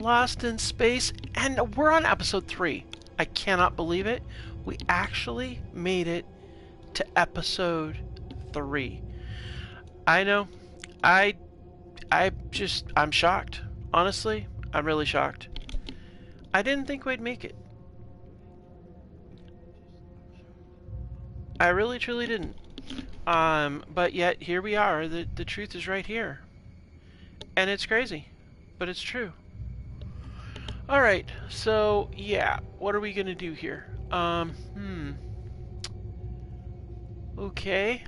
Lost in Space, and we're on episode 3. I cannot believe it. We actually made it to episode 3. I know. I I'm shocked. Honestly, I'm really shocked. I didn't think we'd make it. I really truly didn't. But yet here we are. The truth is right here. And it's crazy, but it's true. All right. So, yeah, what are we going to do here? Okay.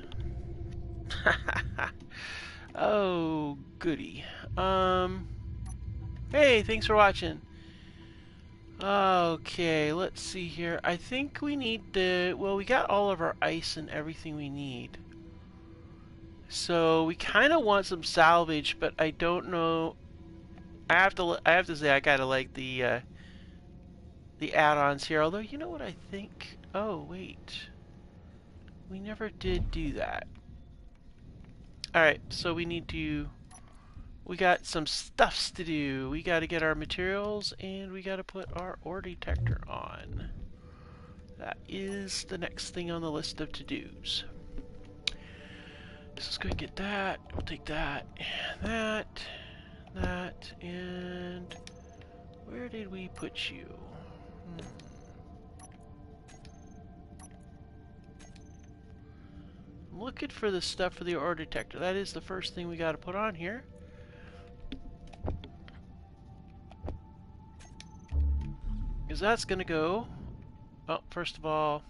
Oh, goody. Hey, thanks for watching. Okay, let's see here. I think we need to, well, we got all of our ice and everything we need. So we kind of want some salvage, but I don't know. I have to say I kind of like the add-ons here. Although, you know what I think? Oh, wait. We never did do that. Alright, so we got some stuffs to do. We got to get our materials, and we got to put our ore detector on. That is the next thing on the list of to-dos. So let's go and get that. We'll take that, and that, and where did we put you? I'm looking for the stuff for the ore detector. That is the first thing we got to put on here. Because that's going to go... Oh, first of all,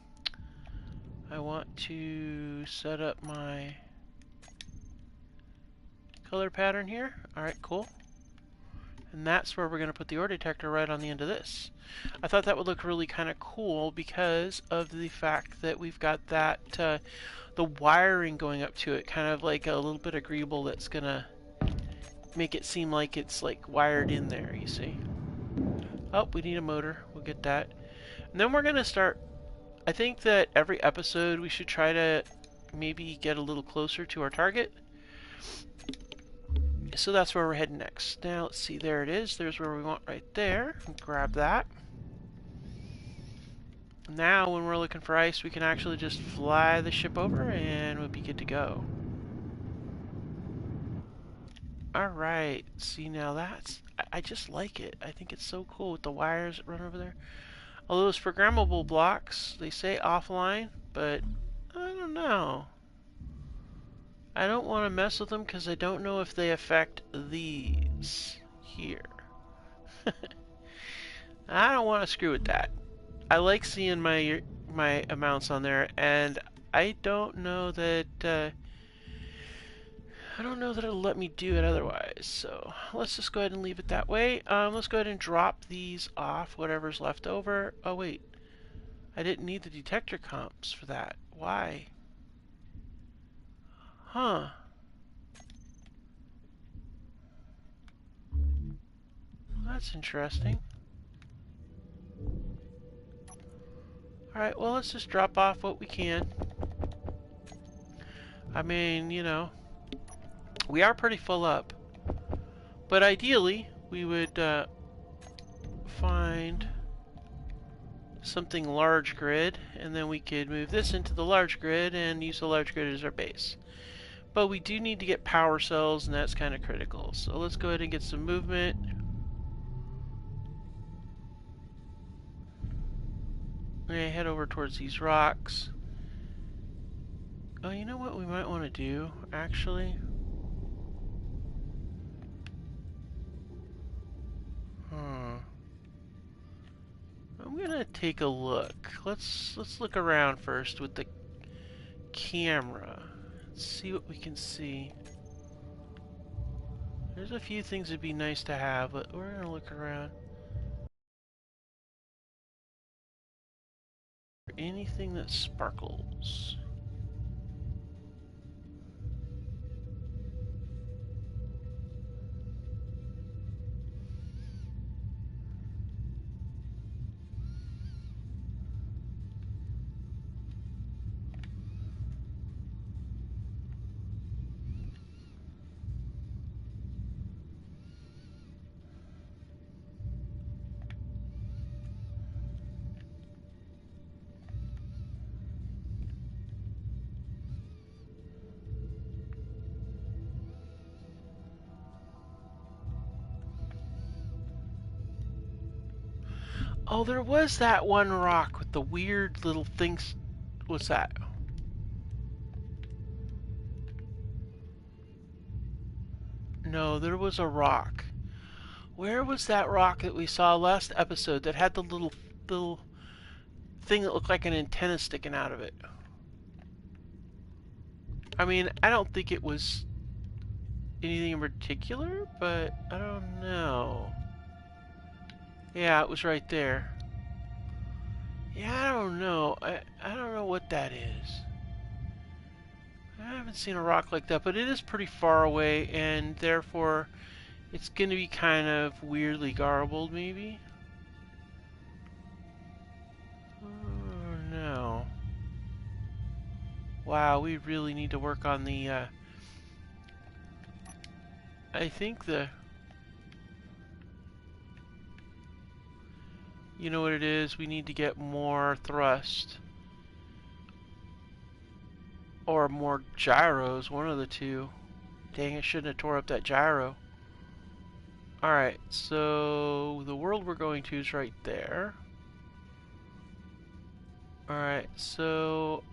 I want to set up my color pattern here. Alright, cool. And that's where we're going to put the ore detector, right on the end of this. I thought that would look really kind of cool because of the fact that we've got that, the wiring going up to it, kind of like a little bit of greeble that's going to make it seem like it's like wired in there, you see. Oh, we need a motor. We'll get that. And then we're going to start, I think that every episode we should try to maybe get a little closer to our target. So that's where we're heading next. Now, let's see. There it is. There's where we want right there. Grab that. Now, when we're looking for ice, we can actually just fly the ship over and we'll be good to go. Alright. See, now that's... I just like it. I think it's so cool with the wires that run over there. Although those programmable blocks, they say offline, but I don't know. I don't want to mess with them because I don't know if they affect these here. I don't want to screw with that. I like seeing my amounts on there, and I don't know that it'll let me do it otherwise. So let's just go ahead and leave it that way. Let's go ahead and drop these off, whatever's left over. Oh wait, I didn't need the detector comps for that. Why? Huh. That's interesting. Alright, well, let's just drop off what we can. I mean, you know, we are pretty full up. But ideally, we would find something large grid, and then we could move this into the large grid and use the large grid as our base. But we do need to get power cells, and that's kind of critical. So let's go ahead and get some movement. Okay, head over towards these rocks. Oh, you know what we might want to do, actually? I'm gonna take a look. Let's look around first with the camera. Let's see what we can see. There's a few things that'd be nice to have, but we're gonna look around. Anything that sparkles. Oh, there was that one rock with the weird little things. What's that? No, there was a rock. Where was that rock that we saw last episode that had the little thing that looked like an antenna sticking out of it? I mean, I don't think it was anything in particular, but I don't know. Yeah, it was right there. Yeah, I don't know. I don't know what that is. I haven't seen a rock like that, but it is pretty far away, and therefore it's going to be kind of weirdly garbled, maybe? Oh, no. Wow, we really need to work on the, I think you know what it is? We need to get more thrust. Or more gyros, one of the two. Dang, I shouldn't have tore up that gyro. Alright, so the world we're going to is right there. Alright, so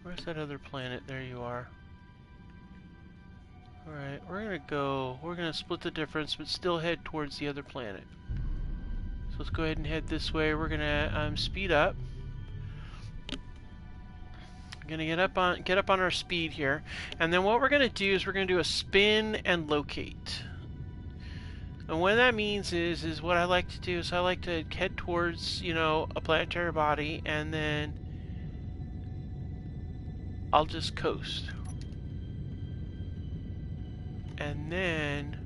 where's that other planet? There you are. Alright, we're gonna split the difference, but still head towards the other planet. So let's go ahead and head this way. We're gonna speed up. We're gonna get up on our speed here, and then what we're gonna do is we're gonna do a spin and locate. And what that means is what I like to do is I like to head towards, you know, a planetary body, and then I'll just coast. And then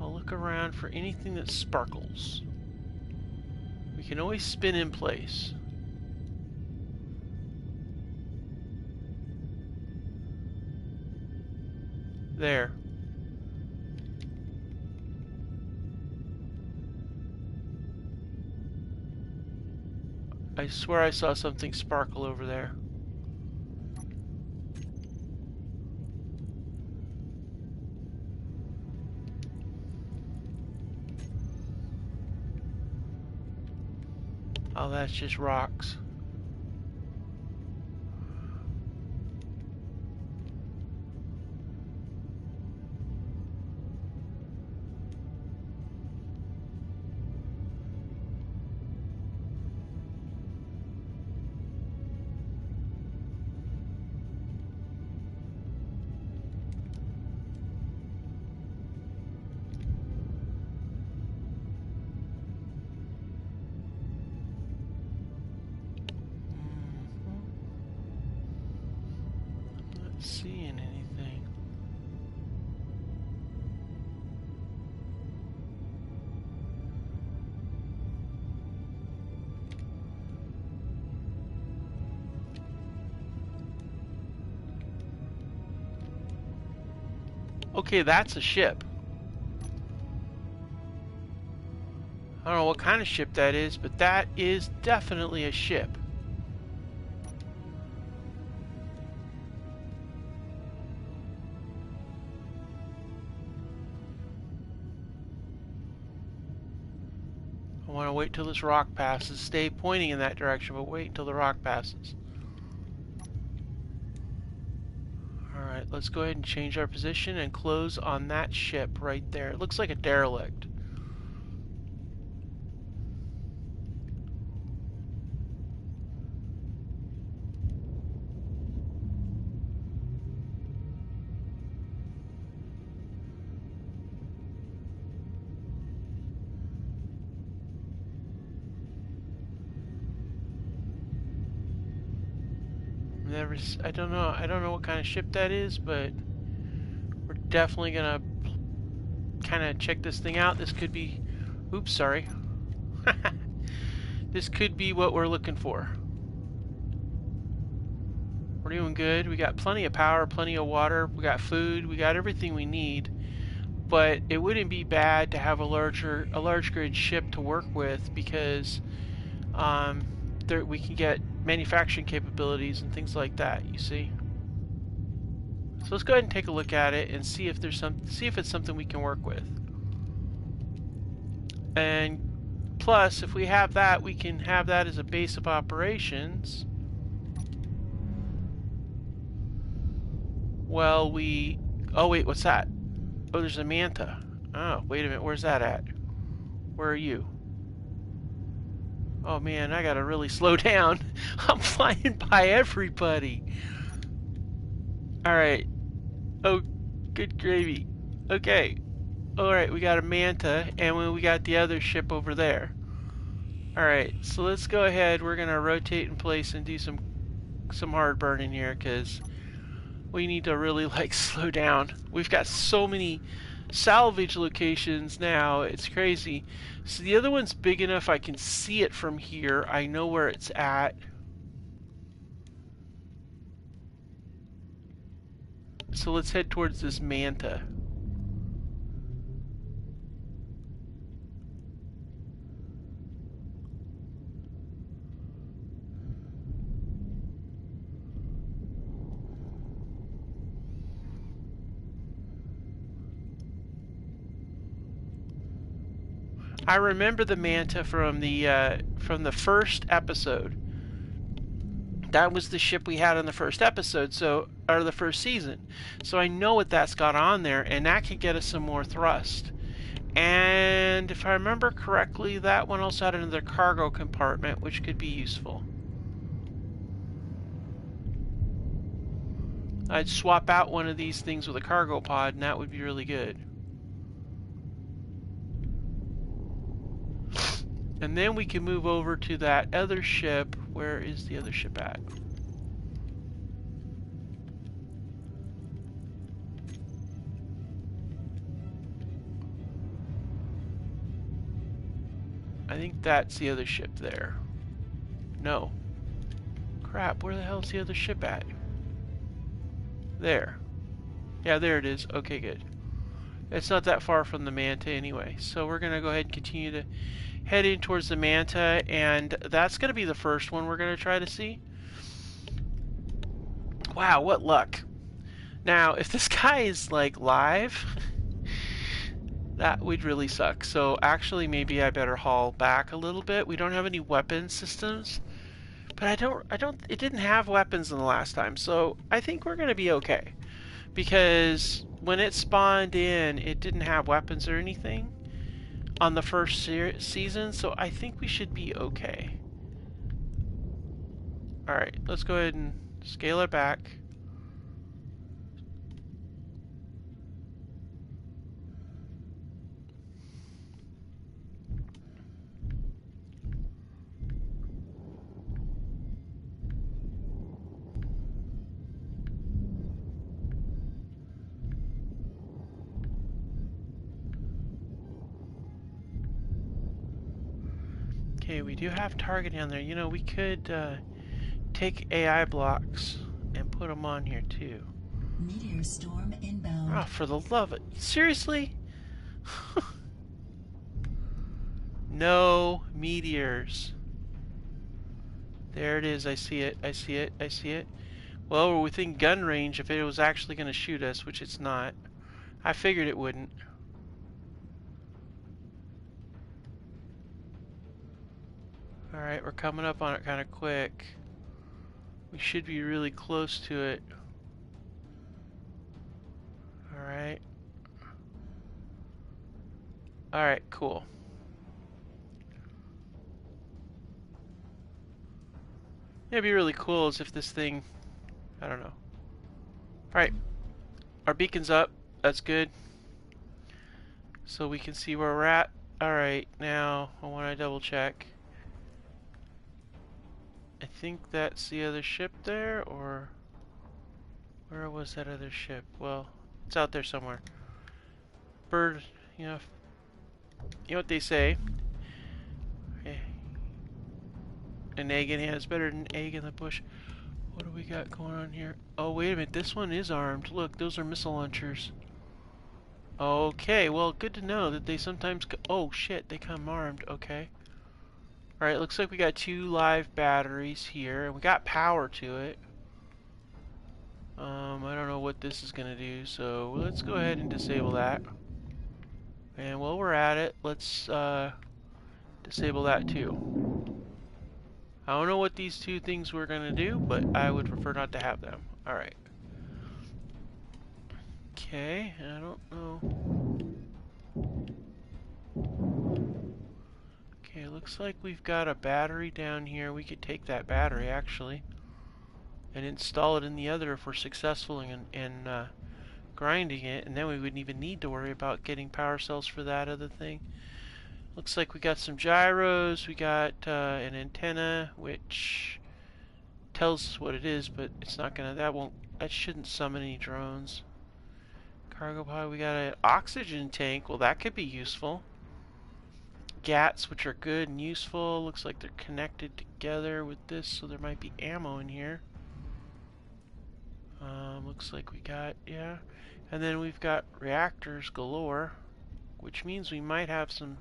I'll look around for anything that sparkles. We can always spin in place. There. I swear I saw something sparkle over there. Oh, that's just rocks. Seeing anything. Okay, that's a ship. I don't know what kind of ship that is, but that is definitely a ship. I want to wait till this rock passes. Stay pointing in that direction, but wait until the rock passes. Alright, let's go ahead and change our position and close on that ship right there. It looks like a derelict. I don't know what kind of ship that is, but we're definitely gonna kind of check this thing out. This could be, oops, sorry. This could be what we're looking for. We're doing good. We got plenty of power, plenty of water, we got food, we got everything we need. But it wouldn't be bad to have a large grid ship to work with, because There we can get manufacturing capabilities and things like that. You see. So let's go ahead and take a look at it and see if it's something we can work with. And plus, if we have that, we can have that as a base of operations. Well, oh wait, what's that? Oh, there's a manta. Oh, wait a minute, where's that at? Where are you? Oh man, I gotta really slow down. I'm flying by everybody. Alright. Oh, good gravy. Okay. Alright, we got a manta, and we got the other ship over there. Alright, so let's go ahead. We're gonna rotate in place and do some hard burning here, because we need to really like slow down. We've got so many salvage locations now, it's crazy. So the other one's big enough I can see it from here. I know where it's at. So let's head towards this manta. I remember the manta from the first episode. That was the ship we had in the first episode, or the first season. So I know what that's got on there, and that could get us some more thrust. And if I remember correctly, that one also had another cargo compartment, which could be useful. I'd swap out one of these things with a cargo pod, and that would be really good. And then we can move over to that other ship. Where is the other ship at? I think that's the other ship there. No. Crap, where the hell's the other ship at? There. Yeah, there it is. Okay, good. It's not that far from the manta anyway. So we're going to go ahead and continue to head in towards the manta, and that's going to be the first one we're going to try to see. Wow, what luck. Now, if this guy is like live, that would really suck. So actually maybe I better haul back a little bit. We don't have any weapon systems, but it didn't have weapons in the last time, so I think we're going to be okay. Because when it spawned in, it didn't have weapons or anything on the first season, so I think we should be okay. Alright, let's go ahead and scale it back. Okay, we do have targeting on there. You know, we could take AI blocks and put them on here too. Meteor storm inbound. Oh, for the love of it. Seriously? No meteors. There it is. I see it. I see it. I see it. Well, we're within gun range if it was actually going to shoot us, which it's not. I figured it wouldn't. Alright, we're coming up on it kind of quick. We should be really close to it. Alright. Alright, cool. It'd be really cool is if this thing... I don't know. Alright. Our beacon's up. That's good. So we can see where we're at. Alright, now I want to double check. I think that's the other ship there, or where was that other ship? Well, it's out there somewhere. Bird, you know what they say. Okay. An egg in hand is better than an egg in the bush. What do we got going on here? Oh, wait a minute, this one is armed. Look, those are missile launchers. Okay, well, good to know that they sometimes oh shit, they come armed. Okay. Alright, looks like we got 2 live batteries here, and we got power to it. I don't know what this is going to do, so let's go ahead and disable that. And while we're at it, let's disable that too. I don't know what these two things were going to do, but I would prefer not to have them. Alright. Okay, I don't know. Okay, looks like we've got a battery down here. We could take that battery, actually, and install it in the other if we're successful in grinding it, and then we wouldn't even need to worry about getting power cells for that other thing. Looks like we got some gyros, we got an antenna, which tells us what it is, but it's not gonna, that shouldn't summon any drones. Cargo pod, we got an oxygen tank, well that could be useful. GATs, which are good and useful, looks like they're connected together with this, so there might be ammo in here. Looks like we got, yeah. And then we've got reactors galore, which means we might have some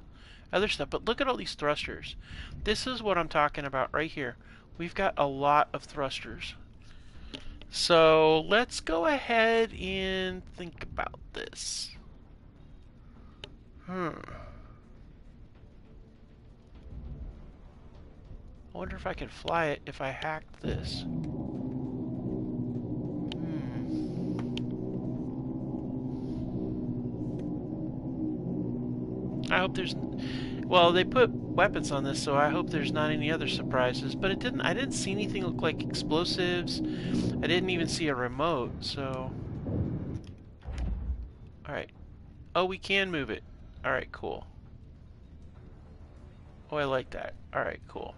other stuff. But look at all these thrusters. This is what I'm talking about right here. We've got a lot of thrusters. So let's go ahead and think about this. I wonder if I can fly it if I hacked this. I hope there's, well, they put weapons on this, so I hope there's not any other surprises. But it didn't. I didn't see anything look like explosives. I didn't even see a remote. So, all right. Oh, we can move it. All right, cool. Oh, I like that. All right, cool.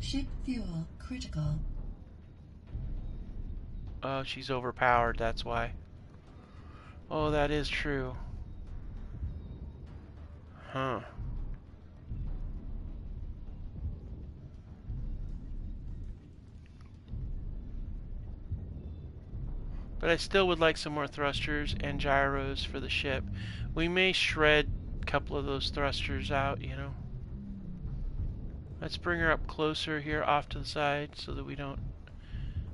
Ship fuel critical. Oh, she's overpowered. That's why. Oh, that is true. Huh. But I still would like some more thrusters and gyros for the ship. We may shred a couple of those thrusters out, you know. Let's bring her up closer here off to the side so that we don't,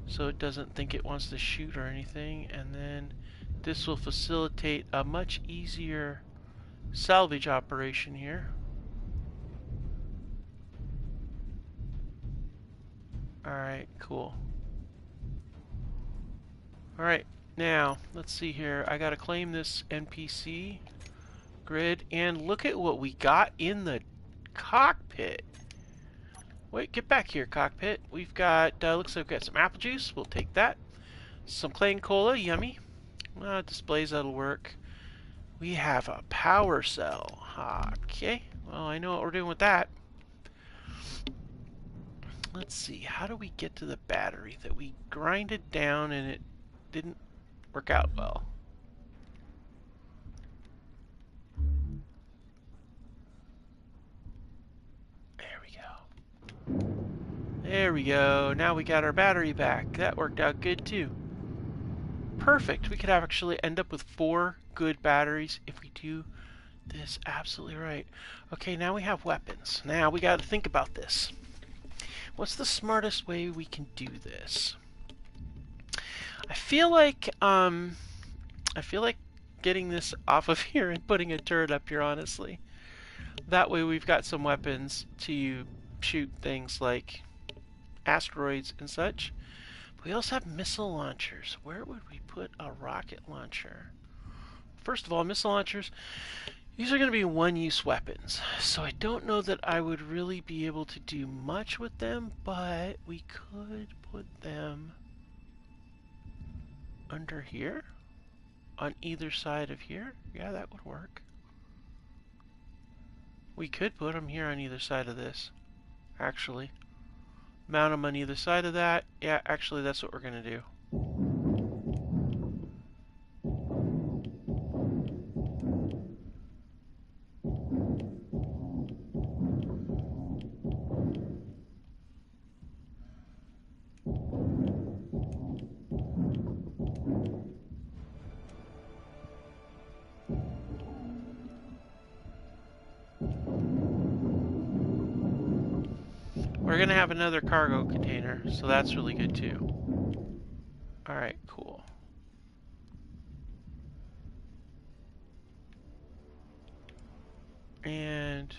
so it doesn't think it wants to shoot or anything. And then this will facilitate a much easier salvage operation here. Alright, cool. Alright, now, let's see here. I gotta claim this NPC grid, and look at what we got in the cockpit. Wait, get back here, cockpit. We've got, looks like we've got some apple juice. We'll take that. Some plain cola, yummy. Displays, that'll work. We have a power cell. Okay, well, I know what we're doing with that. Let's see, how do we get to the battery that we grinded down and it didn't work out well? There we go. There we go. Now we got our battery back. That worked out good too. Perfect. We could actually end up with 4 good batteries if we do this absolutely right. Okay, now we have weapons. Now we got to think about this. What's the smartest way we can do this? I feel like getting this off of here and putting a turret up here, honestly. That way we've got some weapons to shoot things like asteroids and such. But we also have missile launchers. Where would we put a rocket launcher? First of all, missile launchers, these are going to be one-use weapons. So I don't know that I would really be able to do much with them, but we could put them under here, on either side of here. Yeah, that would work. We could put them here on either side of this, actually. Mount them on either side of that. Yeah, actually, that's what we're going to do. We're gonna have another cargo container, so that's really good too. Alright, cool. And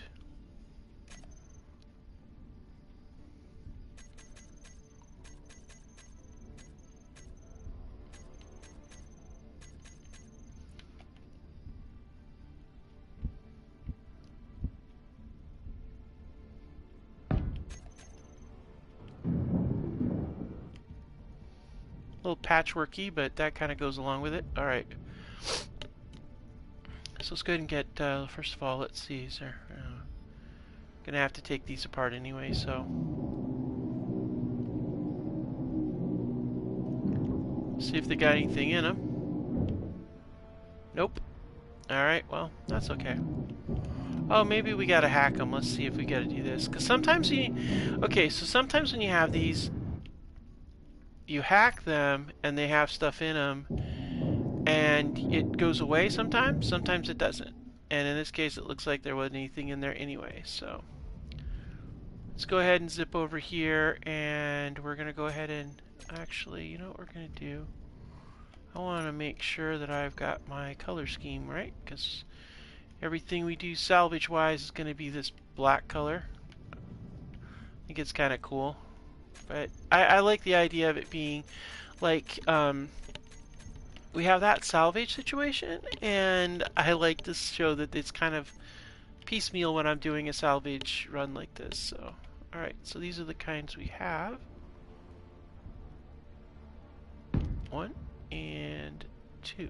a little patchworky, but that kind of goes along with it. Alright. So let's go ahead and get, first of all, let's see, is there, gonna have to take these apart anyway, so. See if they got anything in them. Nope. Alright, well, that's okay. Oh, maybe we gotta hack them. Let's see if we gotta do this. Because sometimes okay, so sometimes when you have these, you hack them and they have stuff in them and it goes away sometimes. Sometimes it doesn't. And in this case, it looks like there wasn't anything in there anyway, so. Let's go ahead and zip over here and we're gonna go ahead and, actually, you know what we're gonna do? I want to make sure that I've got my color scheme right, because everything we do salvage-wise is going to be this black color. I think it's kind of cool. But I like the idea of it being like, we have that salvage situation, and I like to show that it's kind of piecemeal when I'm doing a salvage run like this. So, alright, so these are the kinds we have. 1 and 2.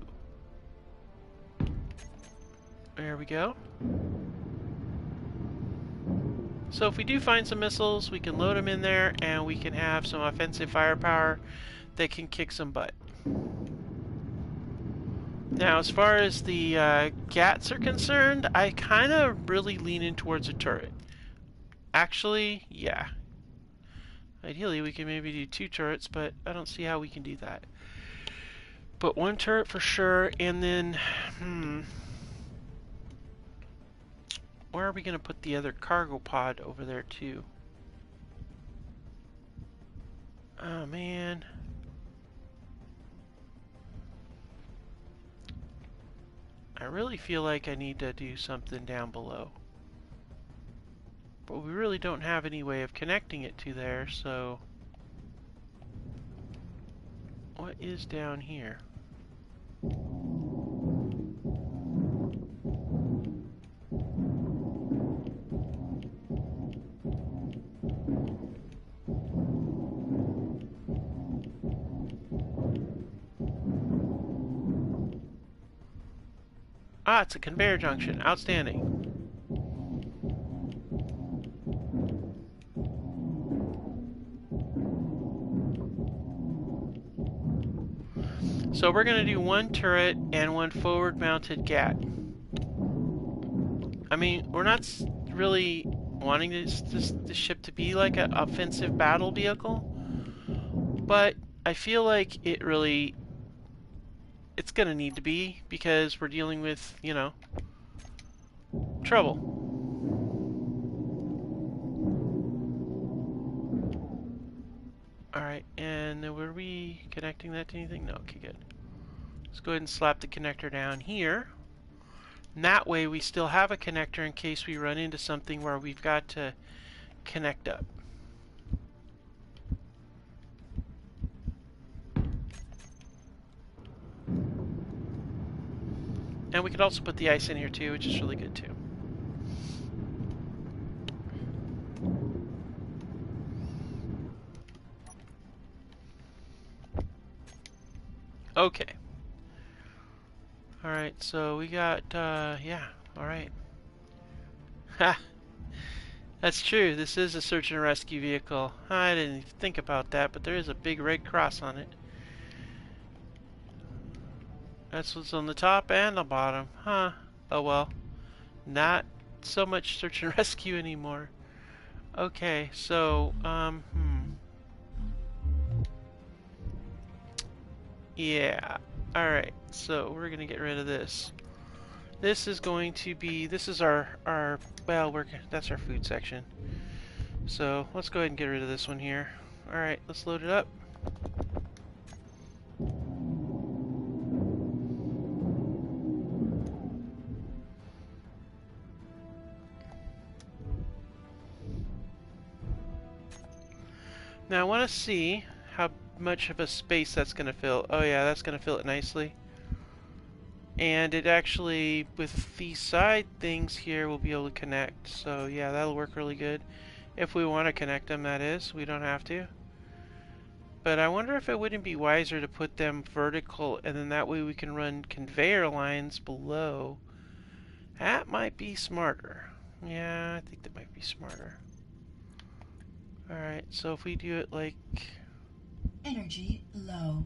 There we go. So if we do find some missiles, we can load them in there and we can have some offensive firepower that can kick some butt. Now, as far as the GATs are concerned, I kind of really lean in towards a turret. Actually, yeah. Ideally, we can maybe do 2 turrets, but I don't see how we can do that. But 1 turret for sure, and then, where are we going to put the other cargo pod over there too? Oh man. I really feel like I need to do something down below. But we really don't have any way of connecting it to there, so what is down here? Ah, it's a conveyor junction. Outstanding. So we're going to do 1 turret and 1 forward-mounted GAT. I mean, we're not really wanting this ship to be like an offensive battle vehicle, but I feel like it's going to need to be, because we're dealing with, you know, trouble. Alright, and then were we connecting that to anything? No, okay, good. Let's go ahead and slap the connector down here. And that way we still have a connector in case we run into something where we've got to connect up. And we could also put the ice in here too, which is really good too. Okay. Alright, so we got, yeah, alright. Ha! That's true, this is a search and rescue vehicle. I didn't even think about that, but there is a big red cross on it. That's what's on the top and the bottom. Huh. Oh well. Not so much search and rescue anymore. Okay, so, yeah. Alright, so we're gonna get rid of this. This is going to be, this is our well, that's our food section. So let's go ahead and get rid of this one here. Alright, let's load it up. Now I want to see how much of a space that's going to fill. Oh yeah, that's going to fill it nicely. And it actually, with the side things here, we'll be able to connect. So yeah, that'll work really good. If we want to connect them, that is. We don't have to. But I wonder if it wouldn't be wiser to put them vertical, and then that way we can run conveyor lines below. That might be smarter. Yeah, I think that might be smarter. Alright, so if we do it like... Energy low.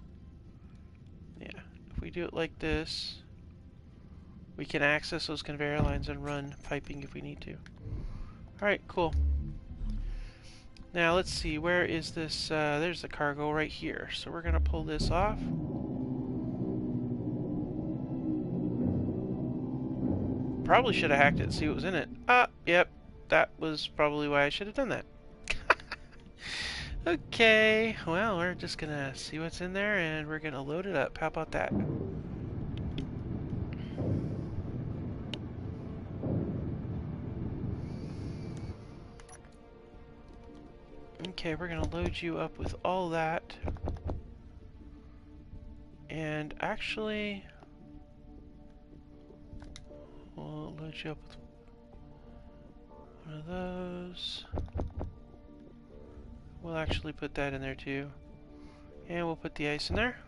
Yeah, if we do it like this, we can access those conveyor lines and run piping if we need to. Alright, cool. Now let's see, where is this? There's the cargo right here. So we're going to pull this off. Probably should have hacked it and see what was in it. Ah, yep, that was probably why I should have done that. Okay, well, we're just going to see what's in there and we're going to load it up. How about that? Okay, we're going to load you up with all that. And actually, we'll load you up with one of those. We'll actually put that in there too. And we'll put the ice in there.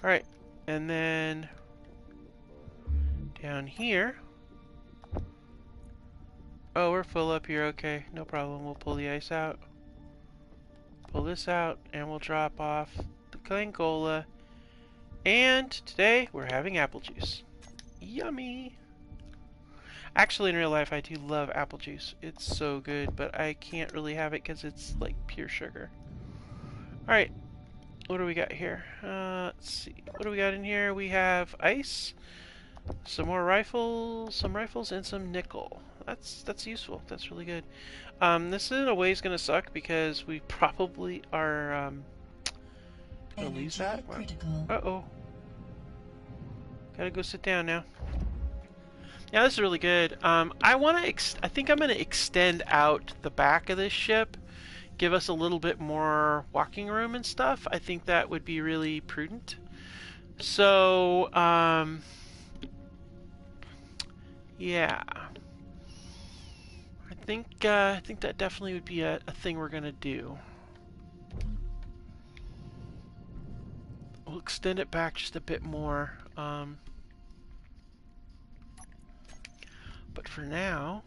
Alright, and then down here. Oh, we're full up here. Okay, no problem. We'll pull the ice out. Pull this out, and we'll drop off the Clangola. And today, we're having apple juice. Yummy! Actually, in real life, I do love apple juice. It's so good, but I can't really have it because it's like pure sugar. Alright, what do we got here? Let's see. What do we got in here? We have ice, some more rifles, and some nickel. That's useful. That's really good. This in a way is going to suck because we probably are going to lose that. Uh-oh. Gotta go sit down now. Yeah, this is really good. I think I'm going to extend out the back of this ship, give us a little bit more walking room and stuff. I think that would be really prudent. So, yeah. I think that definitely would be a thing we're going to do. We'll extend it back just a bit more. But for now,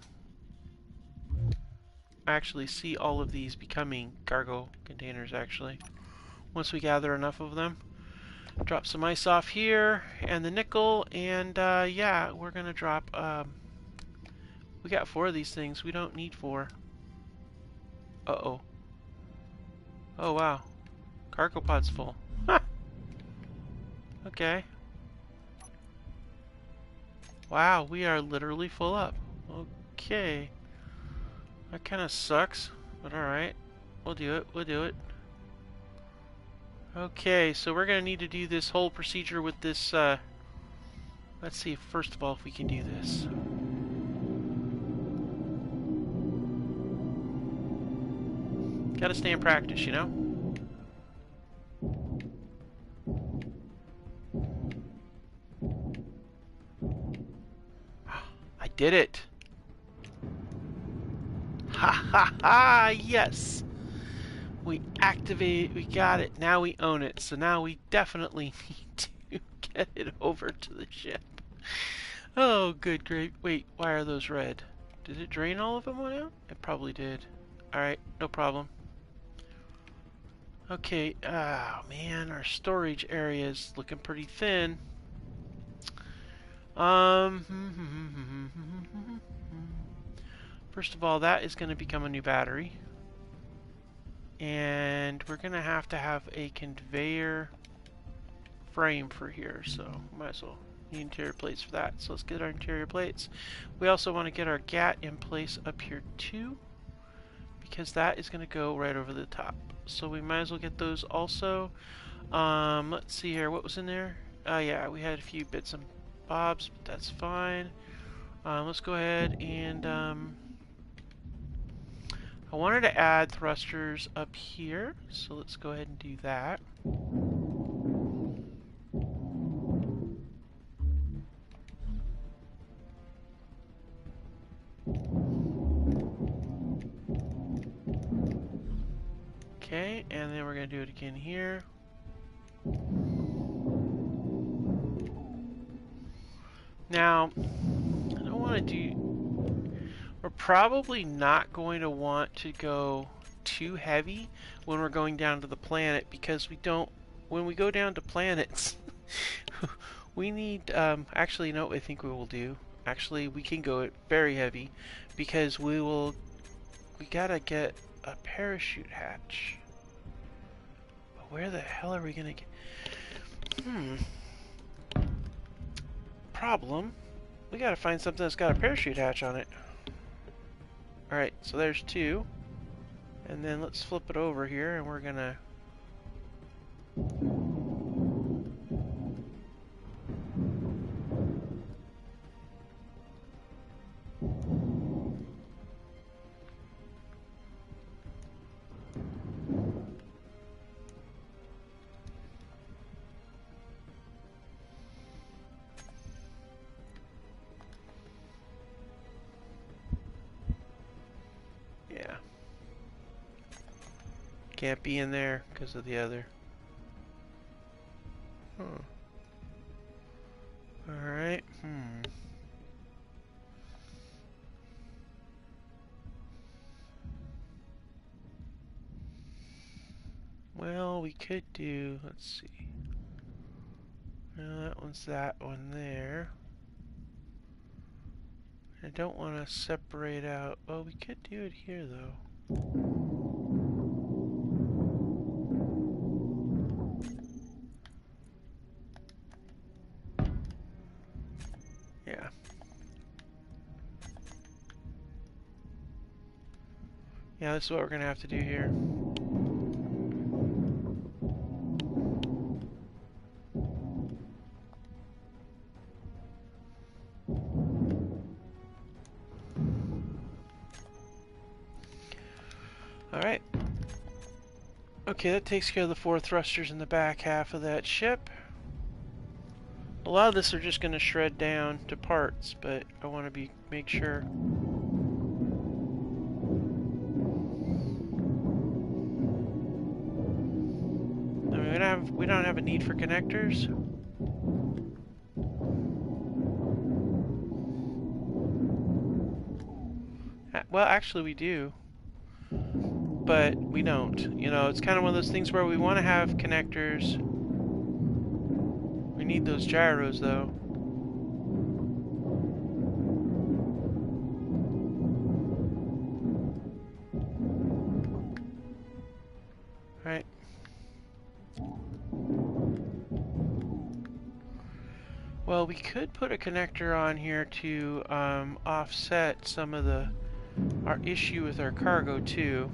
I actually see all of these becoming cargo containers, actually. Once we gather enough of them. Drop some ice off here, and the nickel, and yeah, we're going to drop... we got 4 of these things. We don't need 4. Uh-oh. Oh, wow. Cargo pod's full. Huh. Okay. Wow, we are literally full up. Okay. That kind of sucks, but alright. We'll do it. We'll do it. Okay, so we're going to need to do this whole procedure with this, let's see, first of all, if we can do this. Gotta stay in practice, you know? I did it! Ha ha ha! Yes! We activated, we got it, now we own it. So now we definitely need to get it over to the ship. Oh, good, great. Wait, why are those red? Did it drain all of them out? It probably did. Alright, no problem. Okay, oh man, our storage area is looking pretty thin. First of all, that is going to become a new battery. And we're going to have a conveyor frame for here, so might as well Need interior plates for that. So let's get our interior plates. We also want to get our GAT in place up here too, because that is going to go right over the top. So we might as well get those also. Let's see here. What was in there? Yeah, we had a few bits and bobs, but that's fine. Let's go ahead and I wanted to add thrusters up here, so let's go ahead and do that. Okay, and then we're going to do it again here. Now, I don't want to do... We're probably not going to want to go too heavy when we're going down to the planet, because we don't... When we go down to planets, we need... actually, no, I think we will do. Actually, we can go very heavy, because we gotta get a parachute hatch. But where the hell are we gonna get... Problem. We gotta find something that's got a parachute hatch on it. Alright, so there's two. And then let's flip it over here, and we're gonna... Yeah. Can't be in there because of the other. Alright, Well, we could do, let's see. No, that one's that one there. I don't want to separate out. Well, we could do it here, though. Yeah. Yeah, this is what we're going to have to do here. Alright. Okay, that takes care of the 4 thrusters in the back half of that ship. A lot of this are just going to shred down to parts, but I want to make sure. I mean, we don't have a need for connectors. Well, actually we do, but we don't. You know, it's kind of one of those things where we want to have connectors. We need those gyros, though. Right. Well, we could put a connector on here to offset some of our issue with our cargo too,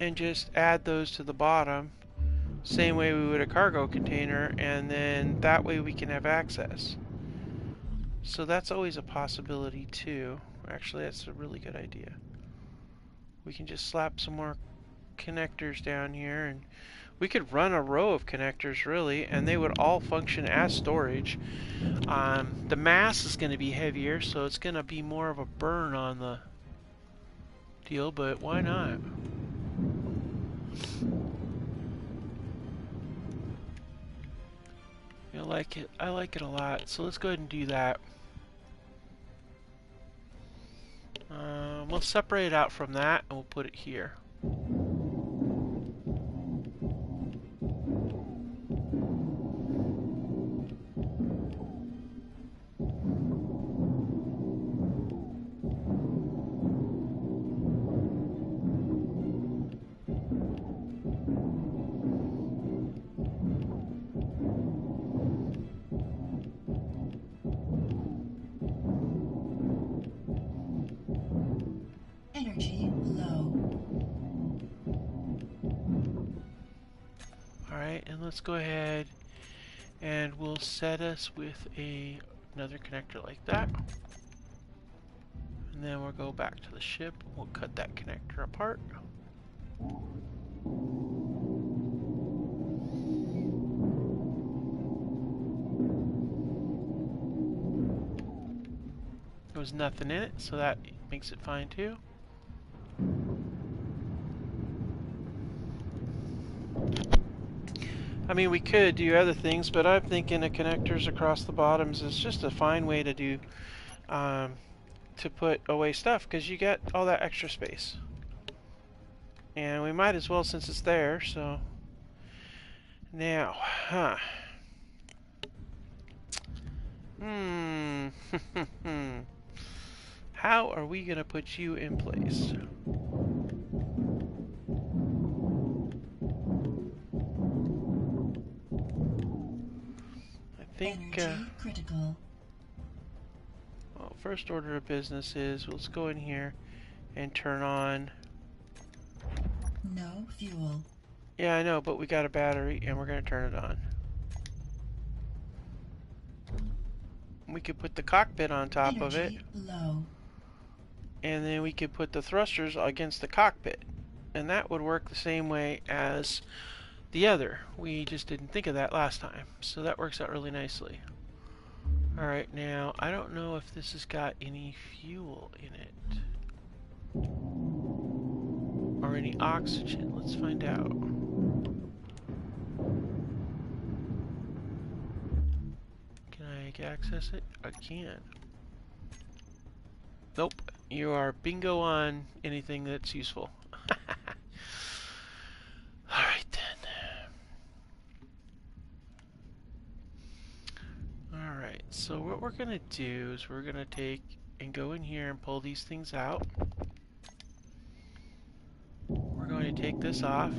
and just add those to the bottom, same way we would a cargo container, and then that way we can have access. So that's always a possibility too. Actually, that's a really good idea. We can just slap some more connectors down here, and we could run a row of connectors really, and they would all function as storage. The mass is going to be heavier, so it's going to be more of a burn on the deal, but why not? I like it. I like it a lot, so let's go ahead and do that. We'll separate it out from that, and we'll put it here. Alright, and let's go ahead and we'll set us with another connector like that. And then we'll go back to the ship. We'll cut that connector apart. There was nothing in it, so that makes it fine too. I mean, we could do other things, but I'm thinking the connectors across the bottoms is just a fine way to do, to put away stuff, because you get all that extra space. And we might as well since it's there, so. Now, how are we going to put you in place? I think, Energy critical. well, first order of business is, let's go in here and turn on. No fuel. Yeah, I know, but we got a battery and we're going to turn it on. We could put the cockpit on top of it. Energy low. And then we could put the thrusters against the cockpit. And that would work the same way as the other. We just didn't think of that last time. So that works out really nicely. Alright, now, I don't know if this has got any fuel in it. Or any oxygen. Let's find out. Can I access it? I can. Nope. You are bingo on anything that's useful. Alright then. Alright, so what we're going to do is we're going to take and go in here and pull these things out. We're going to take this off.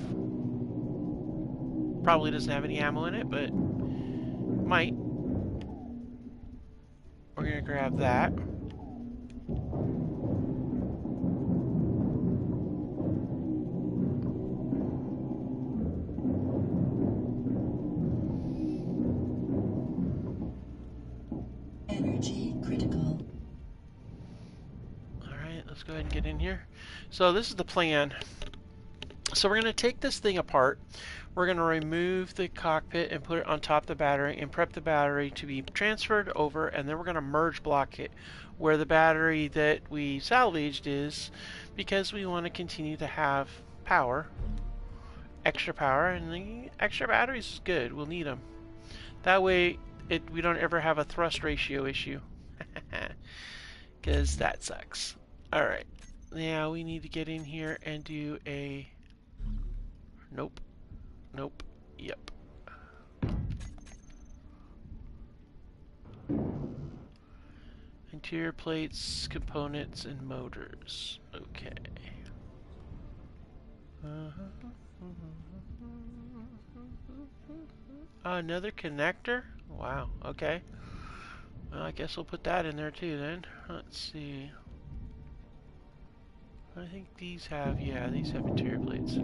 Probably doesn't have any ammo in it, but might. We're going to grab that. Energy critical. Alright, let's go ahead and get in here. So this is the plan. So we're going to take this thing apart. We're going to remove the cockpit and put it on top of the battery and prep the battery to be transferred over, and then we're going to merge block it where the battery that we salvaged is, because we want to continue to have power, extra power, and the extra batteries is good. We'll need them. That way we don't ever have a thrust ratio issue, because that sucks. Alright, now we need to get in here and do a... Nope. Nope. Yep. Interior plates, components, and motors. Okay. Another connector? Wow, okay. Well, I guess we'll put that in there too then. Let's see. I think these have, yeah, these have interior plates.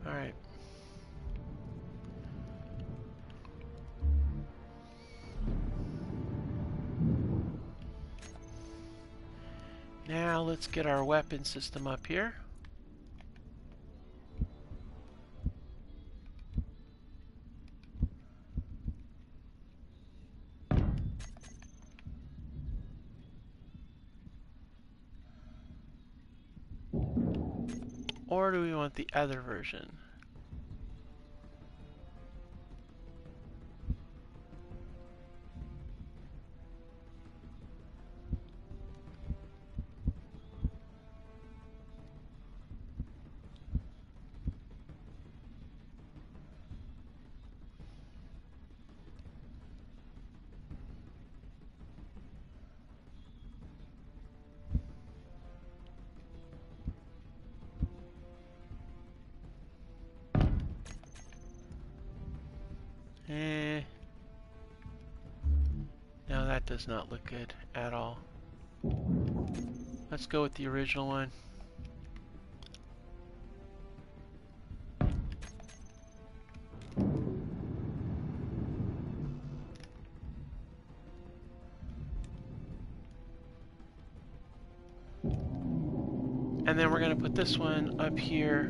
Alright. Now let's get our weapon system up here. Or do we want the other version? does not look good at all. Let's go with the original one. And then we're going to put this one up here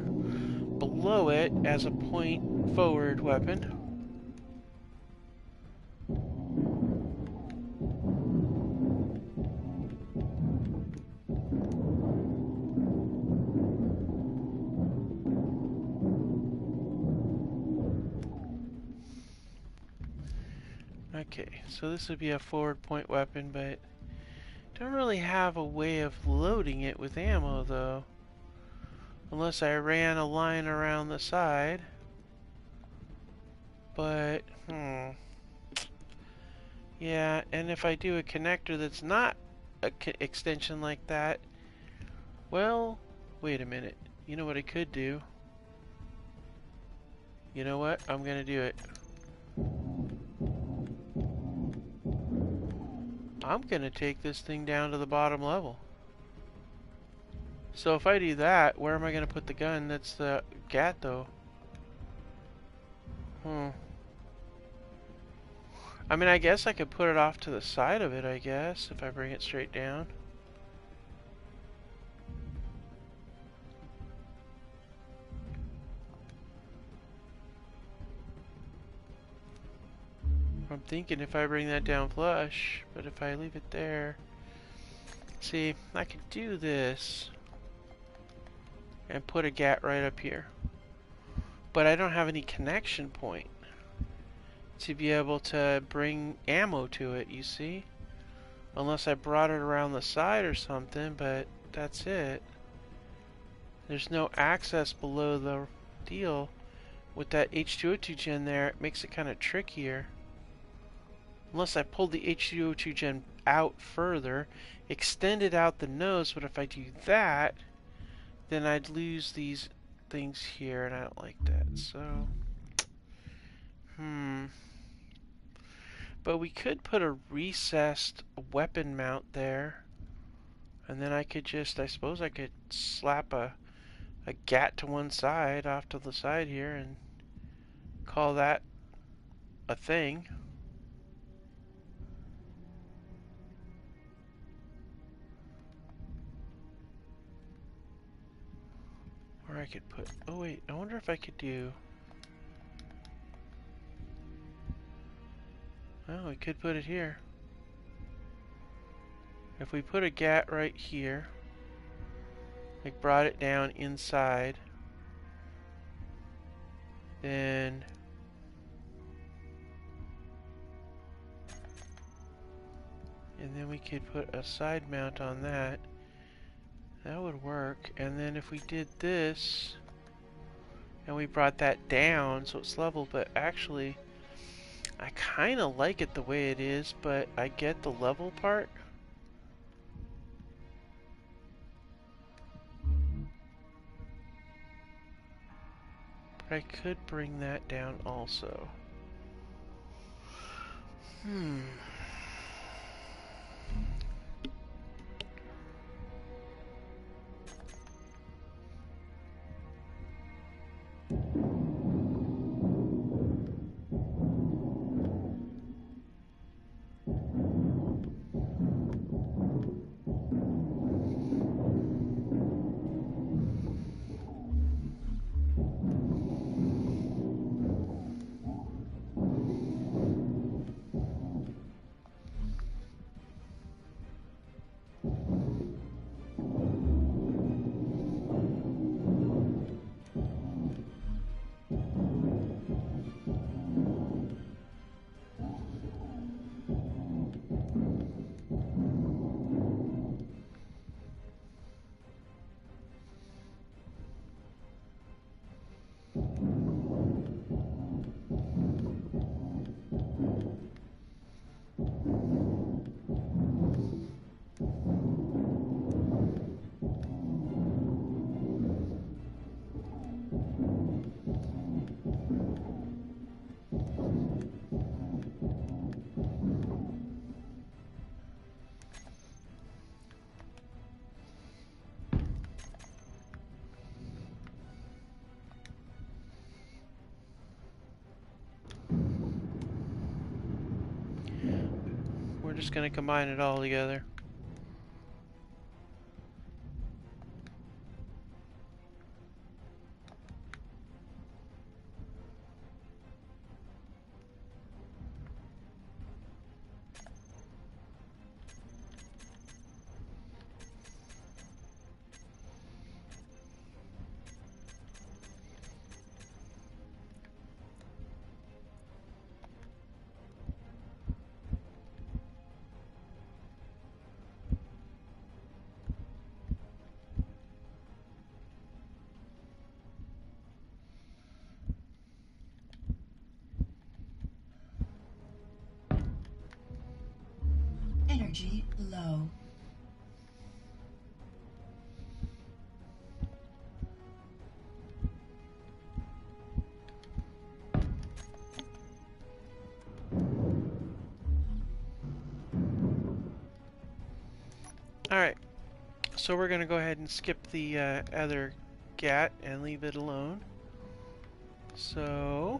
below it as a point forward weapon. Okay, so this would be a forward point weapon, but don't really have a way of loading it with ammo though. Unless I ran a line around the side. But, yeah, and if I do a connector that's not an extension like that, well, wait a minute. You know what I could do? You know what? I'm gonna do it. I'm gonna take this thing down to the bottom level. So if I do that, where am I gonna put the gun? That's the GAT though. I mean, I guess I could put it off to the side of it, I guess, if I bring it straight down. I'm thinking if I bring that down flush, but if I leave it there... See, I could do this and put a GAT right up here. But I don't have any connection point to be able to bring ammo to it, you see? Unless I brought it around the side or something, but that's it. There's no access below the deal. With that H2O2 gen there, it makes it kind of trickier. Unless I pulled the H2O2 gen out further, extended out the nose, but if I do that, then I'd lose these things here, and I don't like that, so... But we could put a recessed weapon mount there, and then I could just, I suppose I could slap a GAT to one side, off to the side here, and call that a thing. Or I could put, oh wait, I wonder if I could do, oh, we could put it here. If we put a GAT right here, like brought it down inside, then and then we could put a side mount on that. That would work. And then if we did this and we brought that down so it's level, but actually I kind of like it the way it is, but I get the level part. But I could bring that down also. just going to combine it all together. Energy low. Alright, so we're going to go ahead and skip the other GAT and leave it alone. So...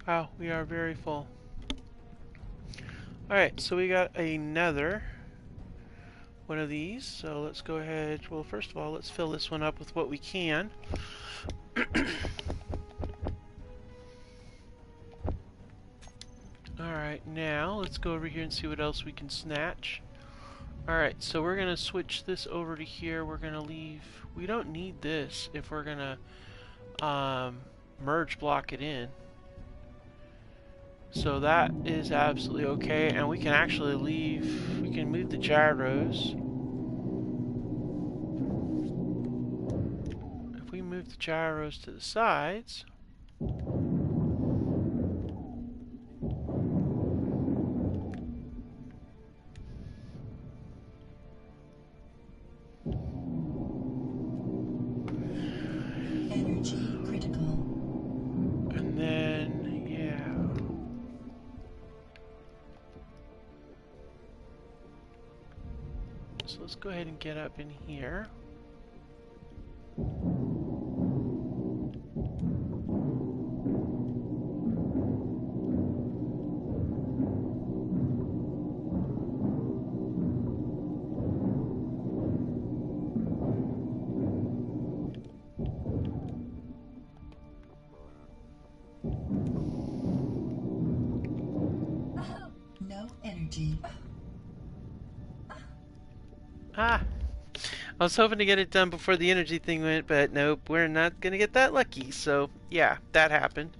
wow, we are very full. Alright, so we got another one of these. So let's go ahead. Well, first of all, let's fill this one up with what we can. Alright, now let's go over here and see what else we can snatch. Alright, so we're going to switch this over to here. We're going to leave... we don't need this if we're going to merge block it in. So that is absolutely okay, and we can actually leave... we can move the gyros. If we move the gyros to the sides... Energy critical. and then, yeah. So let's go ahead and get up in here. No energy. Ah! I was hoping to get it done before the energy thing went, but nope, we're not gonna get that lucky. So, yeah, that happened.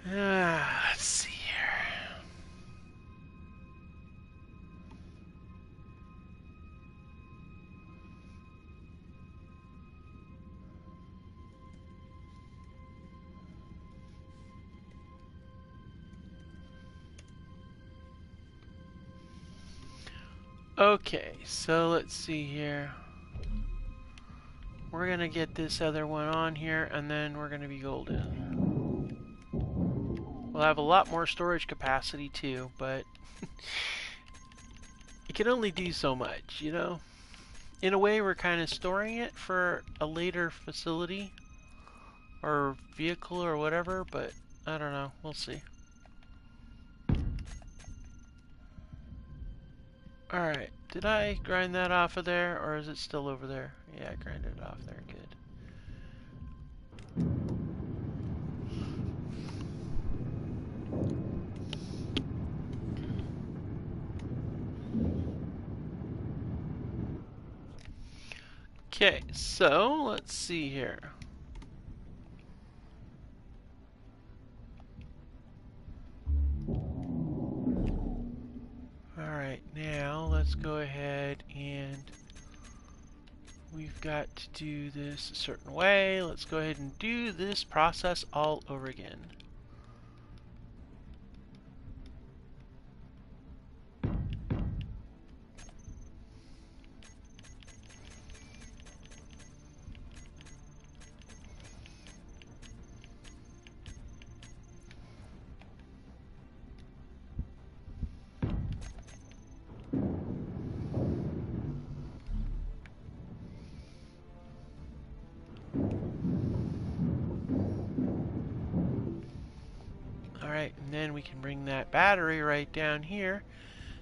Let's see here. Okay, so let's see here. We're gonna get this other one on here, and then we're gonna be golden. We'll have a lot more storage capacity too, but it can only do so much, you know? In a way, we're kind of storing it for a later facility or vehicle or whatever, but I don't know. We'll see. Alright, did I grind that off of there, or is it still over there? Yeah, I grinded it off there, good. Okay, so let's see here. Alright, now let's go ahead and we've got to do this a certain way. Let's go ahead and do this process all over again. Alright, and then we can bring that battery right down here,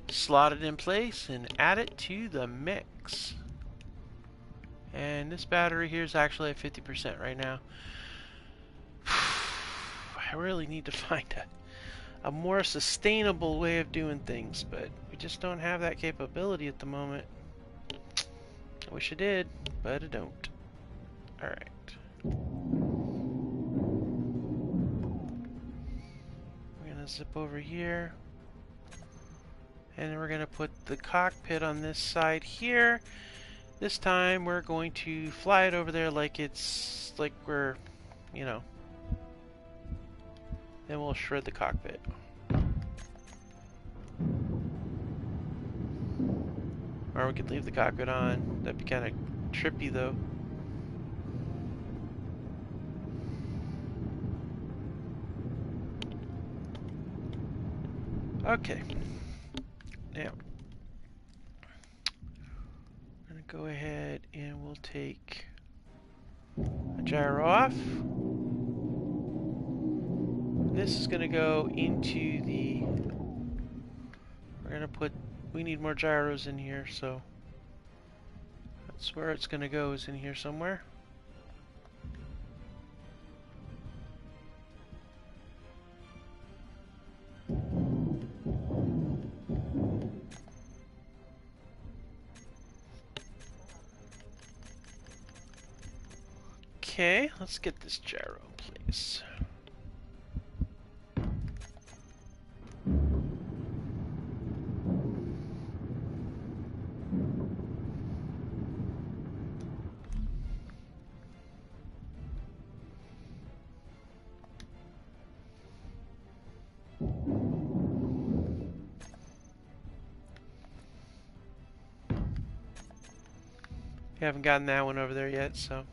slot it in place, and add it to the mix. And this battery here is actually at 50% right now. I really need to find a more sustainable way of doing things, but we just don't have that capability at the moment. I wish I did, but I don't. Alright. We're gonna zip over here. And then we're gonna put the cockpit on this side here. This time we're going to fly it over there like it's like we're, you know. Then we'll shred the cockpit. Or we could leave the cockpit on. That'd be kind of trippy though. Okay. Now, I'm going to go ahead and we'll take a gyro off. This is going to go into the... We're going to put... We need more gyros in here, so... That's where it's going to go, is in here somewhere. Okay, let's get this gyro in place. We haven't gotten that one over there yet, so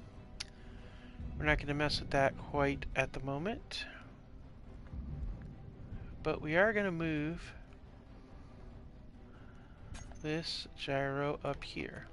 we're not going to mess with that quite at the moment. But we are going to move this gyro up here.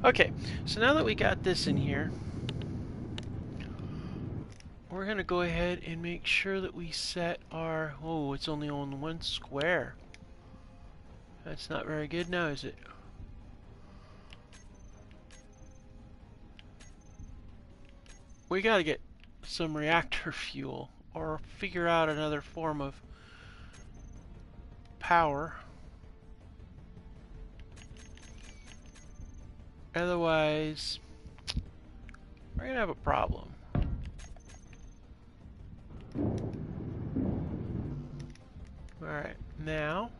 Okay, so now that we got this in here, we're going to go ahead and make sure that we set our... Oh, it's only on one square. That's not very good now, is it? We got to get some reactor fuel or figure out another form of power. Otherwise, we're going to have a problem. Alright, now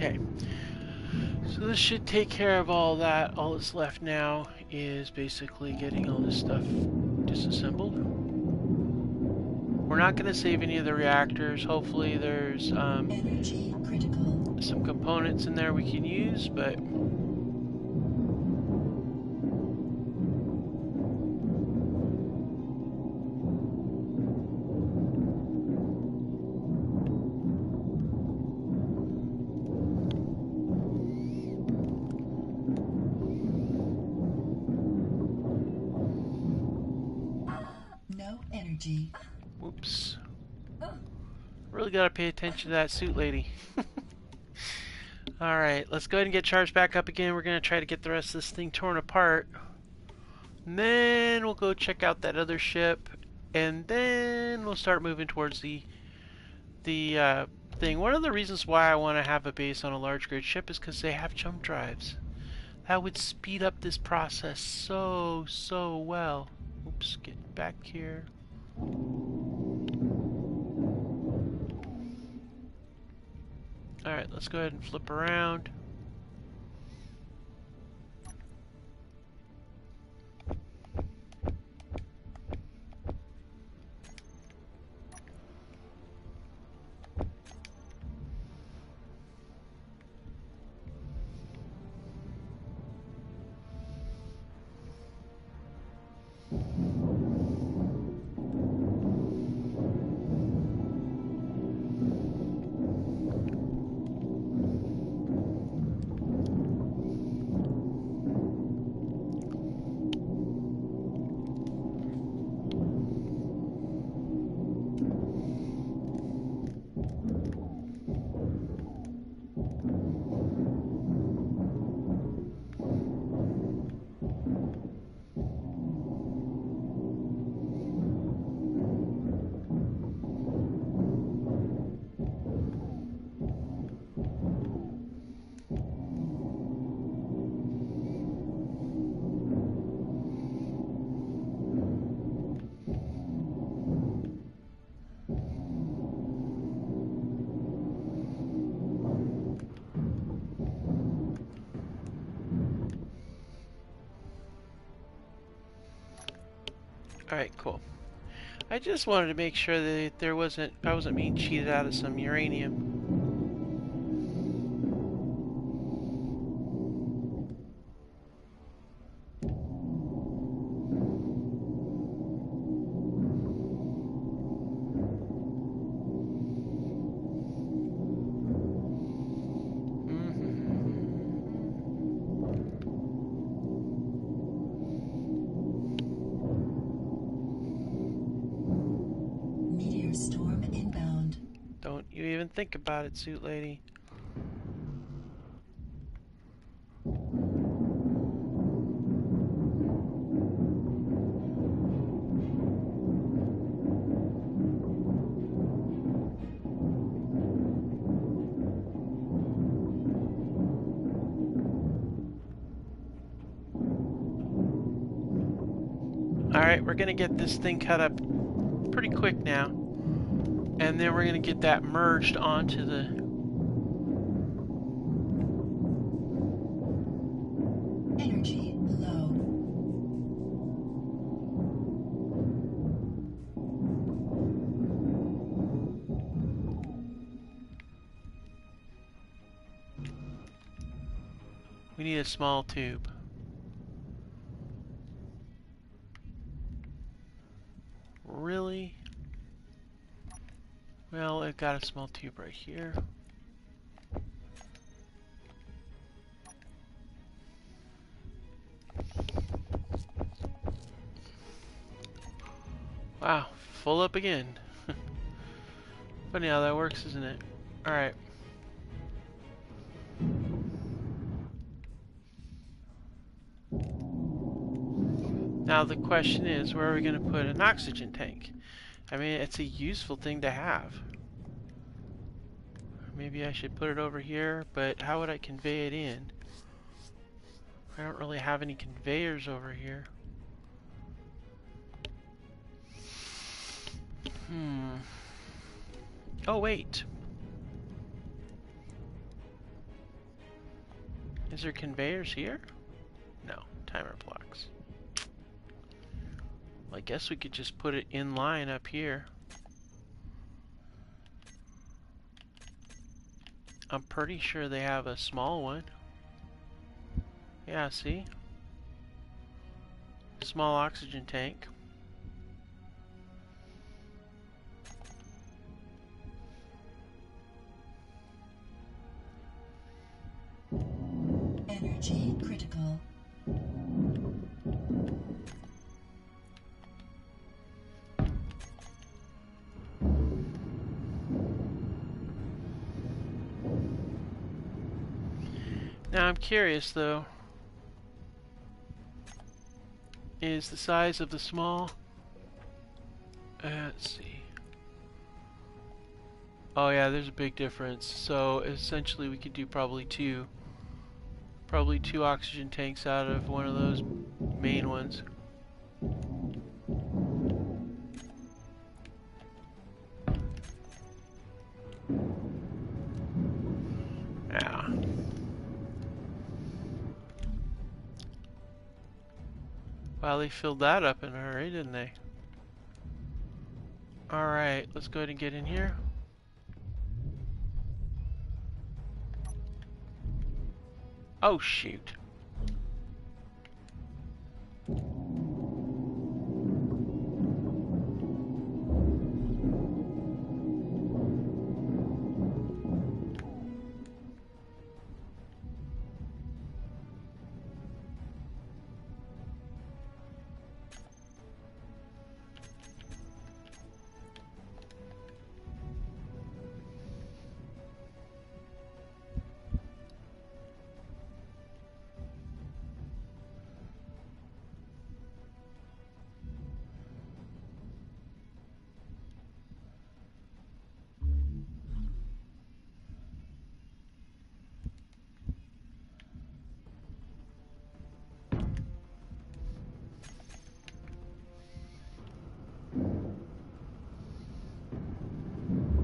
Okay. So this should take care of all that. All that's left now is basically getting all this stuff disassembled. We're not going to save any of the reactors. Hopefully there's Energy critical. some components in there we can use, but No energy. whoops. Really got to pay attention to that suit lady. Alright, let's go ahead and get charged back up again. We're going to try to get the rest of this thing torn apart. And then we'll go check out that other ship. And then we'll start moving towards the thing. One of the reasons why I want to have a base on a large grid ship is because they have jump drives. That would speed up this process so well. Oops, get back here. Alright, let's go ahead and flip around. Alright, cool. I just wanted to make sure that I wasn't being cheated out of some uranium. Meteor storm inbound. Don't you even think about it, suit lady. Alright, we're gonna get this thing cut up pretty quick now. And then we're gonna get that merged onto the Energy low. we need a small tube. Really? Well, I've got a small tube right here. Wow, full up again. Funny how that works, isn't it? Alright. Now the question is, where are we going to put an oxygen tank? I mean, it's a useful thing to have. Maybe I should put it over here, but how would I convey it in? I don't really have any conveyors over here. Oh, wait. Is there conveyors here? No, timer blocks. Well, I guess we could just put it in line up here. I'm pretty sure they have a small one. Yeah, see? Small oxygen tank. Energy critical. Now I'm curious though, is the size of the small, let's see. Oh yeah, there's a big difference. So essentially we could do probably two oxygen tanks out of one of those main ones. Yeah. Well, they filled that up in a hurry, didn't they? Alright, let's go ahead and get in here. Oh, shoot.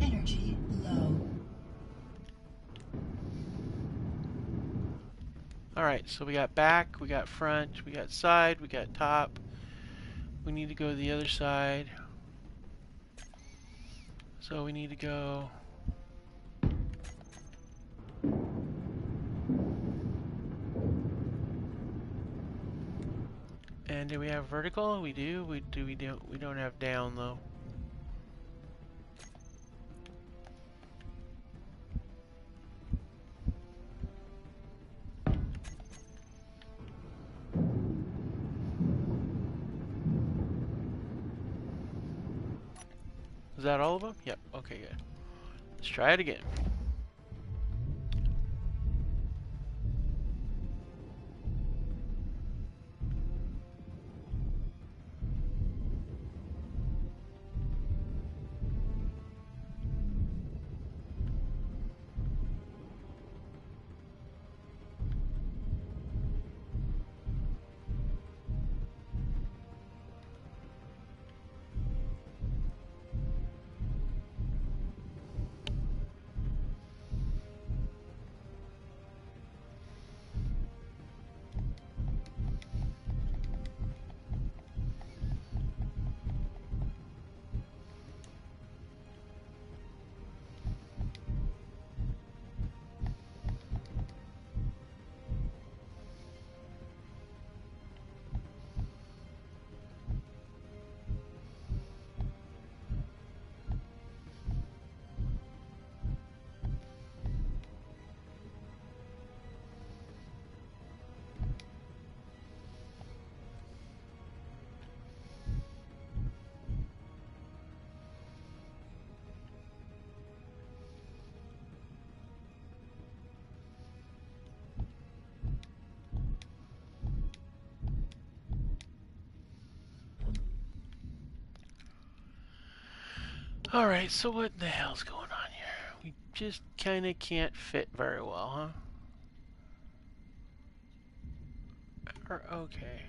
Energy low. Alright, so we got back, we got front, we got side, we got top. We need to go to the other side. So we need to go... And do we have vertical? We do. We don't. We don't have down though. Is that all of them? Yep. Okay, good. Let's try it again. Alright, so what the hell's going on here? We just kinda can't fit very well, huh? Or, okay.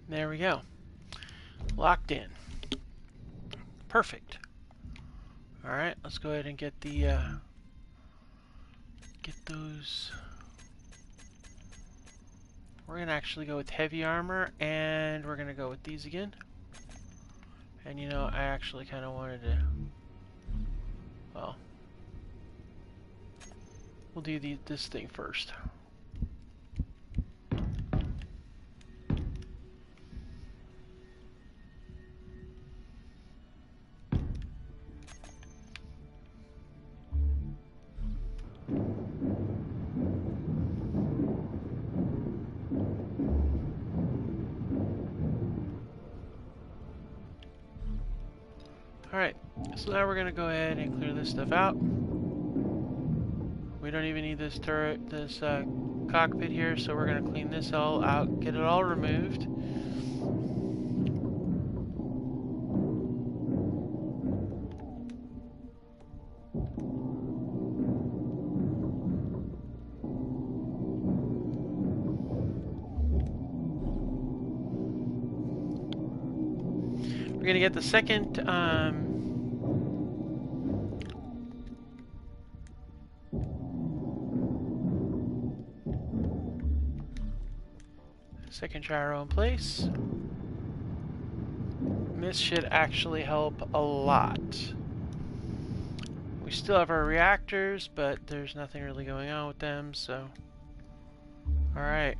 There we go. Locked in. Perfect. Alright, let's go ahead and get the, get those. We're gonna actually go with heavy armor, and we're gonna go with these again. And you know, I actually kind of wanted to, well, we'll do this thing first. Alright, so now we're going to go ahead and clear this stuff out. We don't even need this turret, this cockpit here, so we're going to clean this all out, get it all removed. We're going to get the second second gyro in place. This should actually help a lot. We still have our reactors, but there's nothing really going on with them, so... Alright.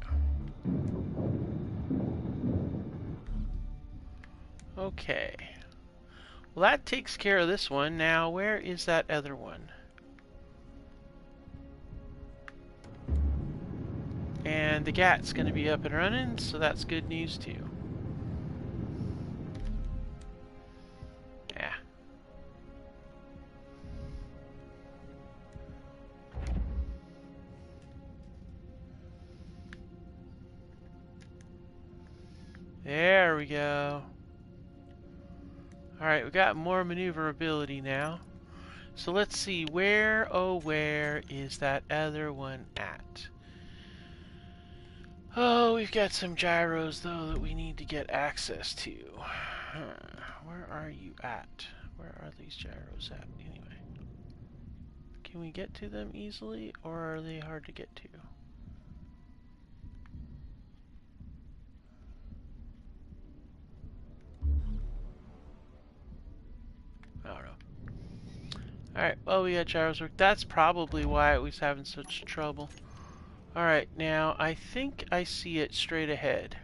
Okay. Well, that takes care of this one. Now, where is that other one? And the GAT's going to be up and running, so that's good news too. Yeah. There we go. Alright, we got more maneuverability now. So let's see, where, oh where is that other one at? Oh, we've got some gyros, though, that we need to get access to. Where are you at? Where are these gyros at, anyway? Can we get to them easily, or are they hard to get to? I don't know. Alright, well, we got gyros work. That's probably why it was having such trouble. Alright, now, I think I see it straight ahead.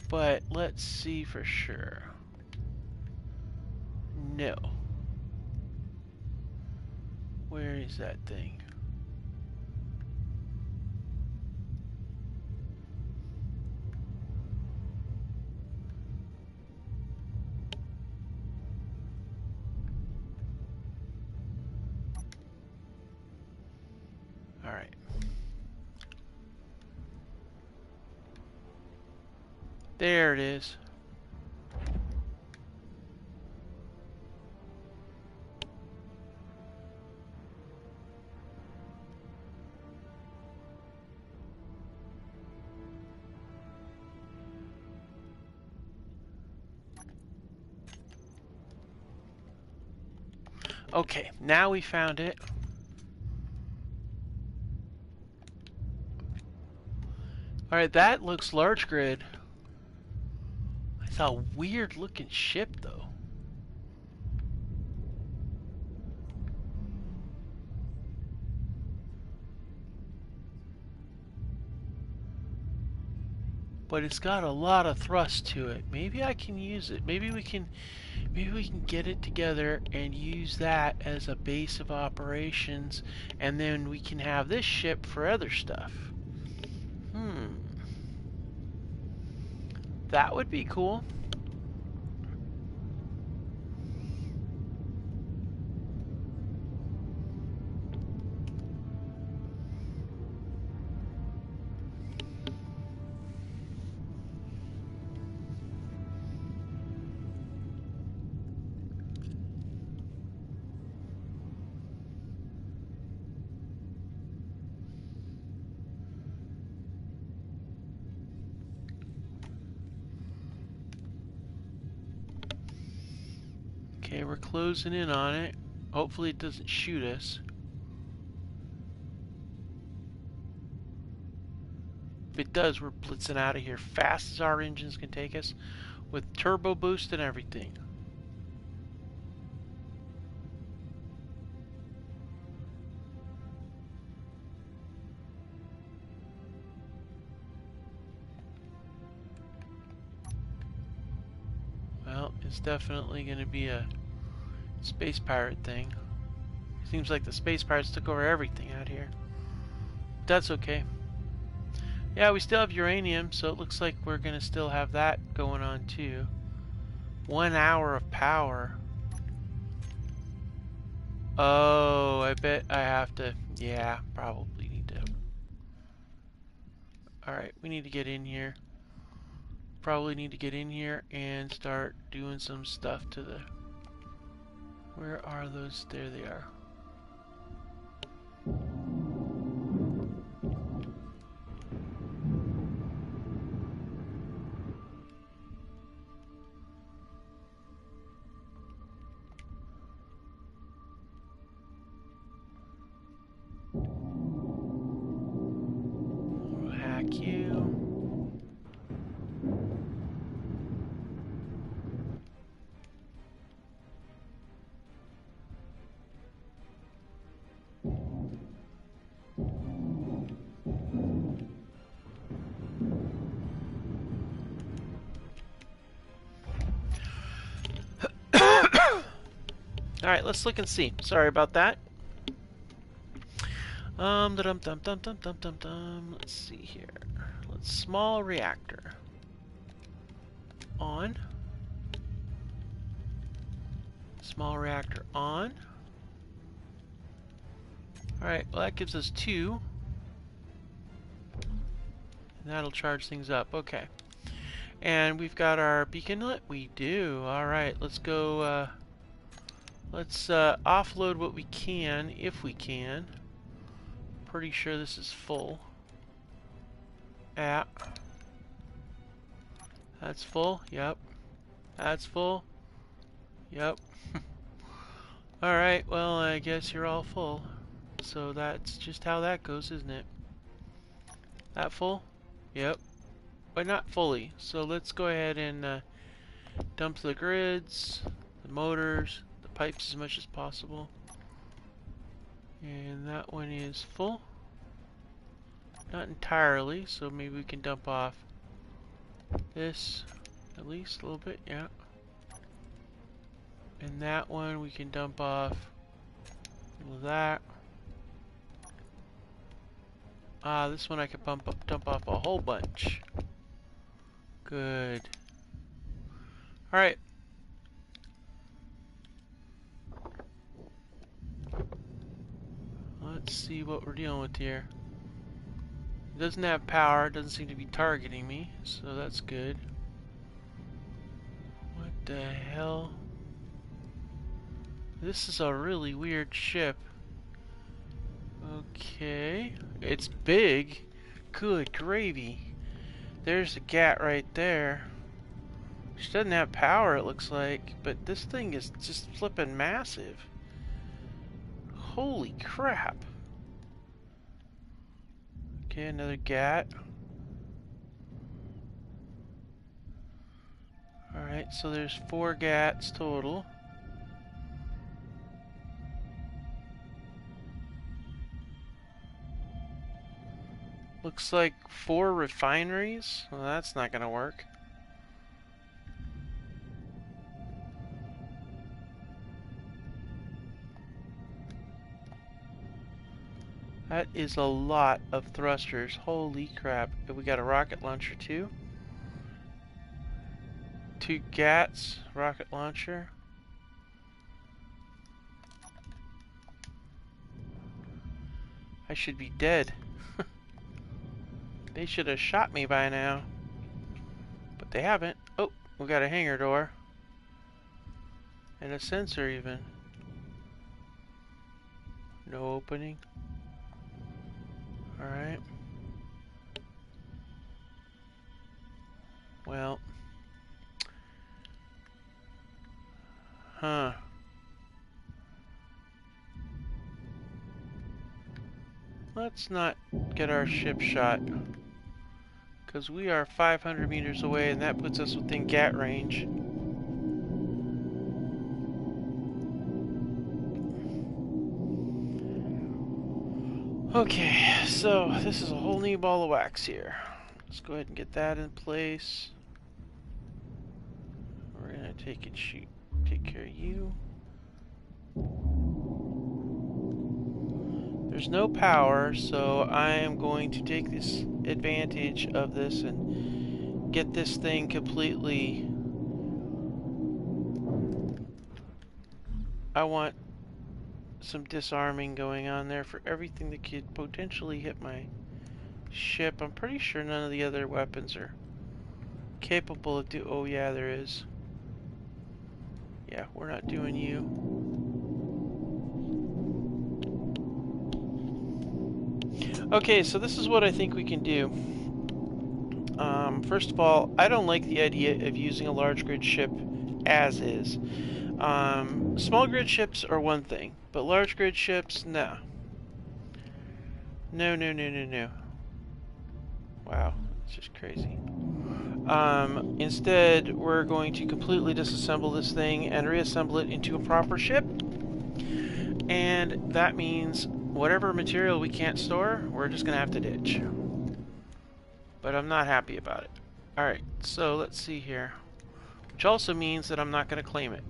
But let's see for sure. No. Where is that thing? Alright. There it is. Okay, now we found it. Alright, that looks large grid. It's a weird looking ship though. But it's got a lot of thrust to it. Maybe I can use it. Maybe we can get it together and use that as a base of operations, and then we can have this ship for other stuff. That would be cool. Okay, we're closing in on it. Hopefully it doesn't shoot us. If it does, we're blitzing out of here fast as our engines can take us with turbo boost and everything. Well, it's definitely going to be a space pirate thing. Seems like the space pirates took over everything out here. That's okay. Yeah, we still have uranium, so it looks like we're going to still have that going on too. 1 hour of power. Oh, I bet I have to. Yeah, probably need to. Alright, we need to get in here. Probably need to get in here and start doing some stuff to the... Where are those? There they are. We'll hack you. Alright, let's look and see. Sorry about that. Let's see here. Let's small reactor. On. Small reactor on. Alright, well that gives us 2. And that'll charge things up. Okay. And we've got our beacon inlet? We do. Alright, let's go, let's offload what we can, if we can. Pretty sure this is full. Yeah. That's full. Yep. That's full. Yep. Alright, well, I guess you're all full. So that's just how that goes, isn't it? That full? Yep. But not fully. So let's go ahead and dump the grids, the motors, the pipes as much as possible. And that one is full. Not entirely, so maybe we can dump off this at least a little bit, yeah. And that one we can dump off that. This one I could dump off a whole bunch. Good. Alright. Let's see what we're dealing with here. It doesn't have power, it doesn't seem to be targeting me, so that's good. What the hell? This is a really weird ship. Okay. It's big. Good gravy. There's a gat right there. She doesn't have power, it looks like, but this thing is just flipping massive. Holy crap. Okay, another gat. Alright, so there's 4 gats total. Looks like 4 refineries. Well, that's not gonna work. That is a lot of thrusters. Holy crap. We got a rocket launcher too. 2 gats, rocket launcher. I should be dead. They should have shot me by now. But they haven't. Oh, we got a hangar door. And a sensor even. No opening. Alright. Well. Huh. let's not get our ship shot. Because we are 500 meters away, and that puts us within GAT range. Okay, so this is a whole new ball of wax here. Let's go ahead and get that in place. We're gonna take care of you. There's no power, so I am going to take this advantage of this and get this thing completely. I want some disarming going on there for everything that could potentially hit my ship. I'm pretty sure none of the other weapons are capable of oh yeah, there is. Yeah, we're not doing you. Okay, so this is what I think we can do. First of all, I don't like the idea of using a large grid ship as is. Small grid ships are one thing, but large grid ships, no. No, no, no, no, no. Wow, it's just crazy. Instead, we're going to completely disassemble this thing and reassemble it into a proper ship. And that means whatever material we can't store, we're just going to have to ditch. But I'm not happy about it. Alright, so let's see here. Which also means that I'm not going to claim it.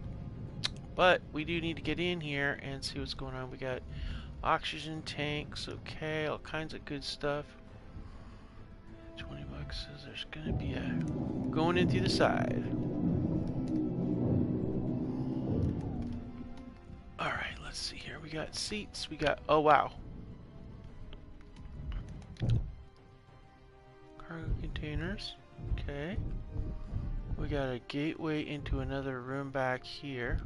But we do need to get in here and see what's going on. We got oxygen tanks, okay, all kinds of good stuff. 20 bucks says there's going to be a going in through the side. Alright, let's see here. We got seats, we got, oh wow. Cargo containers, okay. We got a gateway into another room back here.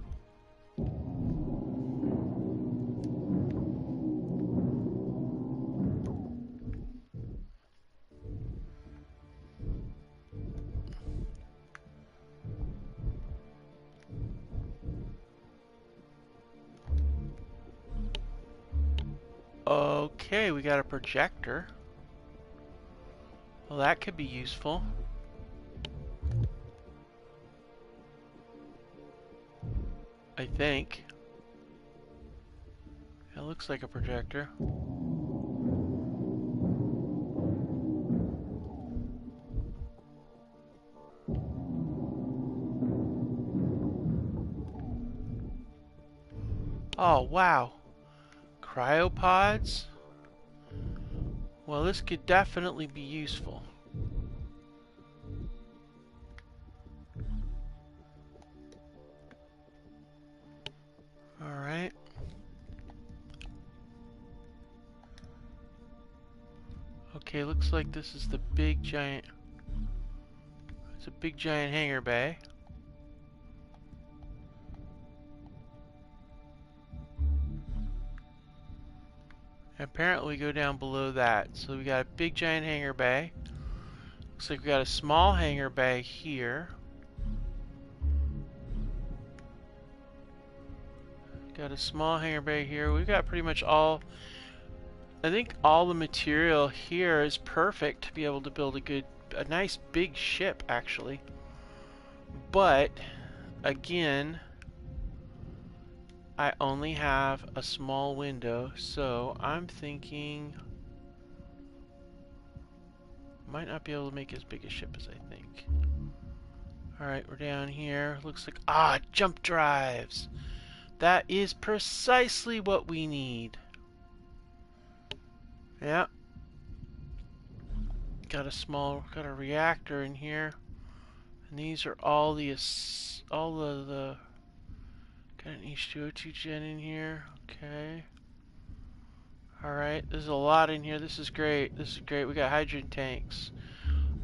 Okay, we got a projector. Well, that could be useful. I think. It looks like a projector. Oh, wow. Cryopods? Well, this could definitely be useful. Alright. Okay, looks like this is the big giant... It's a big giant hangar bay. Apparently we go down below that. So we got a big giant hangar bay. Looks like we got a small hangar bay here. Got a small hangar bay here. We've got pretty much all... I think all the material here is perfect to be able to build a nice big ship, actually. But, again, I only have a small window, so I'm thinking might not be able to make as big a ship as I think. Alright, we're down here. Looks like, jump drives! That is precisely what we need. Yeah. Got a reactor in here. And these are all of the got an H2O2 gen in here. Okay. Alright, there's a lot in here. This is great. This is great. We got hydrogen tanks.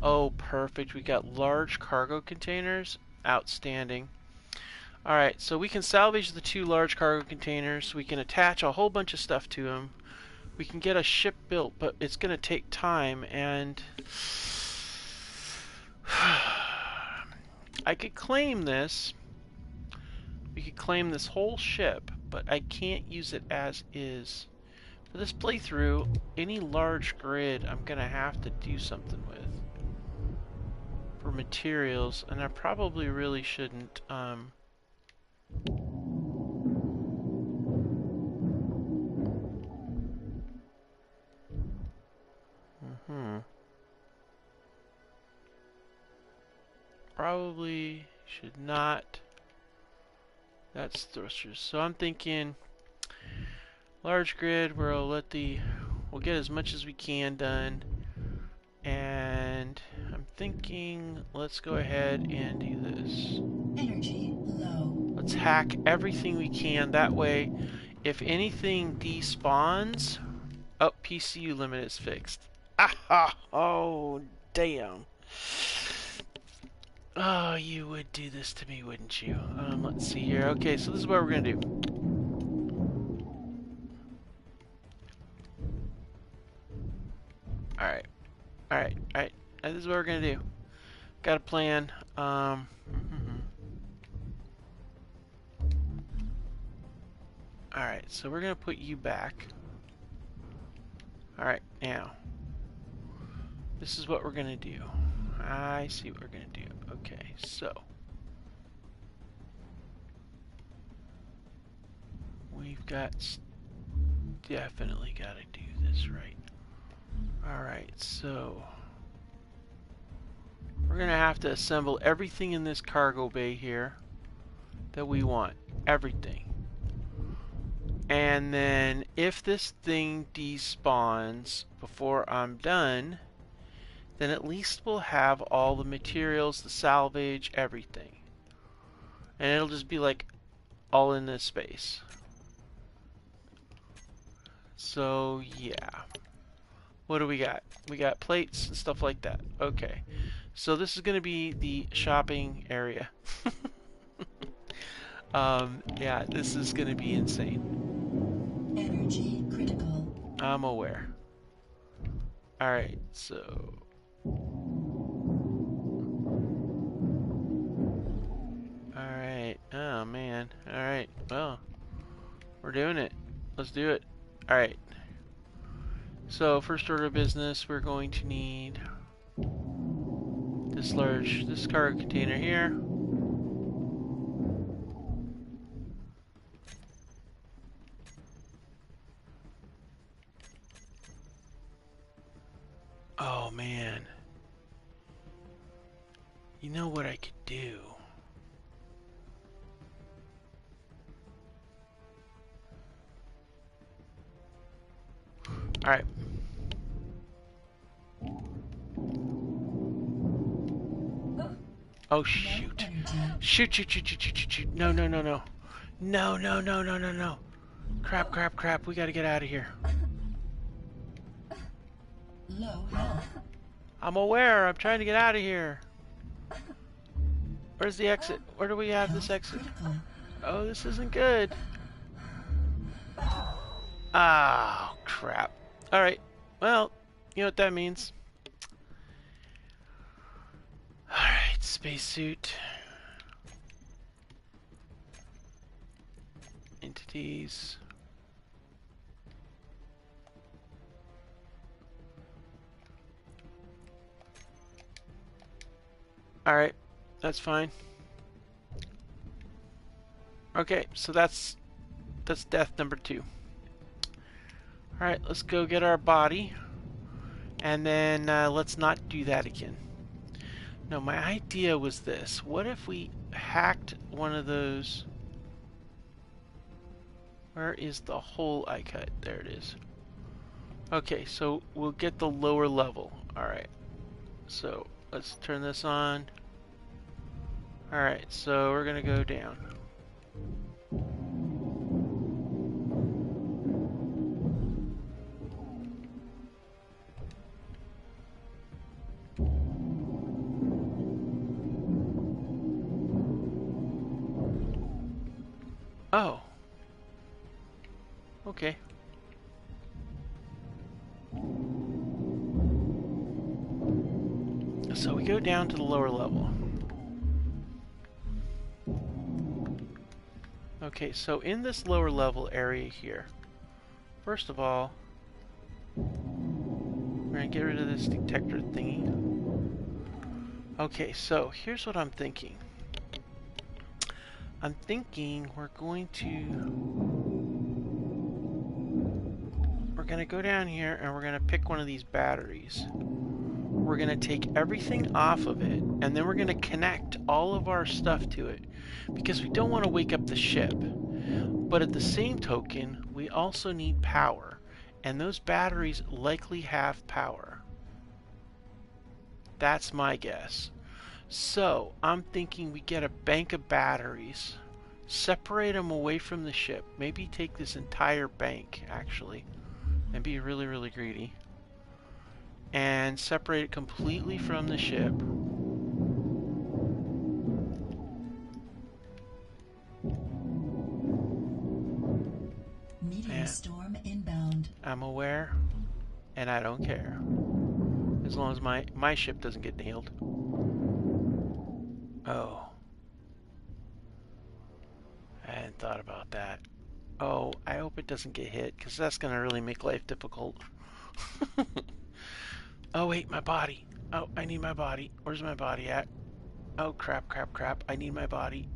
Oh, perfect. We got large cargo containers. Outstanding. Alright, so we can salvage the 2 large cargo containers. We can attach a whole bunch of stuff to them. We can get a ship built, but it's going to take time, and I could claim this. We could claim this whole ship, but I can't use it as is For this playthrough, any large grid I'm gonna have to do something with for materials, and I probably really shouldn't. Probably should not. That's thrusters. So I'm thinking large grid where we'll get as much as we can done. And I'm thinking let's go ahead and do this. Energy low. Let's hack everything we can. That way, if anything despawns, oh, PCU limit is fixed. Ah, oh, damn. Oh, you would do this to me, wouldn't you? Let's see here. Okay, so this is what we're gonna do. Alright. Alright, alright. This is what we're gonna do. Got a plan. Alright, so we're gonna put you back. Alright, now. This is what we're gonna do. I see what we're gonna do. Okay, so. We've definitely gotta do this right. Alright, so. We're gonna have to assemble everything in this cargo bay here that we want. Everything. And then if this thing despawns before I'm done, then at least we'll have all the materials, the salvage, everything. And it'll just be like all in this space. So yeah. What do we got? We got plates and stuff like that. Okay. So this is going to be the shopping area. Yeah, this is going to be insane. Energy critical. I'm aware. Alright, so. Alright. Oh, man. Alright. Well, we're doing it. Let's do it. Alright. So, first order of business, we're going to need this cargo container here. Oh man. You know what I could do? Alright. Oh shoot. Shoot, shoot, shoot, shoot, shoot, shoot, shoot. No, no, no, no. No, no, no, no, no, no. Crap, crap, crap. We gotta get out of here. Low health. I'm aware. I'm trying to get out of here. Where's the exit? Where do we have this exit? Critical. Oh, this isn't good. Oh, crap. Alright. Well, you know what that means. Alright, spacesuit. Entities. Alright, that's fine. Okay, so that's death number 2. Alright, let's go get our body. And then let's not do that again. No, my idea was this. What if we hacked one of those? Where is the hole I cut? There it is. Okay, so we'll get the lower level. Alright. So let's turn this on. Alright, so we're gonna go down. Oh. Okay. So we go down to the lower level. Okay, so in this lower level area here, first of all, gonna get rid of this detector thingy. Okay, so here's what I'm thinking. I'm thinking we're gonna go down here and we're gonna pick one of these batteries. We're gonna take everything off of it, and then we're gonna connect all of our stuff to it, because we don't want to wake up the ship. But at the same token, we also need power, and those batteries likely have power. That's my guess. So I'm thinking we get a bank of batteries, separate them away from the ship, maybe take this entire bank actually, and be really, really greedy, and separate it completely from the ship. Meteor storm inbound. I'm aware, and I don't care. As long as my ship doesn't get nailed. Oh. I hadn't thought about that. Oh, I hope it doesn't get hit, because that's going to really make life difficult. Oh, wait, my body. Oh, I need my body. Where's my body at? Oh, crap, crap, crap. I need my body.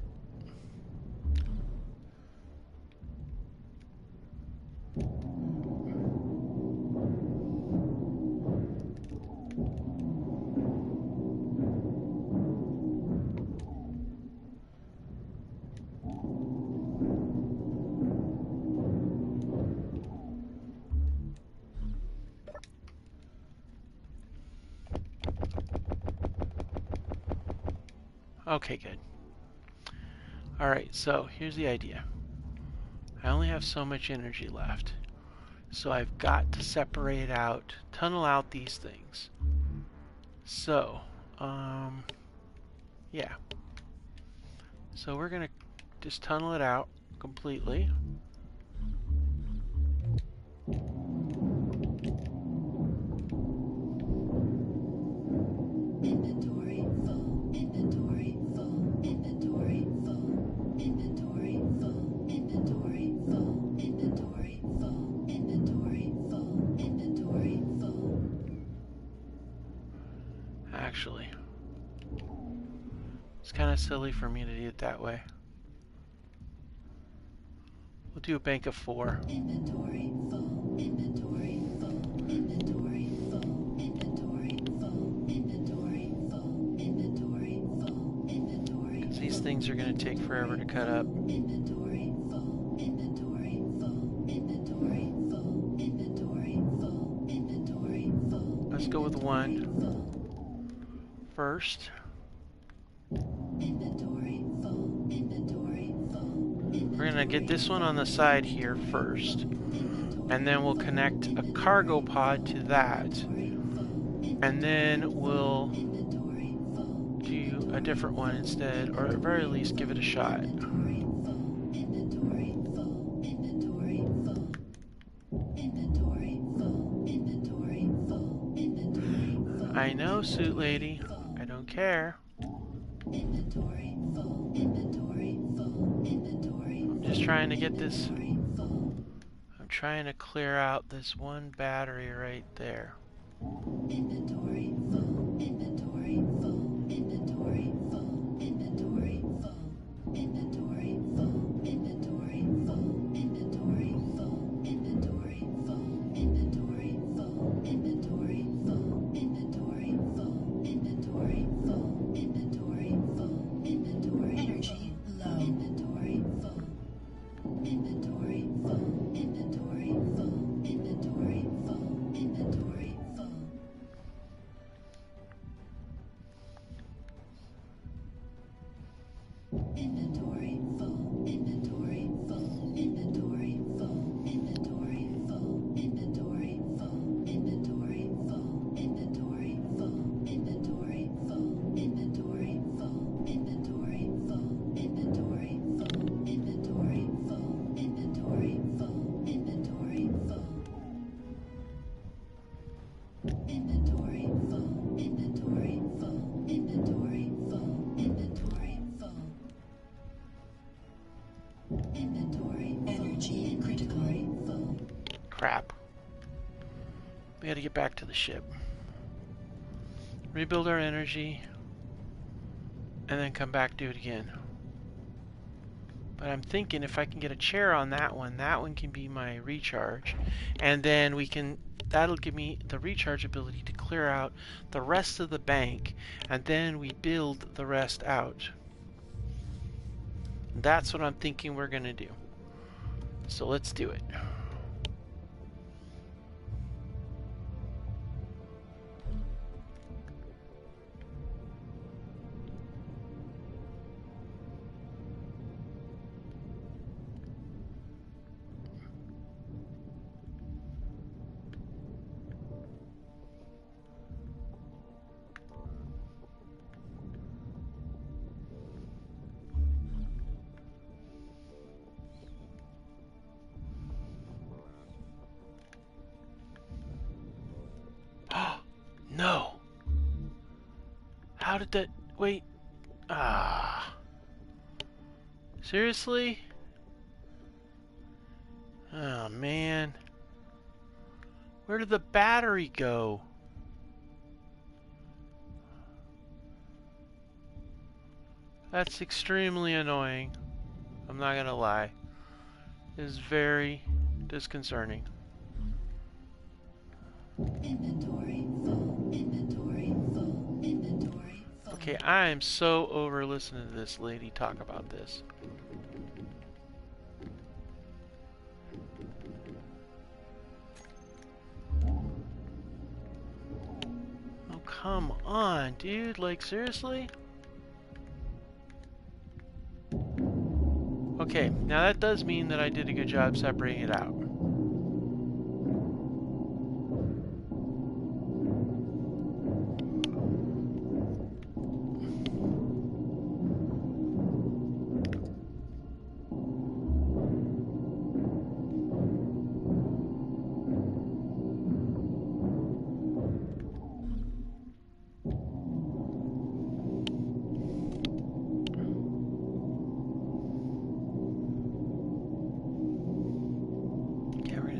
Okay, good. Alright, so here's the idea. I only have so much energy left. So I've got to separate out, tunnel out these things. So, yeah. So we're going to just tunnel it out completely. Inventory full. Inventory full. Inventory full. Inventory full. Inventory full. Inventory full. Inventory full. Inventory full. Actually, it's kind of silly for me to do it that way. We'll do a bank of 4. Inventory full. Inventory full. Inventory full. Inventory full. Inventory full. Inventory full. Inventory. Because these things are going to take forever to cut up. Inventory full. Inventory full. Inventory full. Inventory full. Inventory full. Let's go with 1 first. Inventory full. Inventory full. We're going to get this one on the side here first. And then we'll connect a cargo pod to that. And then we'll do a different one instead, or at the very least give it a shot. I know, suit lady. I don't care. I'm just trying to get this. I'm trying to clear out this one battery right there. Inventory full. Inventory full. Inventory full. Inventory full. Inventory full. Inventory full. Inventory full. Inventory full. Inventory full. Inventory full. Inventory full. Inventory full. Inventory full. Inventory. Energy low. Inventory full. Inventory full. Inventory full. Inventory full. Inventory full. gotta get back to the ship. Rebuild our energy. And then come back, do it again. But I'm thinking if I can get a chair on that one can be my recharge. And then that'll give me the recharge ability to clear out the rest of the bank. And then we build the rest out. That's what I'm thinking we're gonna do. So let's do it. No! How did that... Wait. Ah. Seriously? Oh, man. Where did the battery go? That's extremely annoying. I'm not gonna lie. It is very disconcerting. Inventory full. Inventory full. Inventory full. Okay, I am so over listening to this lady talk about this. Oh, come on, dude. Like, seriously? Okay, now that does mean that I did a good job separating it out.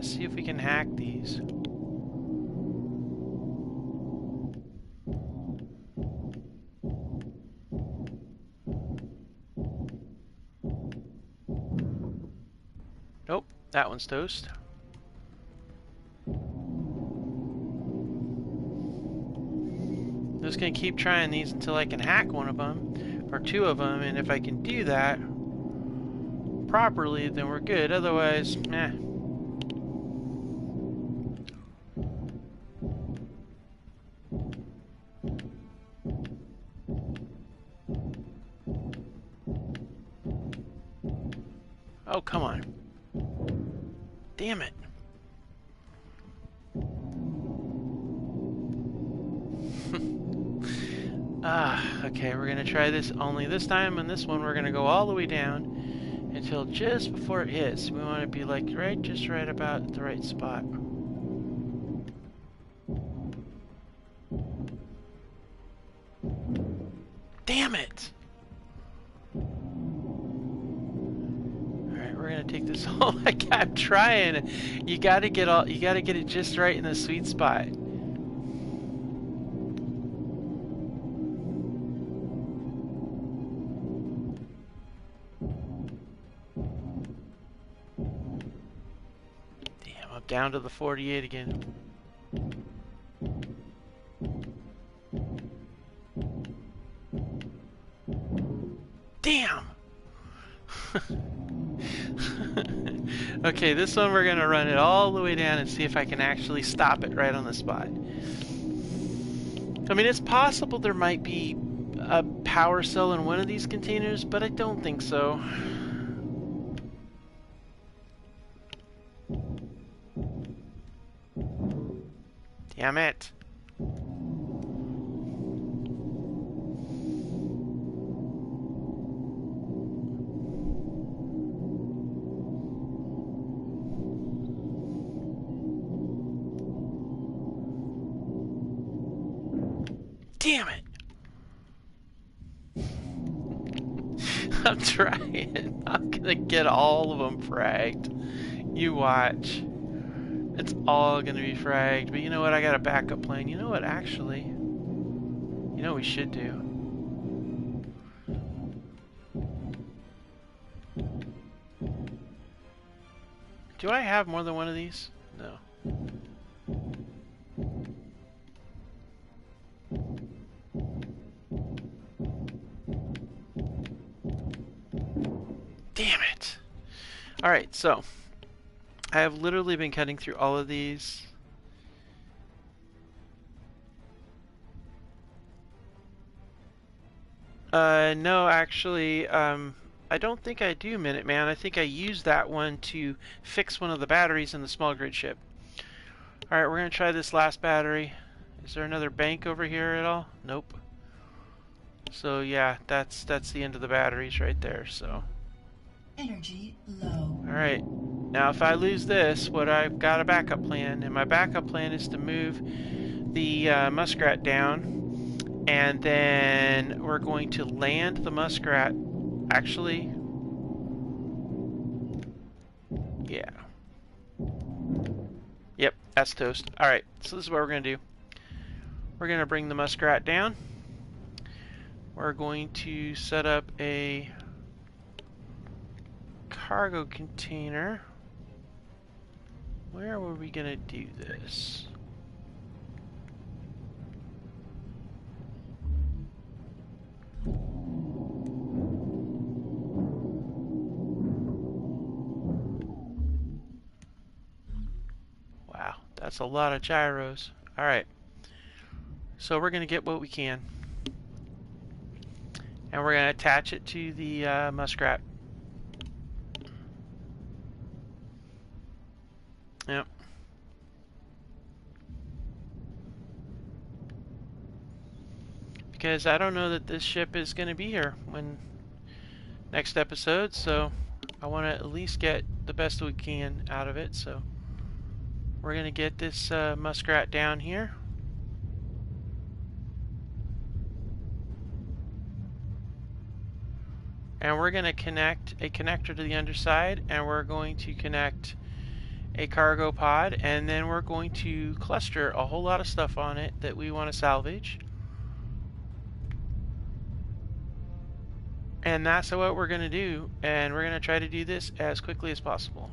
See if we can hack these. Nope, that one's toast. I'm just gonna keep trying these until I can hack one of them, or two of them, and if I can do that properly, then we're good. Otherwise, meh. Oh, come on. Damn it. Okay, we're gonna try this only this time, and this one we're gonna go all the way down until just before it hits. We want to be like just right about the right spot. Damn it! Alright, we're gonna take this all. I'm trying. You gotta get it just right in the sweet spot. Damn, I'm down to the 48 again. Damn! Okay, this one we're gonna run it all the way down and see if I can actually stop it right on the spot. I mean, it's possible there might be a power cell in one of these containers, but I don't think so. Damn it. Damn it! I'm trying. I'm gonna get all of them fragged. You watch. It's all gonna be fragged. But you know what? I got a backup plan. You know what? Actually, you know what we should do? Do I have more than one of these? No. Damn it! Alright, so I have literally been cutting through all of these. No, actually, I don't think I do, Minuteman. I think I used that one to fix one of the batteries in the small grid ship. Alright, we're going to try this last battery. Is there another bank over here at all? Nope. So yeah, that's the end of the batteries right there, so. Energy low. Alright, now if I lose this, I've got a backup plan, and my backup plan is to move the muskrat down, and then we're going to land the muskrat, actually, yeah. Yep, that's toast. Alright, so this is what we're going to do. We're going to bring the muskrat down. We're going to set up a cargo container. Where were we going to do this? Wow, that's a lot of gyros. Alright, so we're going to get what we can. And we're going to attach it to the muskrat. Yep. Because I don't know that this ship is going to be here when next episode, so I want to at least get the best we can out of it. So we're going to get this muskrat down here. And we're going to connect a connector to the underside, and we're going to connect a cargo pod, and then we're going to cluster a whole lot of stuff on it that we want to salvage. And that's what we're going to do, and we're going to try to do this as quickly as possible.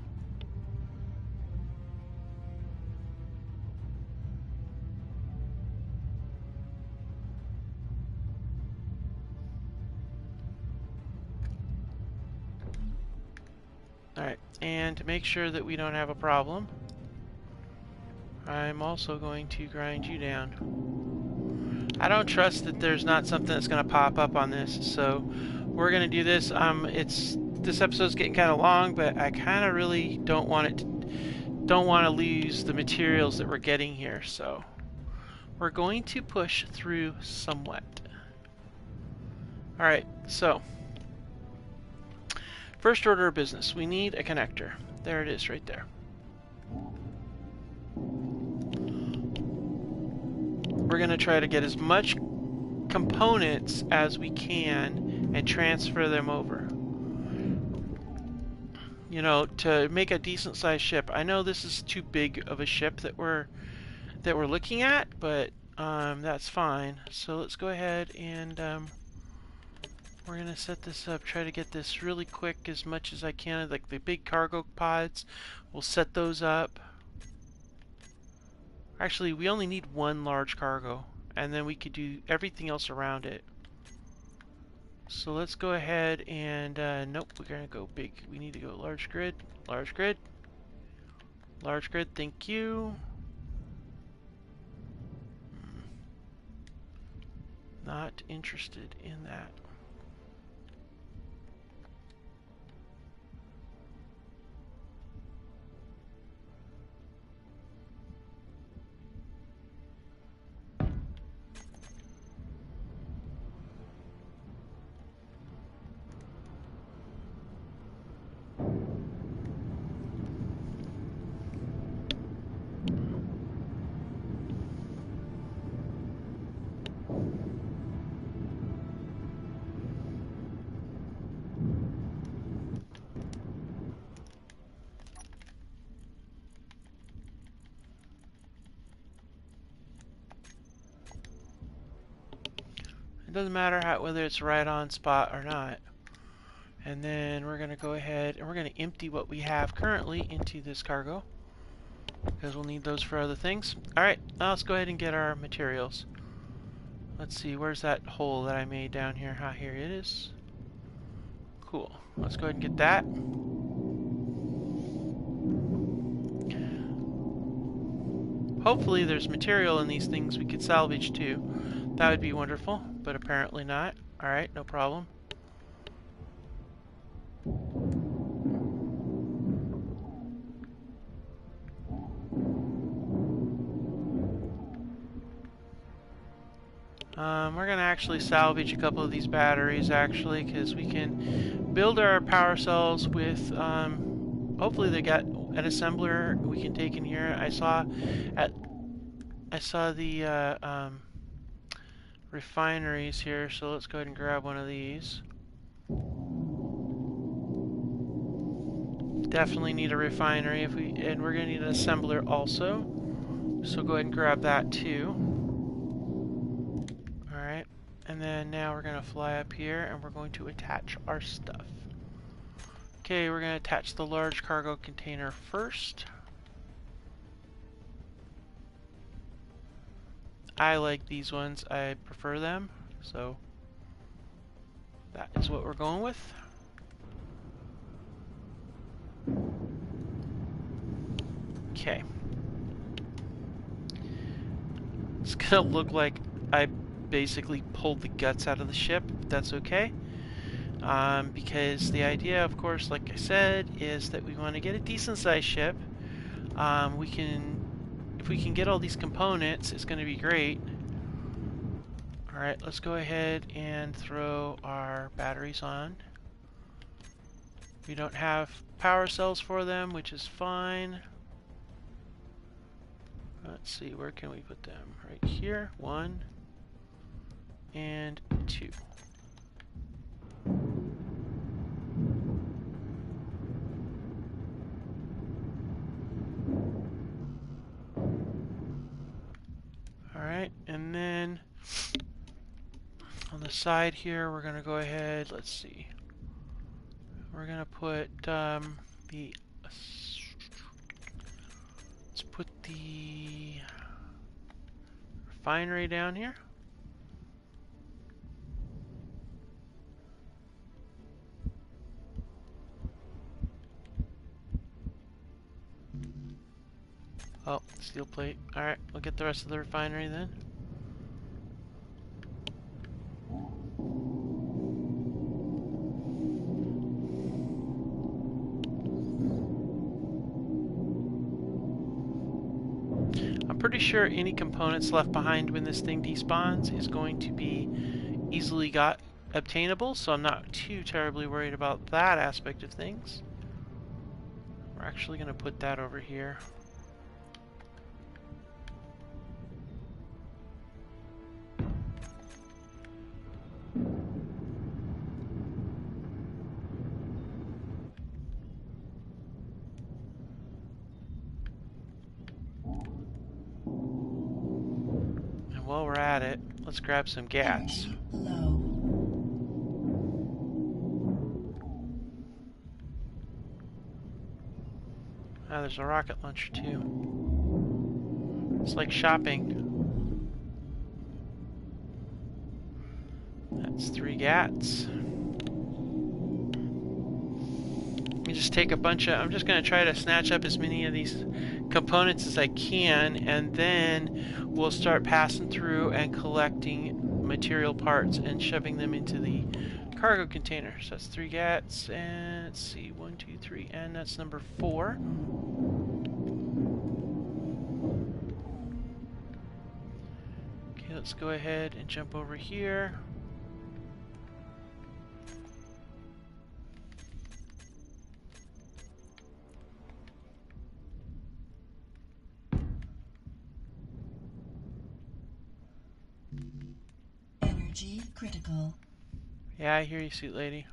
Alright, and to make sure that we don't have a problem, I'm also going to grind you down. I don't trust that there's not something that's going to pop up on this, so we're going to do this. This episode's getting kind of long, but I kind of really don't want to lose the materials that we're getting here, so we're going to push through somewhat. Alright, so first order of business, we need a connector. There it is right there. We're going to try to get as much components as we can and transfer them over. You know, to make a decent sized ship. I know this is too big of a ship that we're looking at, but that's fine. So let's go ahead and we're going to set this up, try to get this really quick as much as I can. Like the big cargo pods, we'll set those up. Actually, we only need one large cargo, and then we could do everything else around it. So let's go ahead and, nope, we're going to go big. We need to go large grid, large grid, large grid, thank you. Not interested in that. It doesn't matter whether it's right on spot or not. And then we're going to go ahead and we're going to empty what we have currently into this cargo, because we'll need those for other things. Alright, now let's go ahead and get our materials. Let's see, where's that hole that I made down here? Ah, here it is. Cool. Let's go ahead and get that. Hopefully there's material in these things we could salvage too. That would be wonderful, but apparently not. Alright, no problem. We're going to actually salvage a couple of these batteries, actually, because we can build our power cells with, hopefully they got an assembler we can take in here. I saw the refineries here, so let's go ahead and grab one of these. Definitely need a refinery, and we're going to need an assembler also. So go ahead and grab that too. Alright, and then now we're going to fly up here and we're going to attach our stuff. Okay, we're going to attach the large cargo container first. I like these ones, I prefer them, so that is what we're going with. Okay. It's going to look like I basically pulled the guts out of the ship, but that's okay. Because the idea, of course, like I said, is that we want to get a decent sized ship. If we can get all these components, it's going to be great. Alright, let's go ahead and throw our batteries on. We don't have power cells for them, which is fine. Let's see, where can we put them? Right here, 1 and 2. Alright, and then on the side here, we're going to go ahead, let's see. We're going to put let's put the refinery down here. Oh, steel plate. Alright, we'll get the rest of the refinery then. I'm pretty sure any components left behind when this thing despawns is going to be easily obtainable, so I'm not too terribly worried about that aspect of things. We're actually going to put that over here. And while we're at it, let's grab some gas. Energy low. Ah, there's a rocket launcher too. It's like shopping. That's 3 gats. Let me just take a bunch of... I'm just going to try to snatch up as many of these components as I can, and then we'll start passing through and collecting material parts and shoving them into the cargo container. So that's 3 gats, and let's see, 1, 2, 3, and that's number 4. Okay, let's go ahead and jump over here. Energy critical. Yeah, I hear you, sweet lady.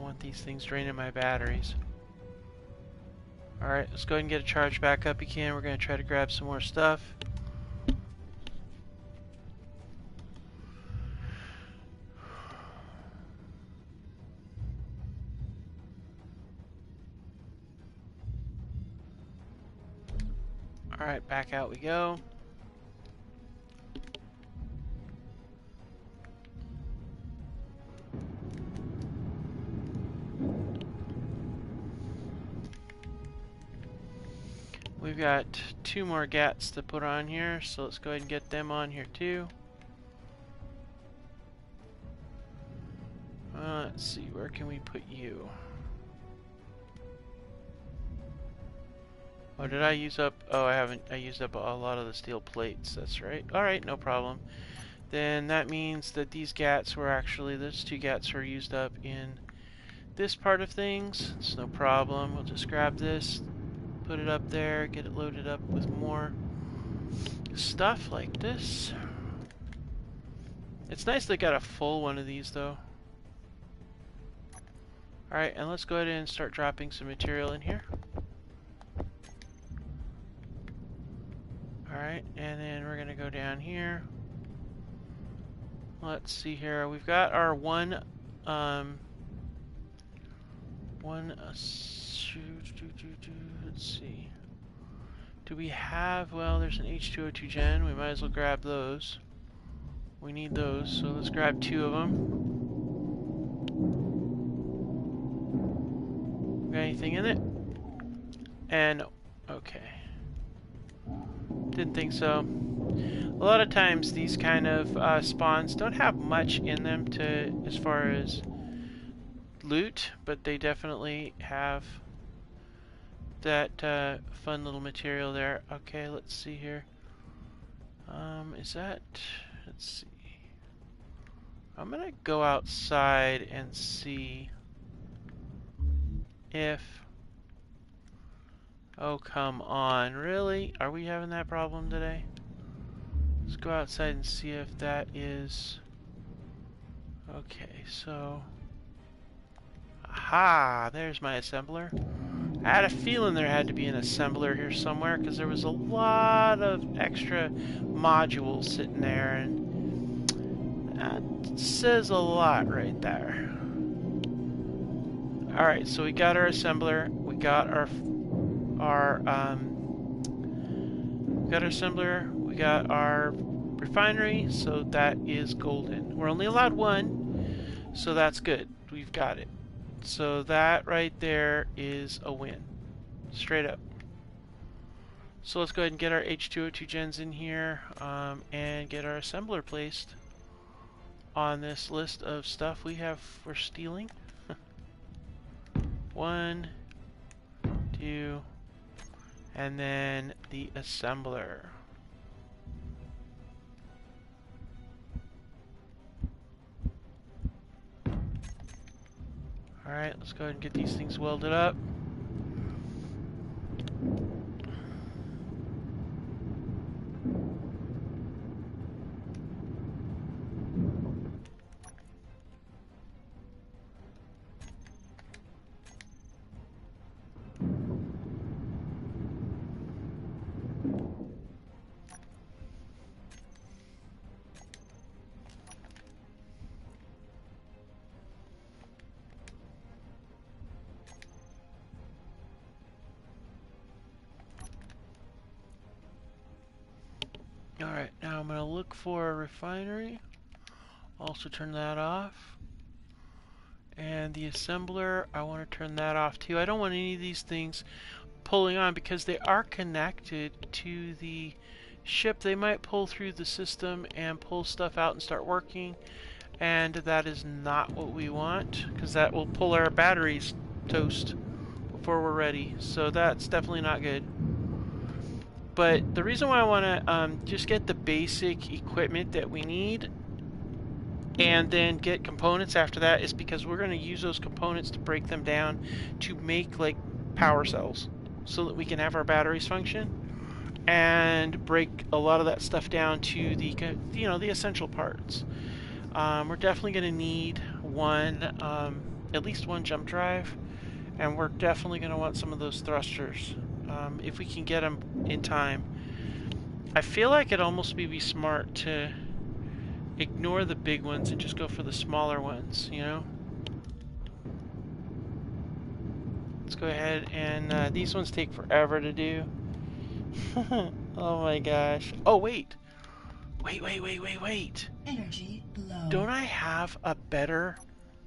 want these things draining my batteries. Alright, let's go ahead and get a charge back up again. We're going to try to grab some more stuff. Alright, back out we go. We've got 2 more GATs to put on here, so let's go ahead and get them on here too. Let's see, where can we put you? Oh, did I use up? Oh, I haven't. I used up a lot of the steel plates. That's right. Alright, no problem. Then that means that these GATs were actually, those 2 GATs were used up in this part of things. It's no problem. We'll just grab this, put it up there, get it loaded up with more stuff like this. It's nice they got a full one of these though. Alright, and let's go ahead and start dropping some material in here. Alright, and then we're going to go down here. Let's see here. We've got our let's see. Do we have, well, there's an H2O2 gen. We might as well grab those. We need those, so let's grab 2 of them. Got anything in it? And, okay. Didn't think so. A lot of times these kind of spawns don't have much in them to, as far as loot, but they definitely have that fun little material there. Okay, let's see here. Is that, let's see. I'm gonna go outside and see if, oh come on, really? Are we having that problem today? Let's go outside and see if that is, okay, so, aha, there's my assembler. I had a feeling there had to be an assembler here somewhere because there was a lot of extra modules sitting there, and that says a lot right there. Alright, so we got our assembler, we got our assembler, we got our refinery, so that is golden. We're only allowed 1, so that's good. We've got it. So that right there is a win. Straight up. So let's go ahead and get our H2O2 gens in here and get our assembler placed on this list of stuff we have for stealing. 1, 2, and then the assembler. Alright, let's go ahead and get these things welded up. Alright, now I'm going to look for a refinery. Also turn that off. And the assembler, I want to turn that off too. I don't want any of these things pulling on because they are connected to the ship. They might pull through the system and pull stuff out and start working. And that is not what we want because that will pull our batteries toast before we're ready. So that's definitely not good. But the reason why I want to just get the basic equipment that we need and then get components after that is because we're going to use those components to break them down to make like power cells so that we can have our batteries function and break a lot of that stuff down to the, you know, the essential parts. We're definitely going to need one at least one jump drive, and we're definitely going to want some of those thrusters if we can get them in time. I feel like it'd almost be smart to ignore the big ones and just go for the smaller ones, you know? Let's go ahead and these ones take forever to do. Oh my gosh. Oh, wait. Wait. Energy low. Don't I have a better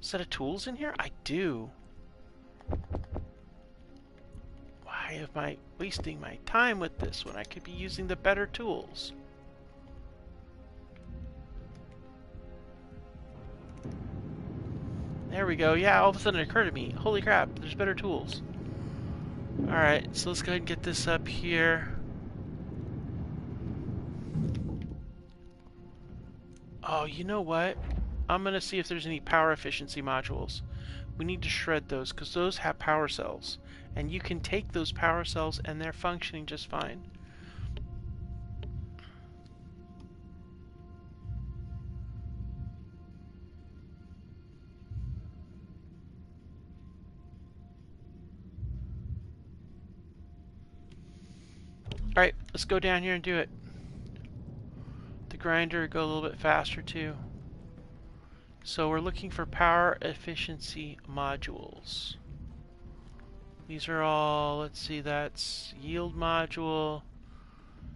set of tools in here? I do. Why am I wasting my time with this when I could be using the better tools? There we go. Yeah, all of a sudden it occurred to me. Holy crap, there's better tools. Alright, so let's go ahead and get this up here. Oh, you know what? I'm going to see if there's any power efficiency modules. We need to shred those because those have power cells. And you can take those power cells and they're functioning just fine. Alright, let's go down here and do it. The grinder go a little bit faster too. So we're looking for power efficiency modules. These are all, let's see, that's yield module,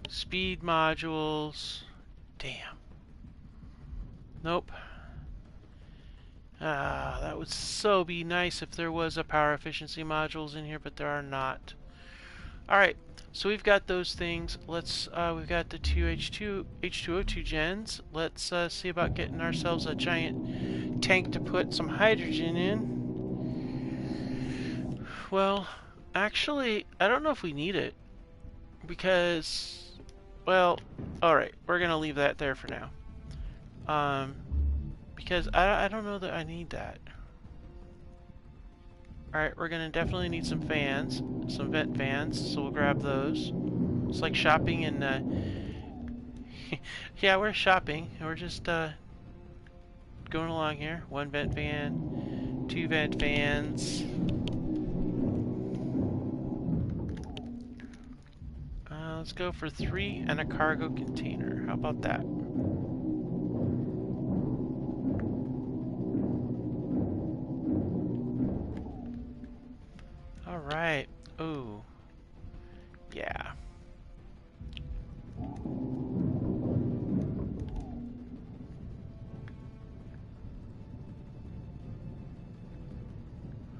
speed modules. Damn. Nope. Ah, that would so be nice if there was a power efficiency modules in here, but there are not. Alright, so we've got those things. Let's, we've got the two H2O2 gens. Let's see about getting ourselves a giant tank to put some hydrogen in. Well, actually, I don't know if we need it. Because, well, alright, we're going to leave that there for now. Because I don't know that I need that. Alright, we're going to definitely need some fans, some vent fans, so we'll grab those. It's like shopping and, yeah, we're shopping. We're just, going along here. One vent fan, two vent fans. Let's go for 3 and a cargo container. How about that? Alright. Ooh. Yeah.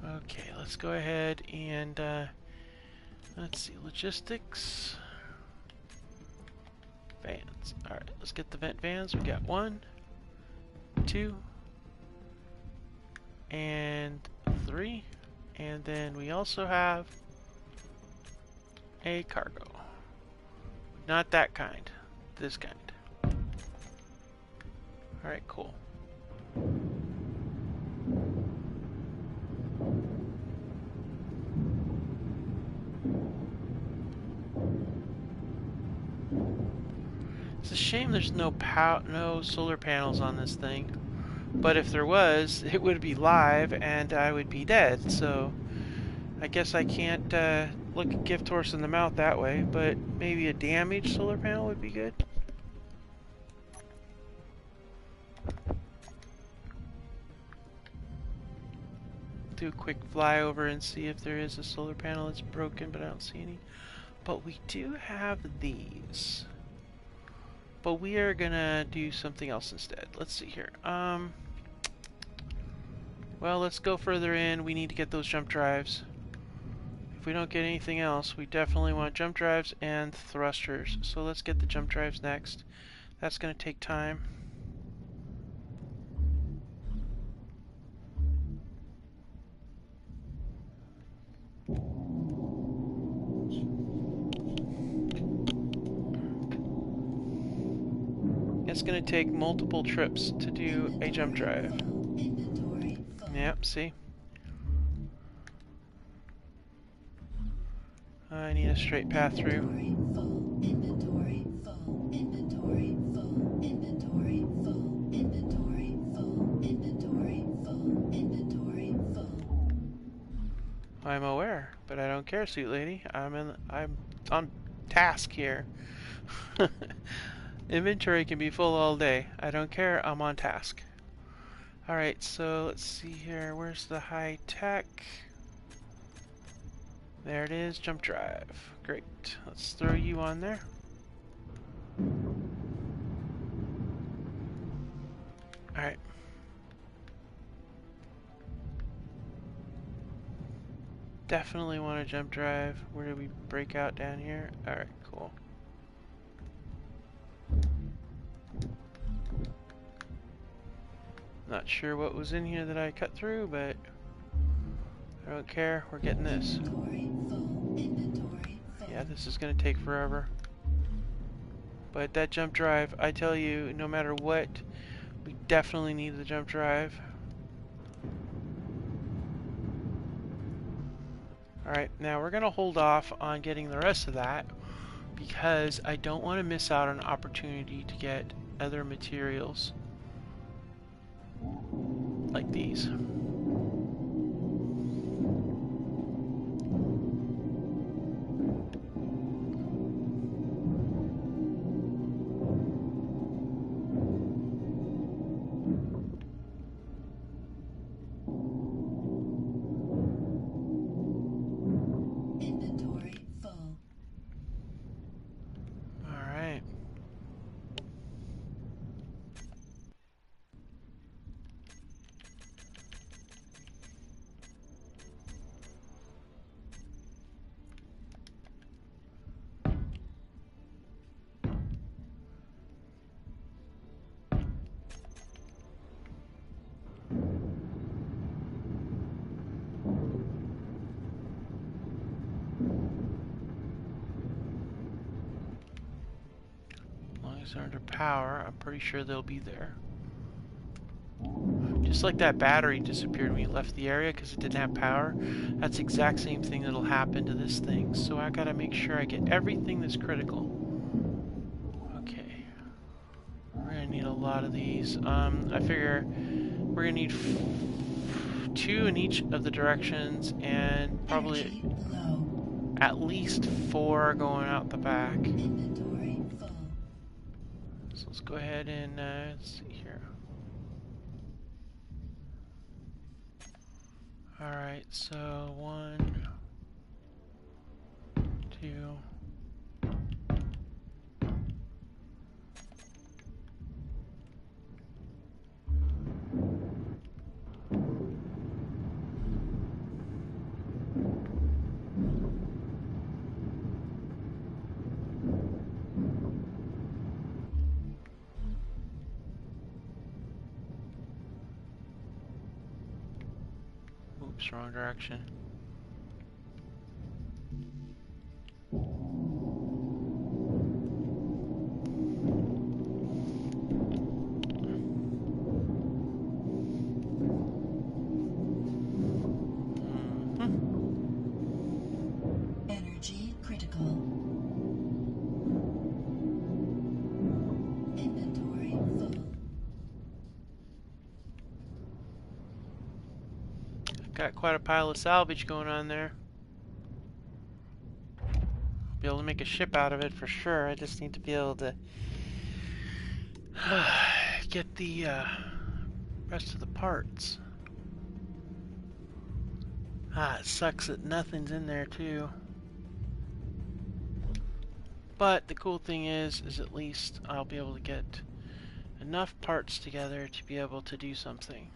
Okay, let's go ahead and, let's see, logistics. Vans. Alright, let's get the vent vans. We got 1, 2, and 3. And then we also have a cargo. Not that kind. This kind. Alright, cool. It's a shame there's no solar panels on this thing. But if there was, it would be live and I would be dead. So I guess I can't look a gift horse in the mouth that way. But maybe a damaged solar panel would be good. Do a quick flyover and see if there is a solar panel that's broken, but I don't see any. But we do have these. But we are gonna do something else instead. Let's see here. Well, let's go further in. We need to get those jump drives. If we don't get anything else, we definitely want jump drives and thrusters. So let's get the jump drives next. That's gonna take time. It's going to take multiple trips to do a jump drive. Yep, see? I need a straight path through. I'm aware, but I don't care, sweet lady. I'm on task here. Inventory can be full all day. I don't care. I'm on task. All right, so let's see here. Where's the high tech? There it is. Jump drive. Great. Let's throw you on there. All right. Definitely want to jump drive. Where did we break out down here? All right, cool. Not sure what was in here that I cut through, but I don't care. We're getting this. Inventory full. Inventory full. Yeah, this is going to take forever. But that jump drive, I tell you, no matter what, we definitely need the jump drive. Alright, now we're going to hold off on getting the rest of that because I don't want to miss out on an opportunity to get other materials like these. Inventory full. Alright. They're under power. I'm pretty sure they'll be there. Just like that battery disappeared when you left the area because it didn't have power, that's the exact same thing that'll happen to this thing. So I gotta make sure I get everything that's critical. Okay. We're gonna need a lot of these. I figure we're gonna need 2 in each of the directions and probably Energy low. at least 4 going out the back. Inventory full. So let's go ahead and let's see here. Alright, so 1, 2. Oops, wrong direction. Energy critical. Inventory full. Got quite a pile of salvage going on there. I'll be able to make a ship out of it for sure. I just need to be able to get the rest of the parts. It sucks that nothing's in there too. But the cool thing is at least I'll be able to get enough parts together to be able to do something.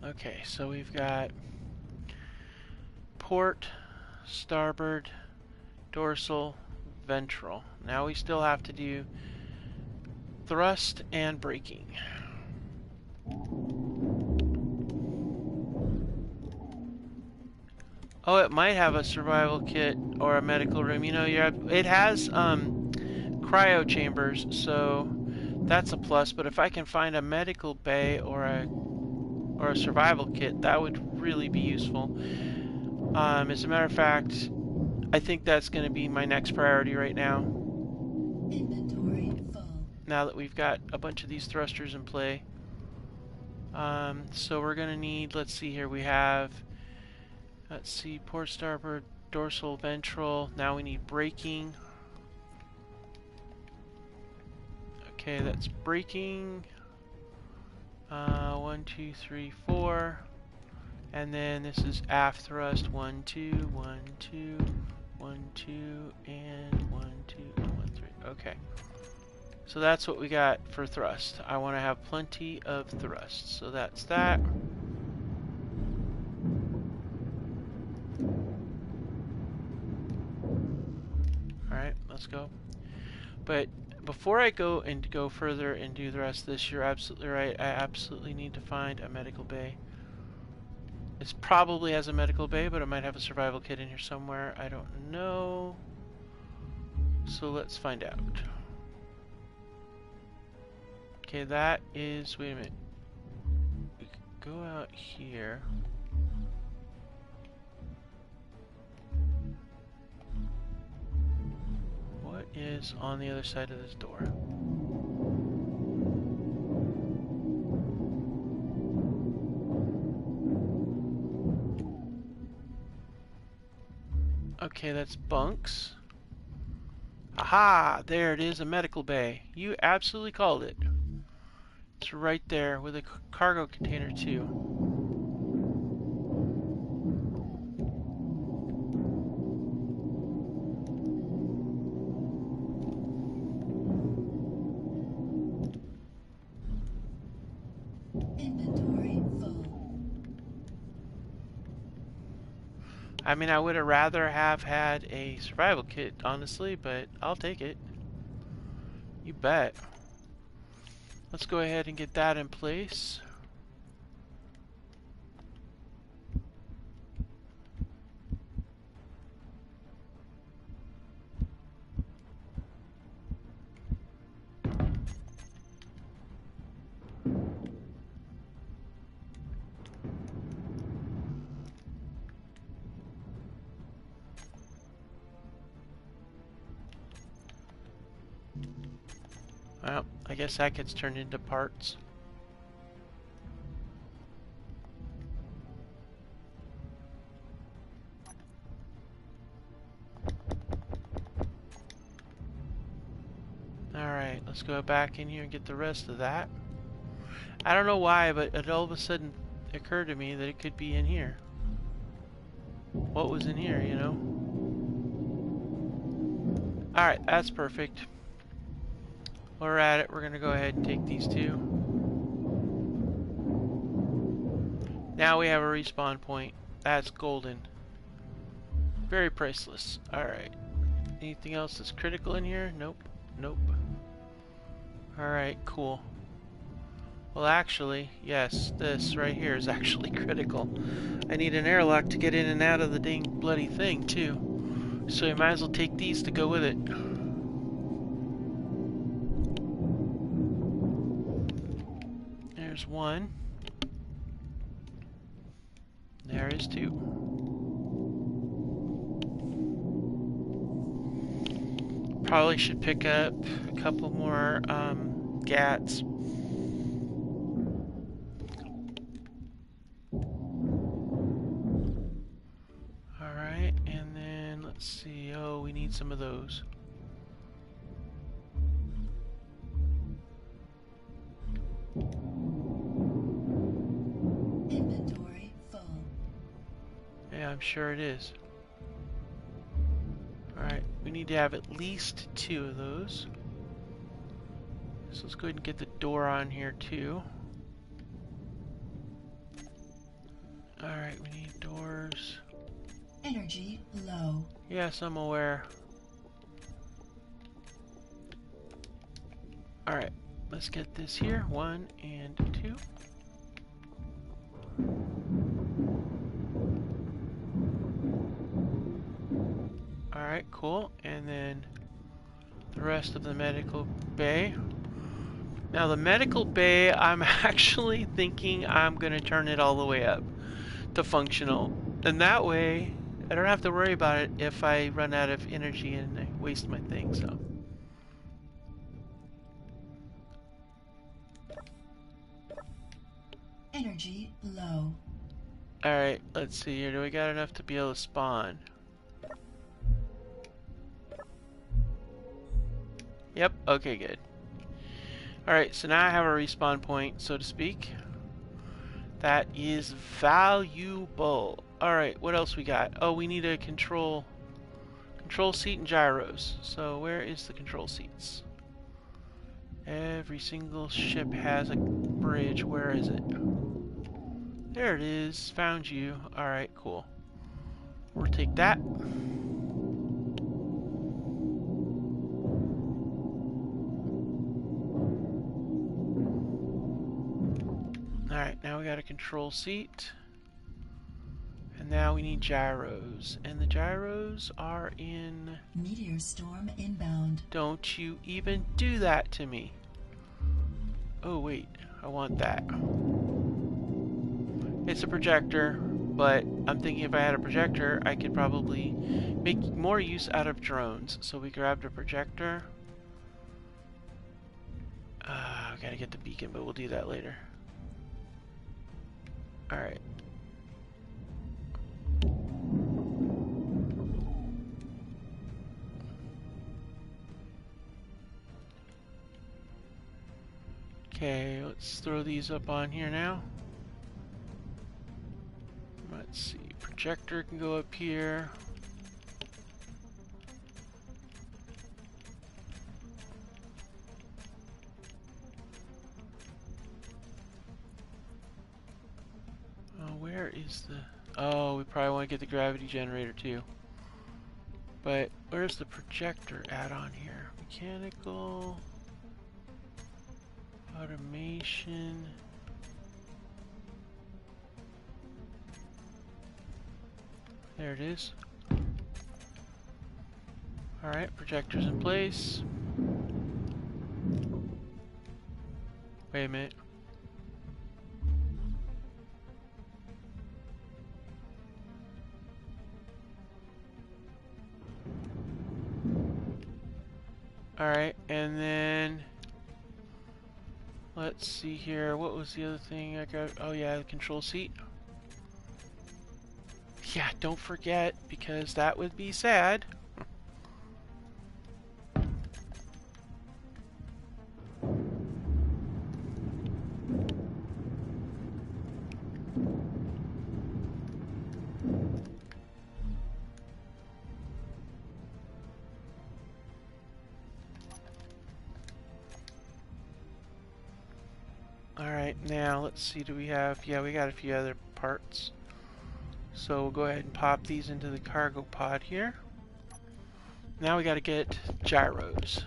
Okay, so we've got port, starboard, dorsal, ventral. Now we still have to do thrust and braking. Oh, it might have a survival kit or a medical room. You know, it has cryo chambers, so that's a plus. But if I can find a medical bay or a or a survival kit. That would really be useful. As a matter of fact, I think that's going to be my next priority right now. Inventory full. Now that we've got a bunch of these thrusters in play. So we're going to need, let's see here, we have, let's see, port starboard, dorsal, ventral. Now we need braking. Okay, that's braking. 1, 2, 3, 4. And then this is aft thrust. 1, 2, 1, 2, 1, 2, and 1, 2, and 1, 3. Okay. So that's what we got for thrust. I want to have plenty of thrust. So that's that. Alright, let's go. But before I go further and do the rest of this, you're absolutely right. I absolutely need to find a medical bay. It probably has a medical bay, but it might have a survival kit in here somewhere. I don't know. So let's find out. Okay, that is... Wait a minute. We could go out here. What is on the other side of this door? Okay, that's bunks. Aha! There it is, a medical bay. You absolutely called it. It's right there with a cargo container too. Inventory full. I mean, I would have rather have had a survival kit, honestly, but I'll take it. You bet. Let's go ahead and get that in place. Well, I guess that gets turned into parts. Alright, let's go back in here and get the rest of that. I don't know why, but it all of a sudden occurred to me that it could be in here. What was in here, you know? Alright, that's perfect. While we're at it, we're going to go ahead and take these two. Now we have a respawn point. That's golden. Very priceless. Alright. Anything else that's critical in here? Nope. Nope. Alright, cool. Well, actually, yes, this right here is actually critical. I need an airlock to get in and out of the dang bloody thing, too. So you might as well take these to go with it. There's one. There is two. Probably should pick up a couple more GATs. Alright, and then let's see. Oh, we need some of those. Inventory full. Yeah, I'm sure it is. Alright, we need to have at least two of those. So let's go ahead and get the door on here too. Alright, we need doors. Energy low. Yes, I'm aware. Alright, let's get this here. 1 and 2. Alright, cool. And then the rest of the medical bay. Now the medical bay, I'm actually thinking I'm going to turn it all the way up to functional. And that way, I don't have to worry about it if I run out of energy and I waste my thing, so. Energy low. Alright, let's see here. Do we got enough to be able to spawn? Yep, okay, good. Alright, so now I have a respawn point, so to speak. That is valuable. Alright, what else we got? Oh, we need a control seat and gyros. So where is the control seats? Every single ship has a bridge. Where is it? There it is. Found you. Alright, cool. We'll take that. Alright, now we got a control seat. And now we need gyros. And the gyros are in... Meteor storm inbound. Don't you even do that to me. Oh, wait. I want that. It's a projector, but I'm thinking if I had a projector, I could probably make more use out of drones. So we grabbed a projector. I gotta get the beacon, but we'll do that later. Alright. Okay, let's throw these up on here now. Let's see, projector can go up here. Where is the... Oh, we probably want to get the gravity generator too. But where's the projector add-on here? Mechanical... Automation... There it is. Alright, projector's in place. Wait a minute. Alright, and then let's see here. What was the other thing I got? Oh yeah, the control seat. Yeah, don't forget, because that would be sad. Alright, now let's see, do we have... Yeah, we got a few other parts. So we'll go ahead and pop these into the cargo pod here. Now we got to get gyros.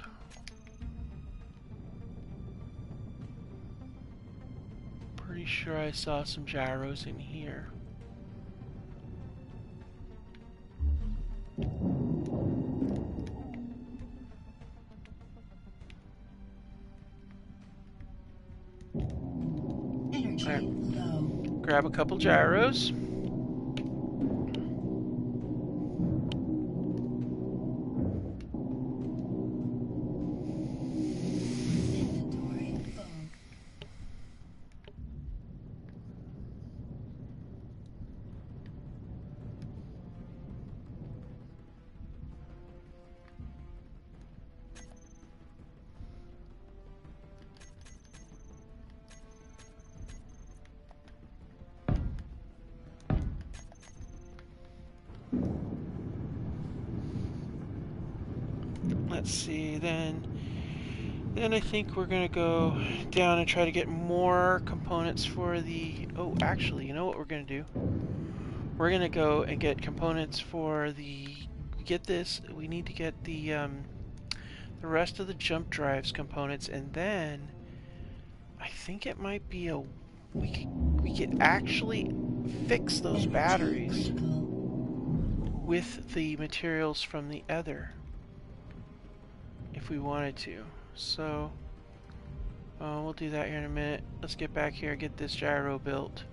Pretty sure I saw some gyros in here. Energy low. Grab a couple gyros. Inventory full. Let's see, then I think we're gonna go down and try to get more components for the... Oh, actually, you know what we're gonna do? We're gonna go and get components for the... Get this, we need to get the rest of the jump drives components, and then I think it might be a... We could actually fix those Energy batteries critical. with the materials from the other, if we wanted to. So Oh, we'll do that here in a minute. Let's get back here and get this gyro built.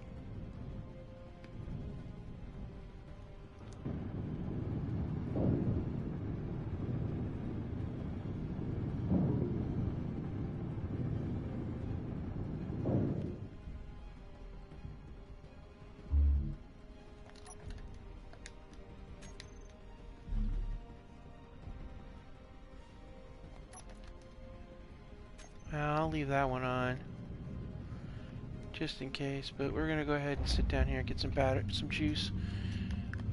I'll leave that one on, just in case, but we're gonna go ahead and sit down here and get some juice.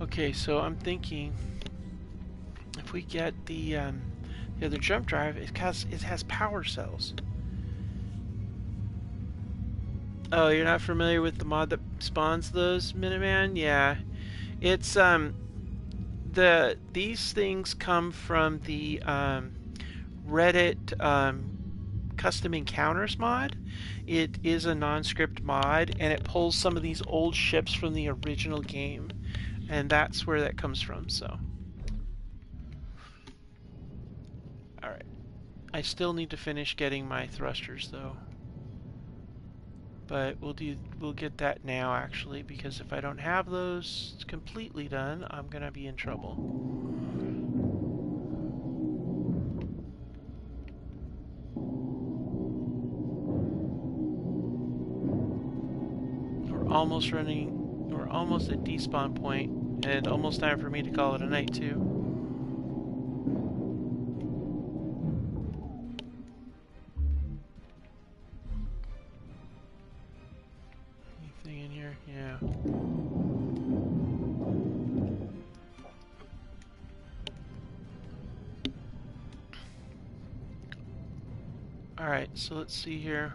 Okay, so I'm thinking if we get the other jump drive, it has power cells. Oh, you're not familiar with the mod that spawns those, Minuteman? Yeah, it's these things come from the Reddit custom encounters mod. It is a non-script mod, and it pulls some of these old ships from the original game, and that's where that comes from. So, all right, I still need to finish getting my thrusters though, but we'll get that now actually, because if I don't have those completely done, I'm gonna be in trouble. We're almost at despawn point, and almost time for me to call it a night too. Anything in here? Yeah. Alright, so let's see here.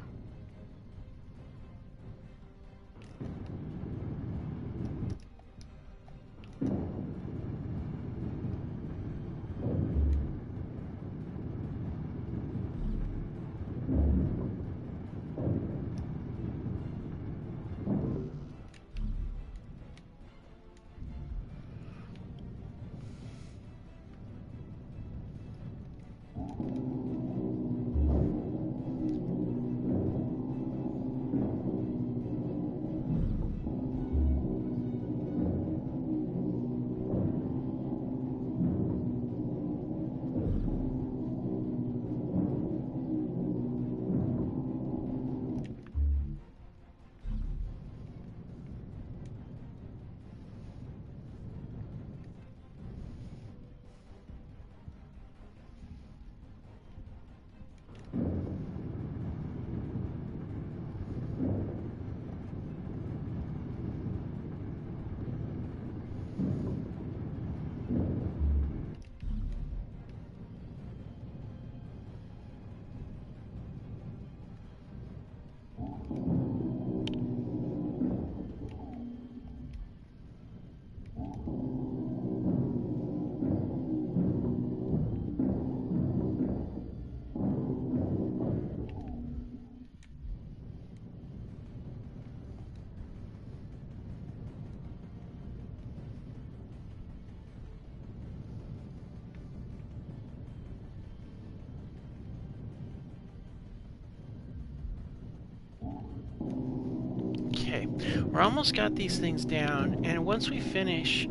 Okay, we're almost got these things down, and once we finish,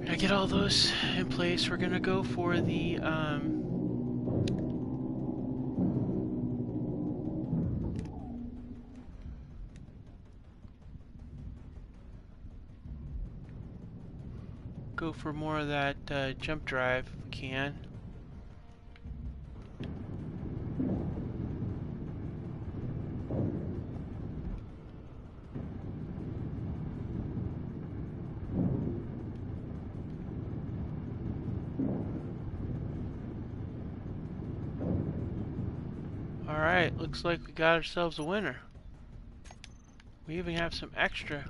I get all those in place, we're gonna go for the go for more of that jump drive if we can. Alright, looks like we got ourselves a winner. We even have some extra.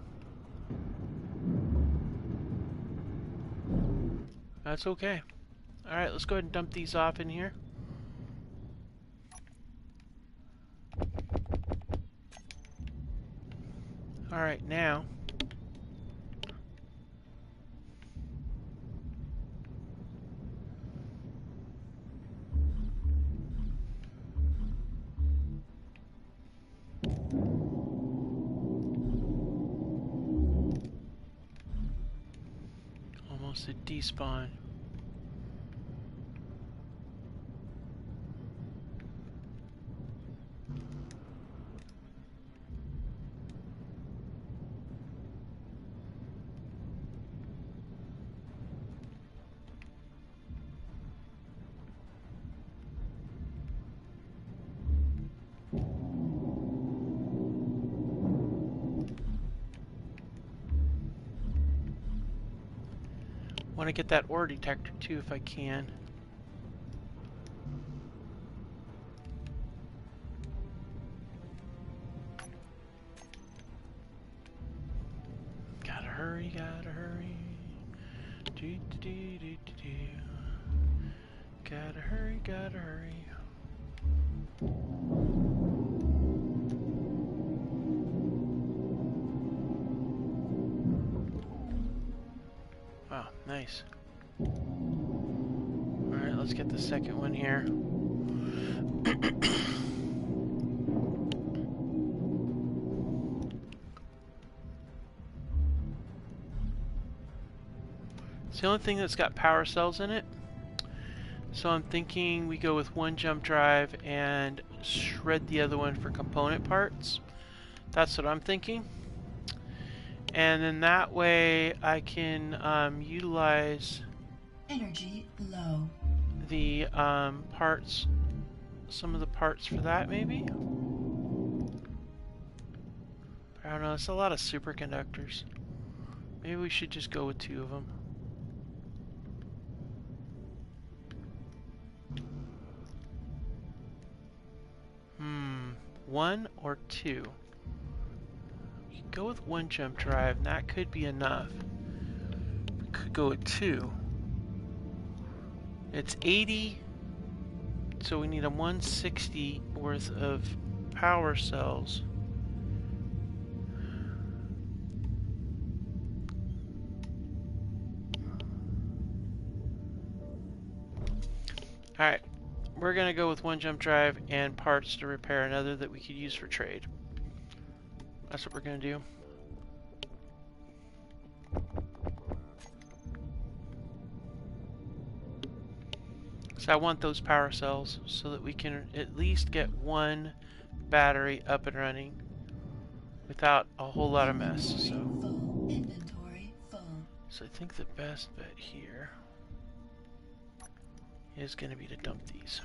That's okay. Alright, let's go ahead and dump these off in here. Alright, now Almost a despawn. Want to get that ore detector too if I can. Gotta hurry, gotta hurry. Do, do, do, do, do, do. Gotta hurry, gotta hurry. Wow, nice. Alright, let's get the second one here. It's the only thing that's got power cells in it. So I'm thinking we go with one jump drive and shred the other one for component parts. That's what I'm thinking. And then that way I can utilize Energy low. the parts, some of the parts for that maybe? I don't know, it's a lot of superconductors. Maybe we should just go with 2 of them. One or 2? We could go with 1 jump drive, and that could be enough. We could go with 2. It's 80, so we need a 160 worth of power cells. Alright, we're going to go with 1 jump drive and parts to repair another that we could use for trade. That's what we're going to do. So I want those power cells so that we can at least get 1 battery up and running without a whole lot of mess. Inventory full. So I think the best bet here is going to be to dump these.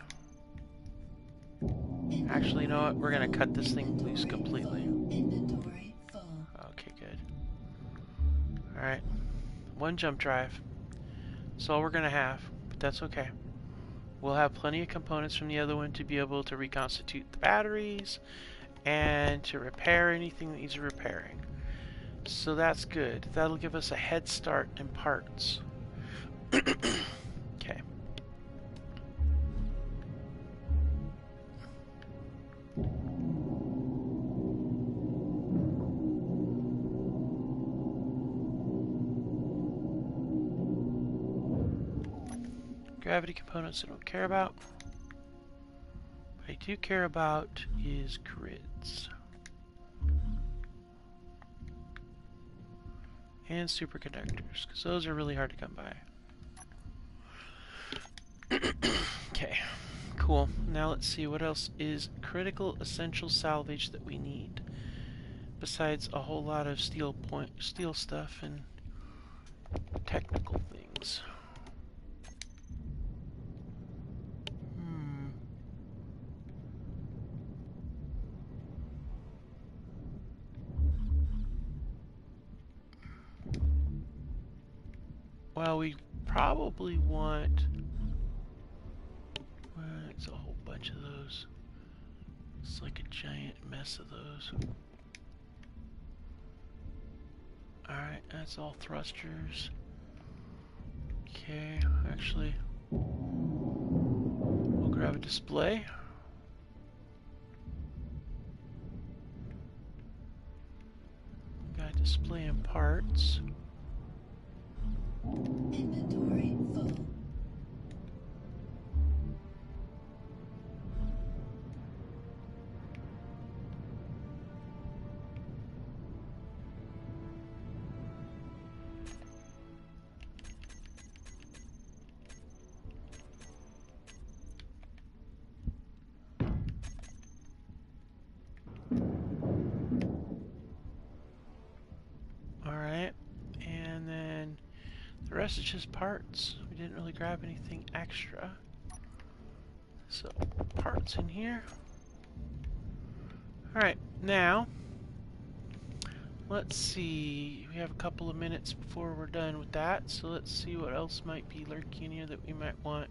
Actually, you know what? We're going to cut this thing loose completely. Inventory full. Okay, good. Alright. 1 jump drive. That's all we're going to have, but that's okay. We'll have plenty of components from the other one to be able to reconstitute the batteries and to repair anything that needs repairing. So that's good. That'll give us a head start in parts. Okay. Gravity components I don't care about. What I do care about is grids. And superconductors, because those are really hard to come by. Okay, cool. Now let's see what else is critical essential salvage that we need. Besides a whole lot of steel stuff and technical things. Well, we probably want... Well, it's a whole bunch of those. It's like a giant mess of those. Alright, that's all thrusters. Okay, actually, we'll grab a display. Got display and parts. Inventory full. guess it's just parts. We didn't really grab anything extra. So, parts in here. Alright, now, let's see. We have a couple of minutes before we're done with that, so let's see what else might be lurking here that we might want.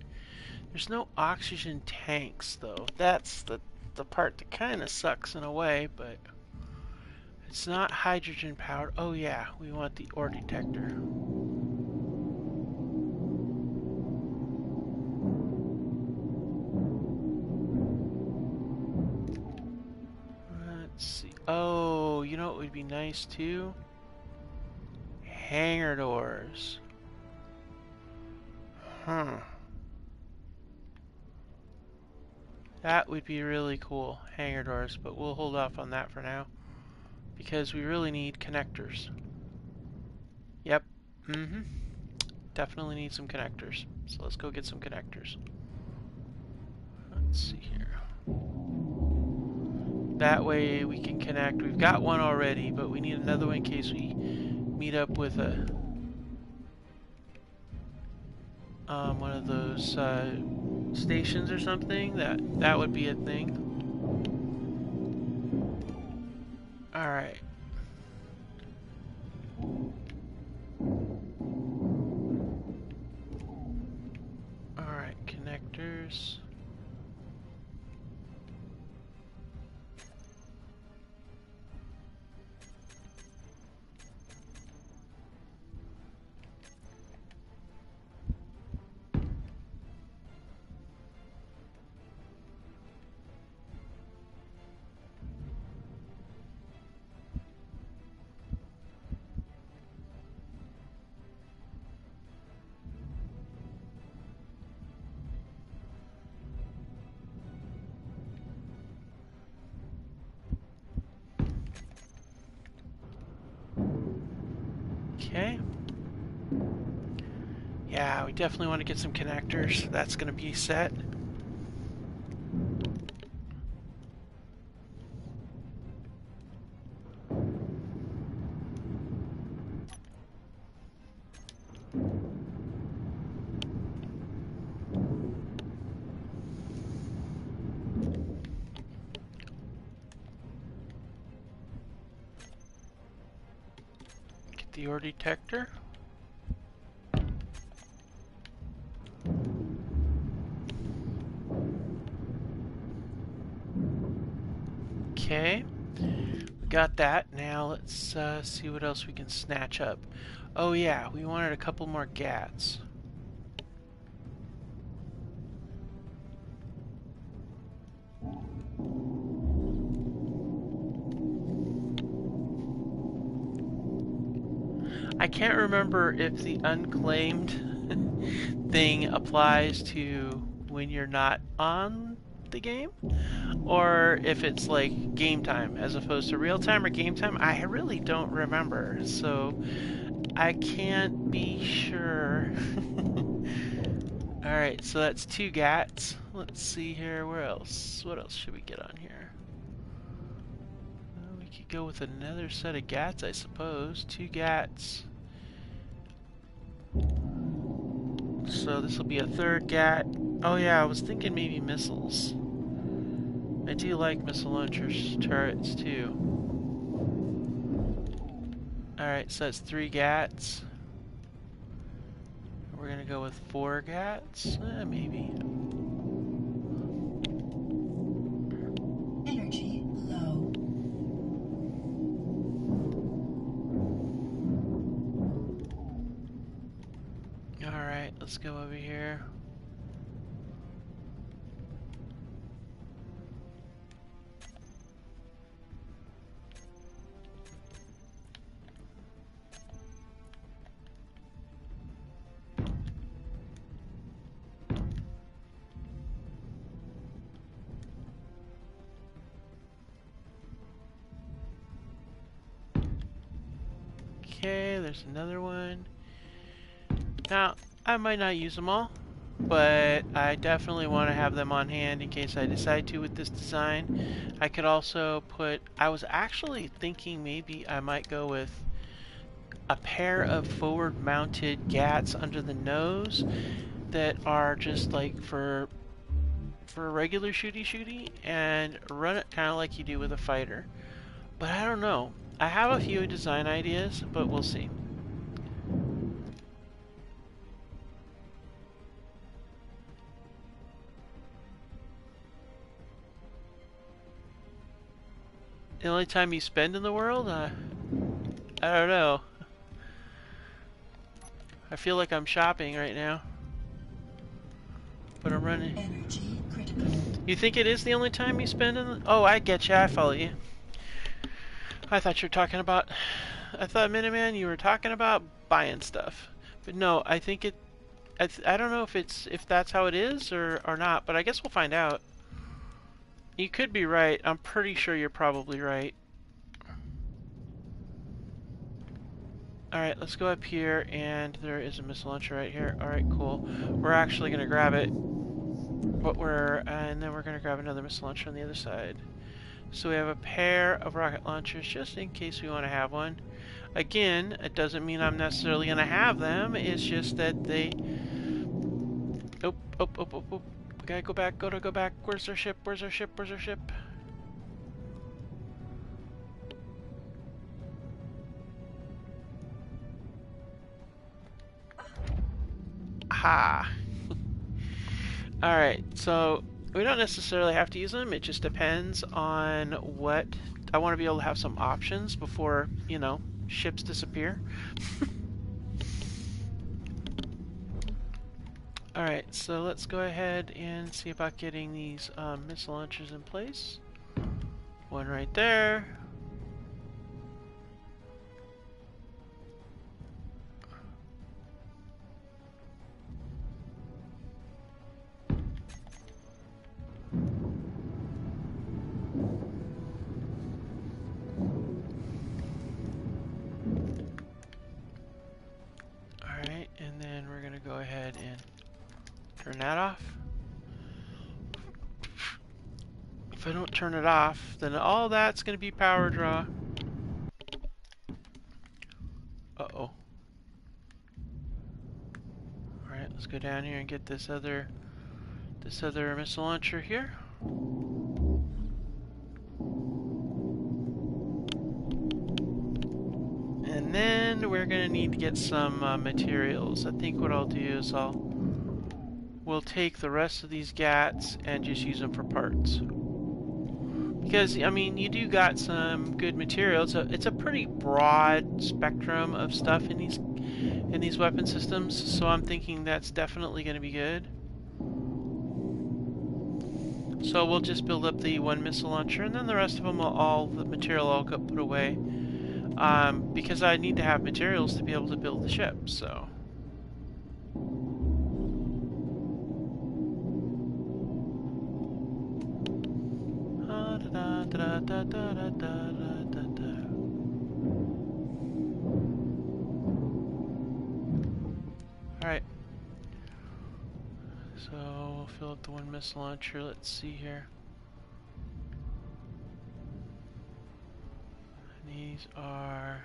There's no oxygen tanks, though. That's the part that kind of sucks in a way, but it's not hydrogen powered. Oh yeah, we want the ore detector. Let's see. Oh, you know what would be nice too? Hangar doors. Huh. That would be really cool, hangar doors, but we'll hold off on that for now. Because we really need connectors. Yep. Definitely need some connectors. So let's go get some connectors. Let's see here. That way we can connect. We've got one already, but we need another one in case we meet up with a one of those stations or something. That would be a thing. All right. All right, connectors. Okay. Yeah, we definitely want to get some connectors. That's going to be set. Get the ore detector. Okay, got that. Now let's see what else we can snatch up. Oh yeah, we wanted a couple more GATs. I can't remember if the unclaimed thing applies to when you're not on the game, or if it's like game time as opposed to real time or game time. I really don't remember, so I can't be sure. Alright, so that's 2 GATs. Let's see here, where else? What else should we get on here? We could go with another set of GATs, I suppose. 2 GATs. So this will be a 3rd GAT. Oh yeah, I was thinking maybe missiles. I do like missile launchers turrets too. Alright, so that's 3 GATs. We're gonna go with 4 GATs? Maybe. Energy low. Alright, let's go over here. Okay, there's another one. Now, I might not use them all, but I definitely want to have them on hand in case I decide to with this design. I could also put, I was actually thinking maybe I might go with a pair of forward-mounted GATs under the nose that are just like for regular shooty and run it kind of like you do with a fighter. But I don't know. I have a few design ideas, but we'll see. The only time you spend in the world? I don't know. I feel like I'm shopping right now. But I'm running. Energy critical. You think it is the only time you spend in the... Oh, I get you. I follow you. I thought you were talking about... I thought, Miniman, you were talking about buying stuff. But no, I think it... I don't know if that's how it is or not, but I guess we'll find out. You could be right. I'm pretty sure you're probably right. Alright, let's go up here, and there is a missile launcher right here. Alright, cool. We're actually going to grab it. And then we're going to grab another missile launcher on the other side. So we have a pair of rocket launchers, just in case we want to have one. Again, it doesn't mean I'm necessarily going to have them. It's just that they... Oh. We gotta go back, go back. Where's our ship? Where's our ship? Where's our ship? Ha! Alright, so we don't necessarily have to use them. It just depends on what... I want to be able to have some options before, you know, ships disappear. Alright, so let's go ahead and see about getting these missile launchers in place. One right there. Alright, and then we're going to go ahead and turn that off. If I don't turn it off, then all that's going to be power draw. Uh-oh. Alright, let's go down here and get this other missile launcher here. And then we're going to need to get some materials. I think what I'll do is we'll take the rest of these GATs and just use them for parts. Because, I mean, you do got some good materials. It's a pretty broad spectrum of stuff in these weapon systems, so I'm thinking that's definitely going to be good. So we'll just build up the one missile launcher, and then the rest of them, the material I'll put away. Because I need to have materials to be able to build the ship, so... Alright. So we'll fill up the one missile launcher. Let's see here. These are,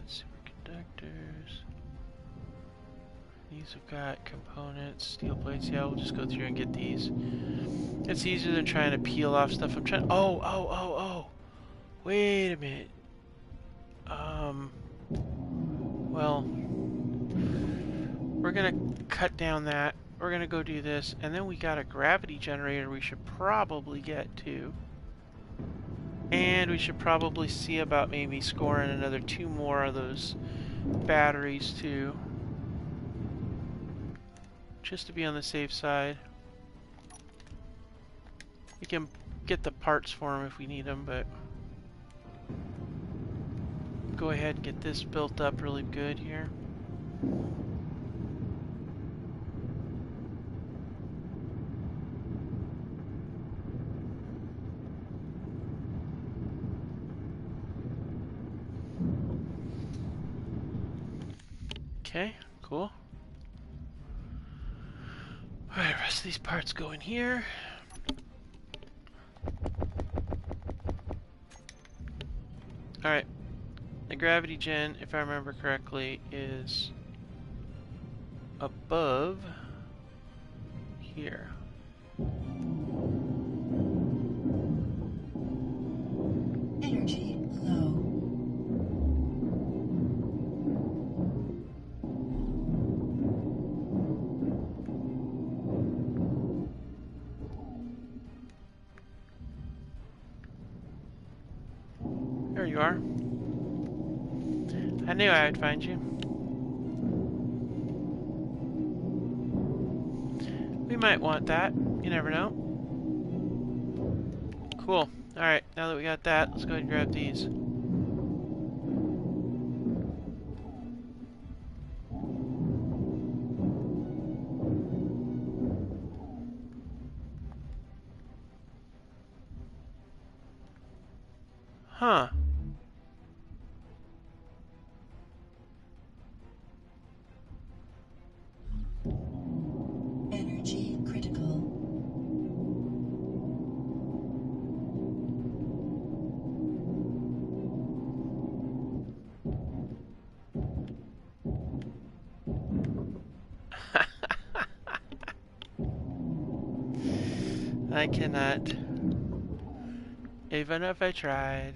superconductors. These have got components, steel plates. Yeah, we'll just go through and get these. It's easier than trying to peel off stuff. I'm trying. Oh! Wait a minute. Well, we're gonna cut down that. We're gonna go do this, and then we got a gravity generator we should probably get too. And we should probably see about maybe scoring another 2 more of those batteries too. Just to be on the safe side. We can get the parts for them if we need them, but... Go ahead and get this built up really good here. Okay, cool. Alright, the rest of these parts go in here. Alright. The gravity gen, if I remember correctly, is above here. Energy low. There you are. I knew I would find you. We might want that. You never know. Cool. Alright, now that we got that, let's go ahead and grab these. Huh. Energy critical. I cannot. Even if I tried.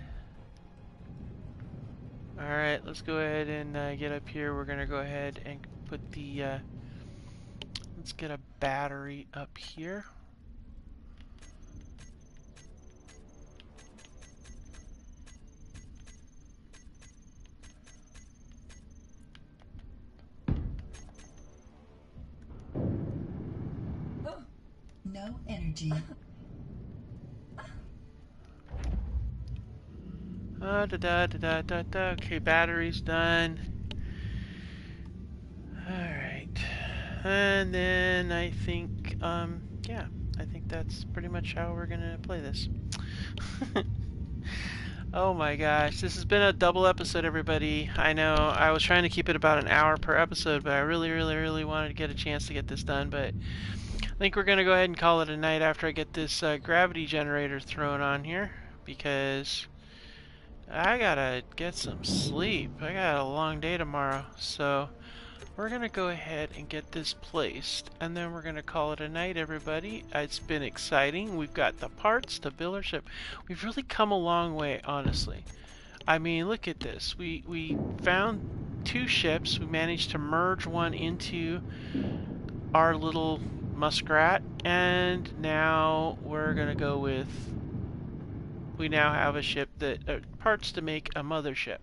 Alright, let's go ahead and get up here. We're gonna go ahead and put the, let's get a battery up here. No energy. Okay, battery's done. Alright. And then I think, yeah, I think that's pretty much how we're gonna play this. Oh my gosh, this has been a double episode, everybody. I know I was trying to keep it about an hour per episode, but I really wanted to get a chance to get this done, but I think we're gonna go ahead and call it a night after I get this gravity generator thrown on here, because I gotta get some sleep. I got a long day tomorrow, so we're gonna go ahead and get this placed, and then we're gonna call it a night, everybody. It's been exciting. We've got the parts to build our ship. We've really come a long way, honestly. I mean, look at this. We found 2 ships. We managed to merge one into our little muskrat, and now we're gonna go with, we now have a ship that parts to make a mothership.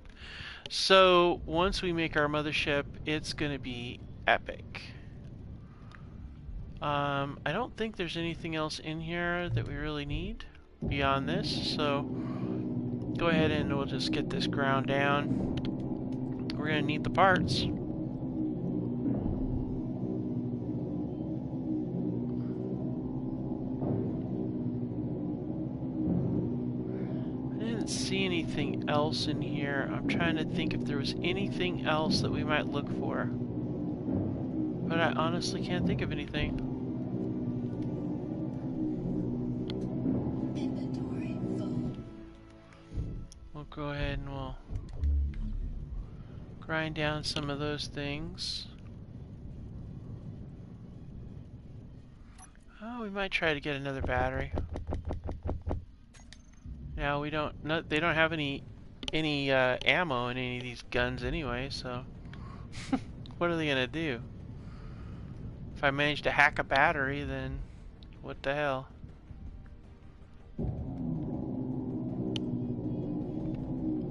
So once we make our mothership, it's gonna be epic. I don't think there's anything else in here that we really need beyond this, so go ahead and we'll just get this ground down. We're gonna need the parts. See anything else in here. I'm trying to think if there was anything else that we might look for, but I honestly can't think of anything. Inventory full. We'll go ahead and we'll grind down some of those things. Oh, we might try to get another battery. Now we don't. No, they don't have any ammo in any of these guns anyway. So what are they gonna do? If I manage to hack a battery, then what the hell?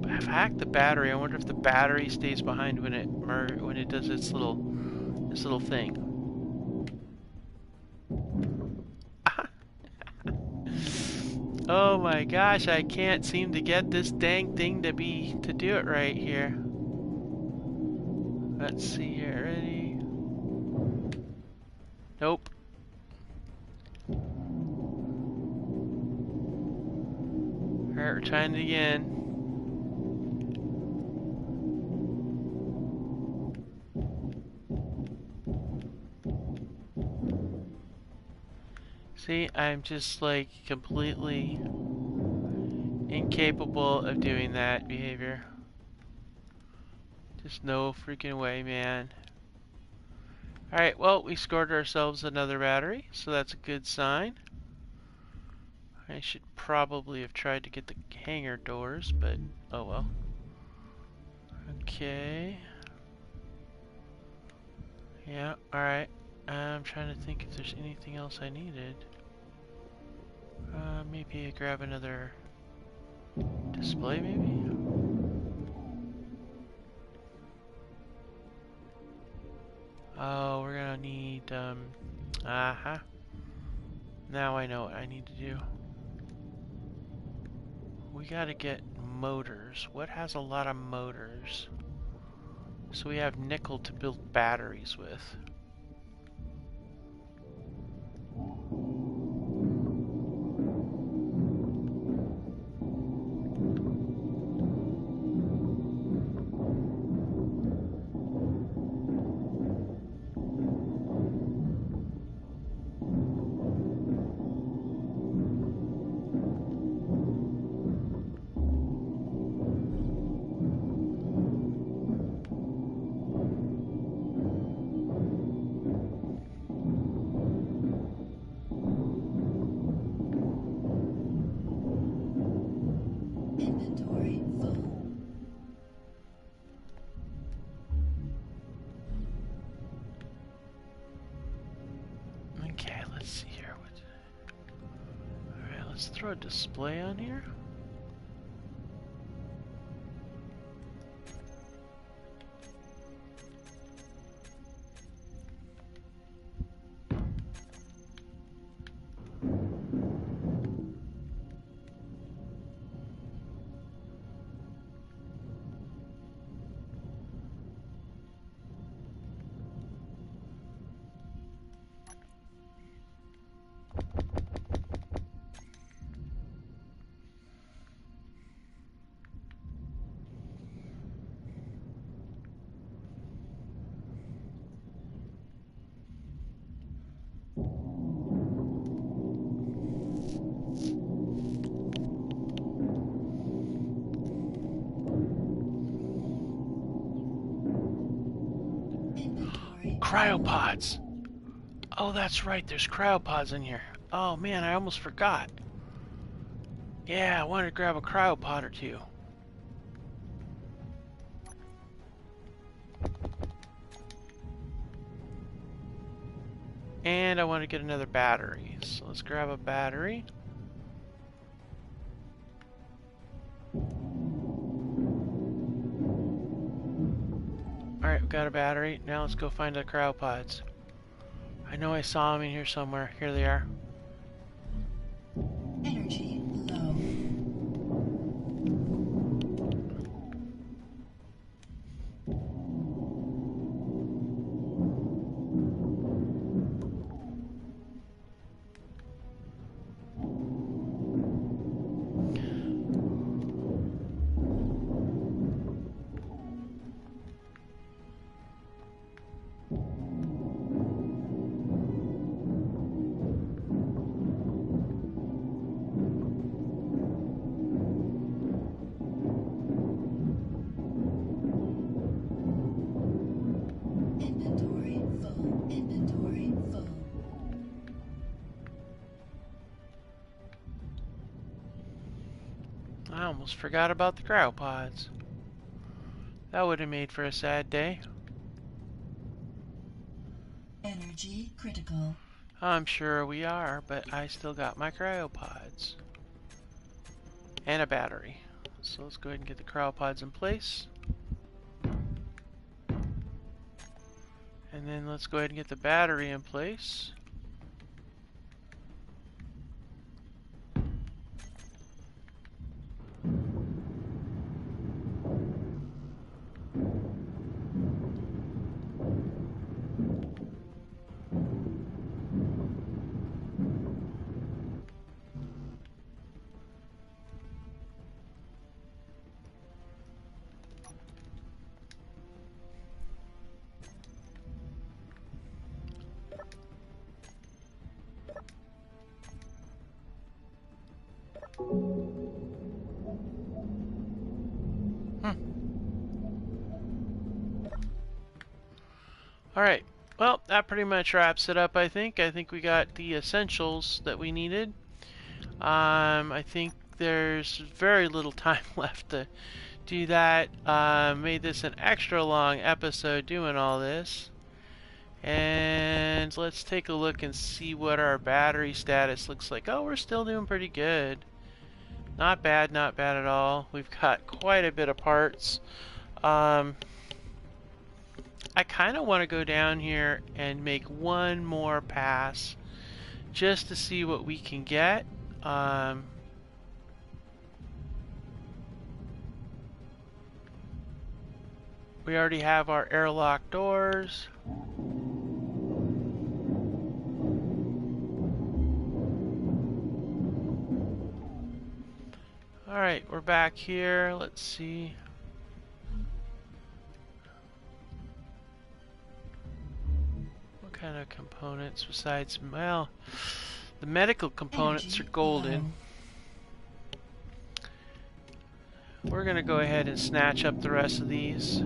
But I've hacked the battery. I wonder if the battery stays behind when it does its little thing. Oh my gosh, I can't seem to get this dang thing to do it right here. Let's see here, ready? Nope. Alright, we're trying it again. See, I'm just like completely incapable of doing that behavior. Just no freaking way, man. Alright, well, we scored ourselves another battery, so that's a good sign. I should probably have tried to get the hangar doors, but oh well. Okay. Yeah, alright. I'm trying to think if there's anything else I needed. Maybe grab another display, maybe? Oh, we're gonna need, uh-huh. Now I know what I need to do. We gotta get motors. What has a lot of motors? So we have nickel to build batteries with. Inventory full. Okay, let's see here. Alright, let's throw a display on here. Inventory. Cryopods! Oh, that's right, there's cryopods in here. Oh man, I almost forgot. Yeah, I wanted to grab a cryopod or two. And I want to get another battery. So let's grab a battery. Alright, we got a battery. Now let's go find the cryopods. I know I saw them in here somewhere. Here they are. Energy low. Inventory full. Inventory full. I almost forgot about the cryopods. That would have made for a sad day. Energy critical. I'm sure we are, but I still got my cryopods. And a battery. So let's go ahead and get the cryopods in place. And then let's go ahead and get the battery in place. Alright, well, that pretty much wraps it up, I think. I think we got the essentials that we needed. I think there's very little time left to do that. Made this an extra long episode doing all this. And let's take a look and see what our battery status looks like. Oh, we're still doing pretty good. Not bad at all. We've got quite a bit of parts. I kind of want to go down here and make one more pass just to see what we can get. We already have our airlock doors. Alright, we're back here. Let's see. What kind of components besides, well, the medical components are golden. We're going to go ahead and snatch up the rest of these.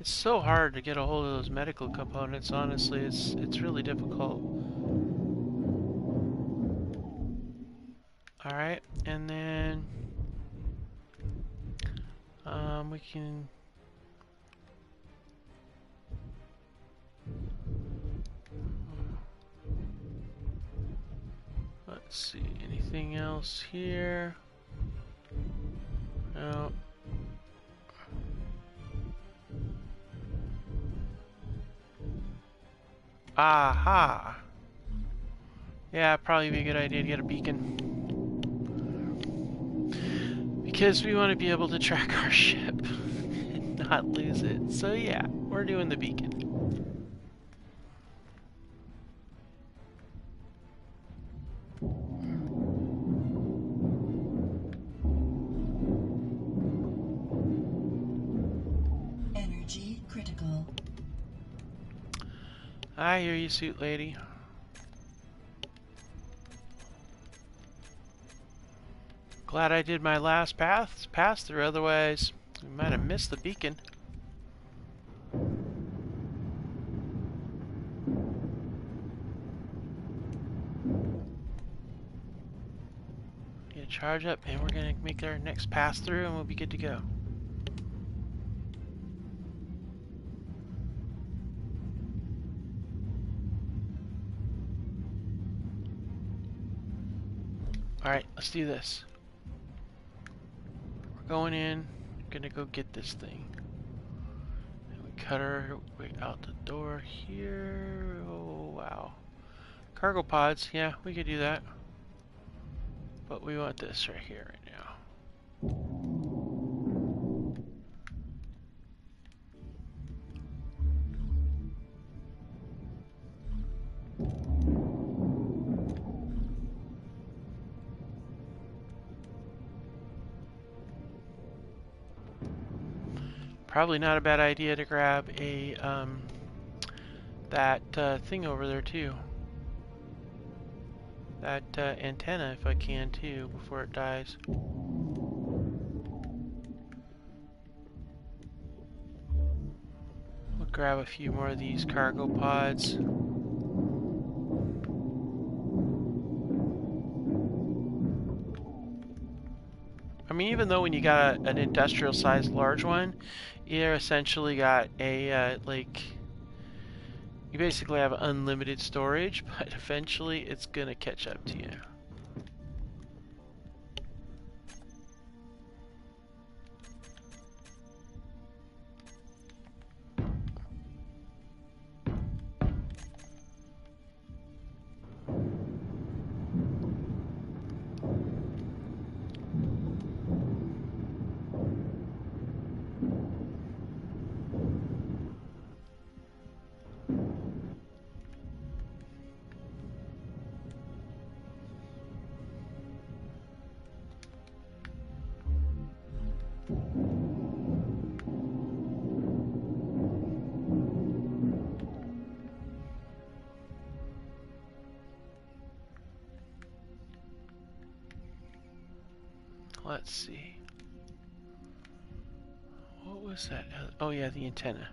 It's so hard to get a hold of those medical components, honestly. It's really difficult. Alright, and then we can let's see, anything else here? No. Aha! Yeah, probably be a good idea to get a beacon. Because we want to be able to track our ship and not lose it. So yeah, we're doing the beacon. Energy critical. I hear you, suit lady. Glad I did my last pass through, otherwise we might have missed the beacon. Get a charge up, and we're gonna make our next pass through, and we'll be good to go. Alright, let's do this. We're going in, gonna go get this thing. And we cut our way out the door here. Oh, wow. Cargo pods, yeah, we could do that. But we want this right here, right now. Probably not a bad idea to grab a that thing over there too. That antenna, if I can too, before it dies. We'll grab a few more of these cargo pods. I mean, even though when you got an industrial-sized large one, you essentially got a like, you basically have unlimited storage, but eventually it's gonna catch up to you. Let's see. What was that? Oh yeah, the antenna.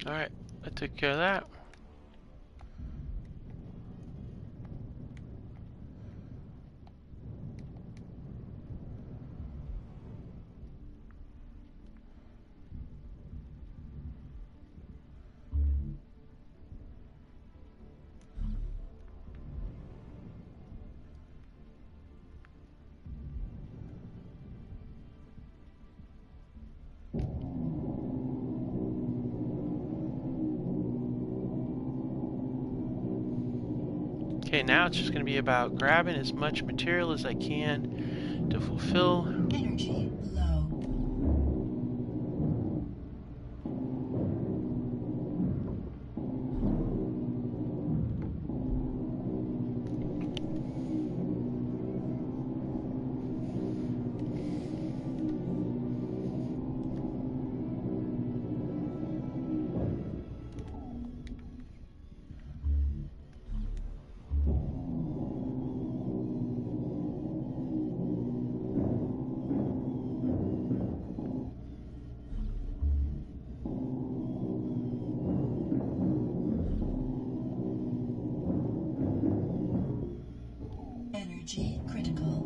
Alright, I took care of that. Okay, now it's just going to be about grabbing as much material as I can to fulfill. Energy low. Energy critical.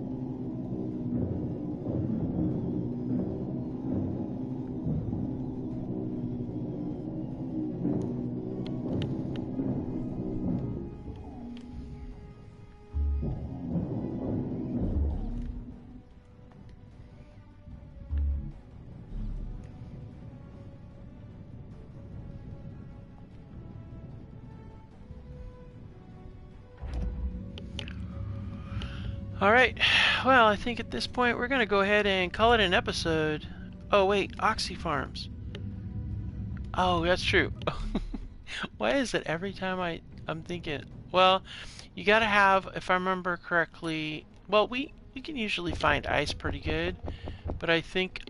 Alright, well, I think at this point we're going to go ahead and call it an episode. Oh, wait, Oxy Farms. Oh, that's true. Why is it every time I'm thinking, well, you got to have, if I remember correctly, well, we can usually find ice pretty good, but I think,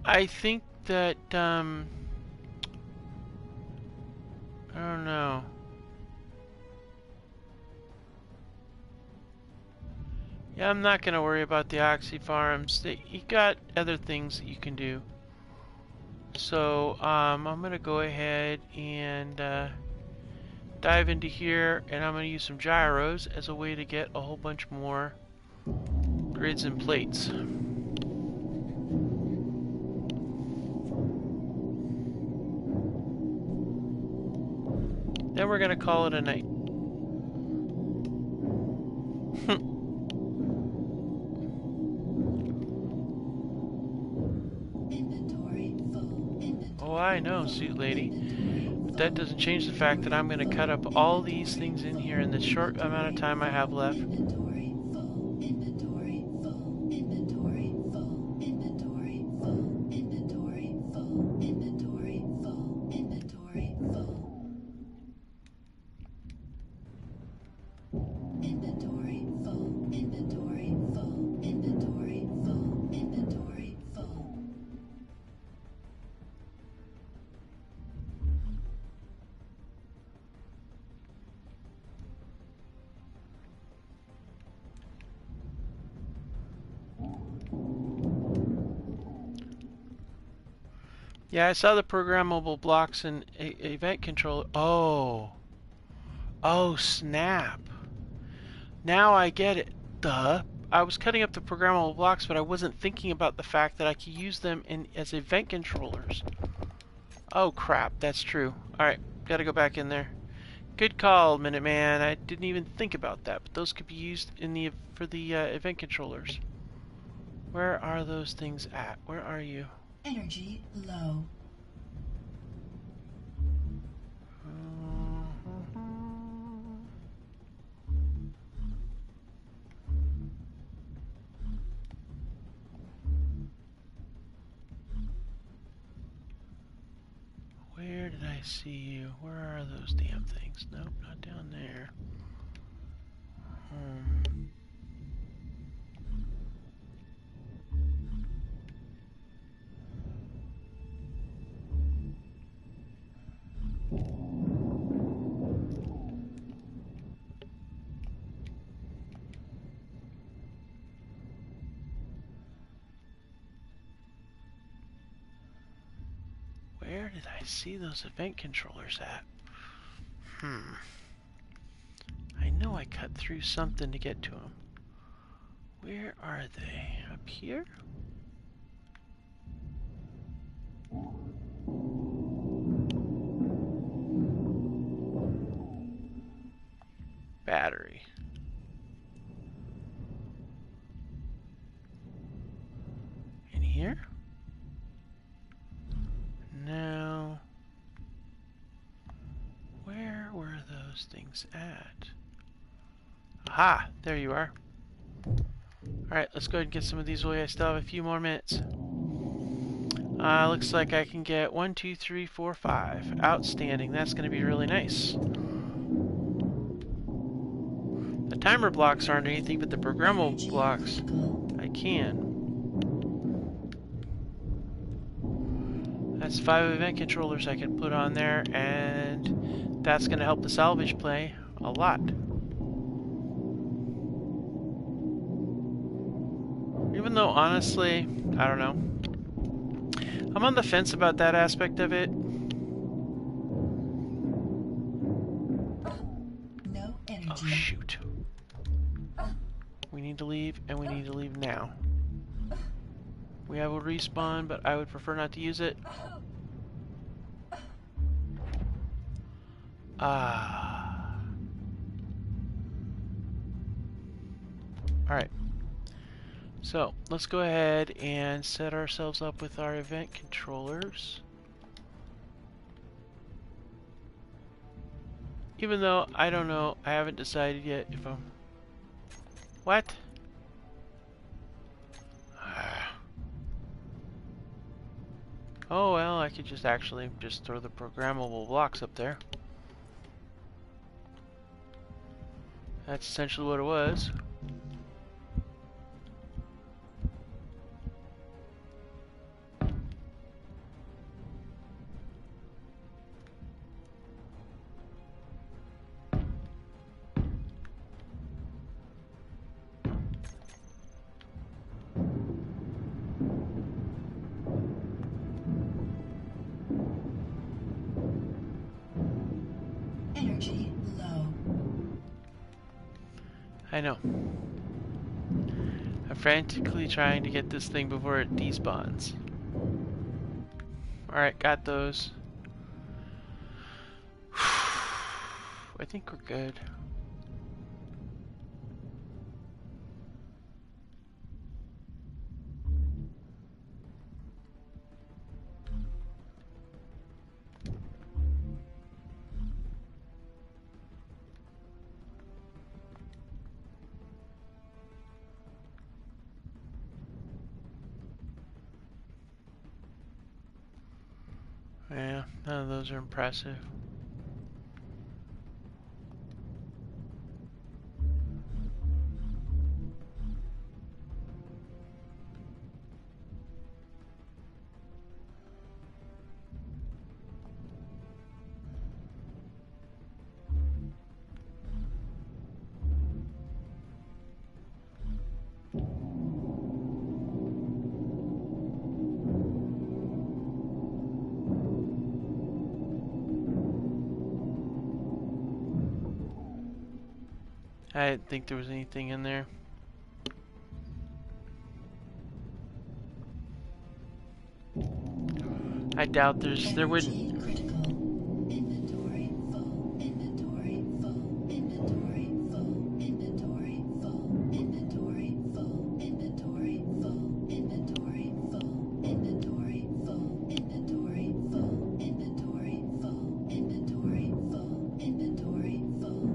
I think that, I don't know. Yeah, I'm not going to worry about the Oxy Farms. You got other things that you can do. So, I'm going to go ahead and dive into here, and I'm going to use some gyros as a way to get a whole bunch more grids and plates. Then we're going to call it a night. Oh, I know, suit lady. But that doesn't change the fact that I'm going to cut up all these things in here in the short amount of time I have left. Yeah, I saw the programmable blocks and event controller. Oh. Oh, snap. Now I get it. Duh. I was cutting up the programmable blocks, but I wasn't thinking about the fact that I could use them as event controllers. Oh, crap. That's true. Alright, gotta go back in there. Good call, Minuteman. I didn't even think about that, but those could be used for the event controllers. Where are those things at? Where are you? Energy low. Where did I see you? Where are those damn things? Nope, not down there. Where did I see those event controllers at? I know I cut through something to get to them. Where are they? Up here? Battery. In here? No. Where were those things at? Aha! There you are. Alright, let's go ahead and get some of these away. I still have a few more minutes. Looks like I can get 1, 2, 3, 4, 5. Outstanding. That's going to be really nice. The timer blocks aren't anything, but the programmable blocks, I can. That's 5 event controllers I can put on there, and that's going to help the salvage play a lot. Even though, honestly, I don't know. I'm on the fence about that aspect of it. No energy. Oh, shoot. We need to leave, and we need to leave now. We have a respawn, but I would prefer not to use it. Alright. So, let's go ahead and set ourselves up with our event controllers. Even though, I don't know, I haven't decided yet if I'm... What? Oh well, I could just actually just throw the programmable blocks up there. That's essentially what it was. Energy low. I know. I'm frantically trying to get this thing before it despawns. Alright, got those. I think we're good. Yeah, none of those are impressive. I didn't think there was anything in there. I doubt there wouldn't. Energy critical. Inventory full. Inventory full. Inventory full. Inventory full. Inventory full. Inventory full. Inventory full. Inventory full. Inventory full. Inventory full. Inventory full. Inventory full.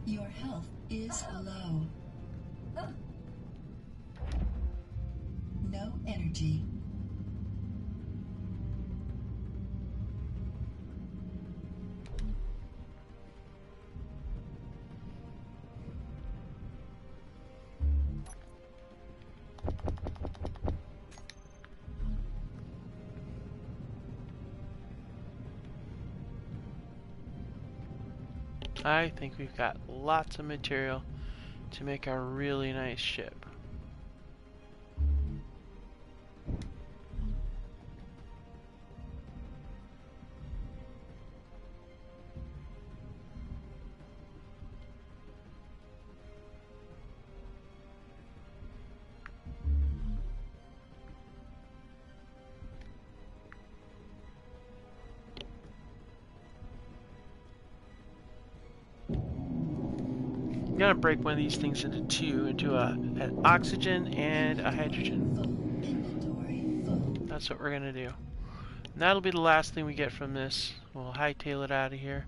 Your health is low. No energy. I think we've got lots of material to make a really nice ship. I'm gonna break one of these things into two, into an oxygen and a hydrogen. Full. Inventory full. That's what we're gonna do. And that'll be the last thing we get from this. We'll hightail it out of here.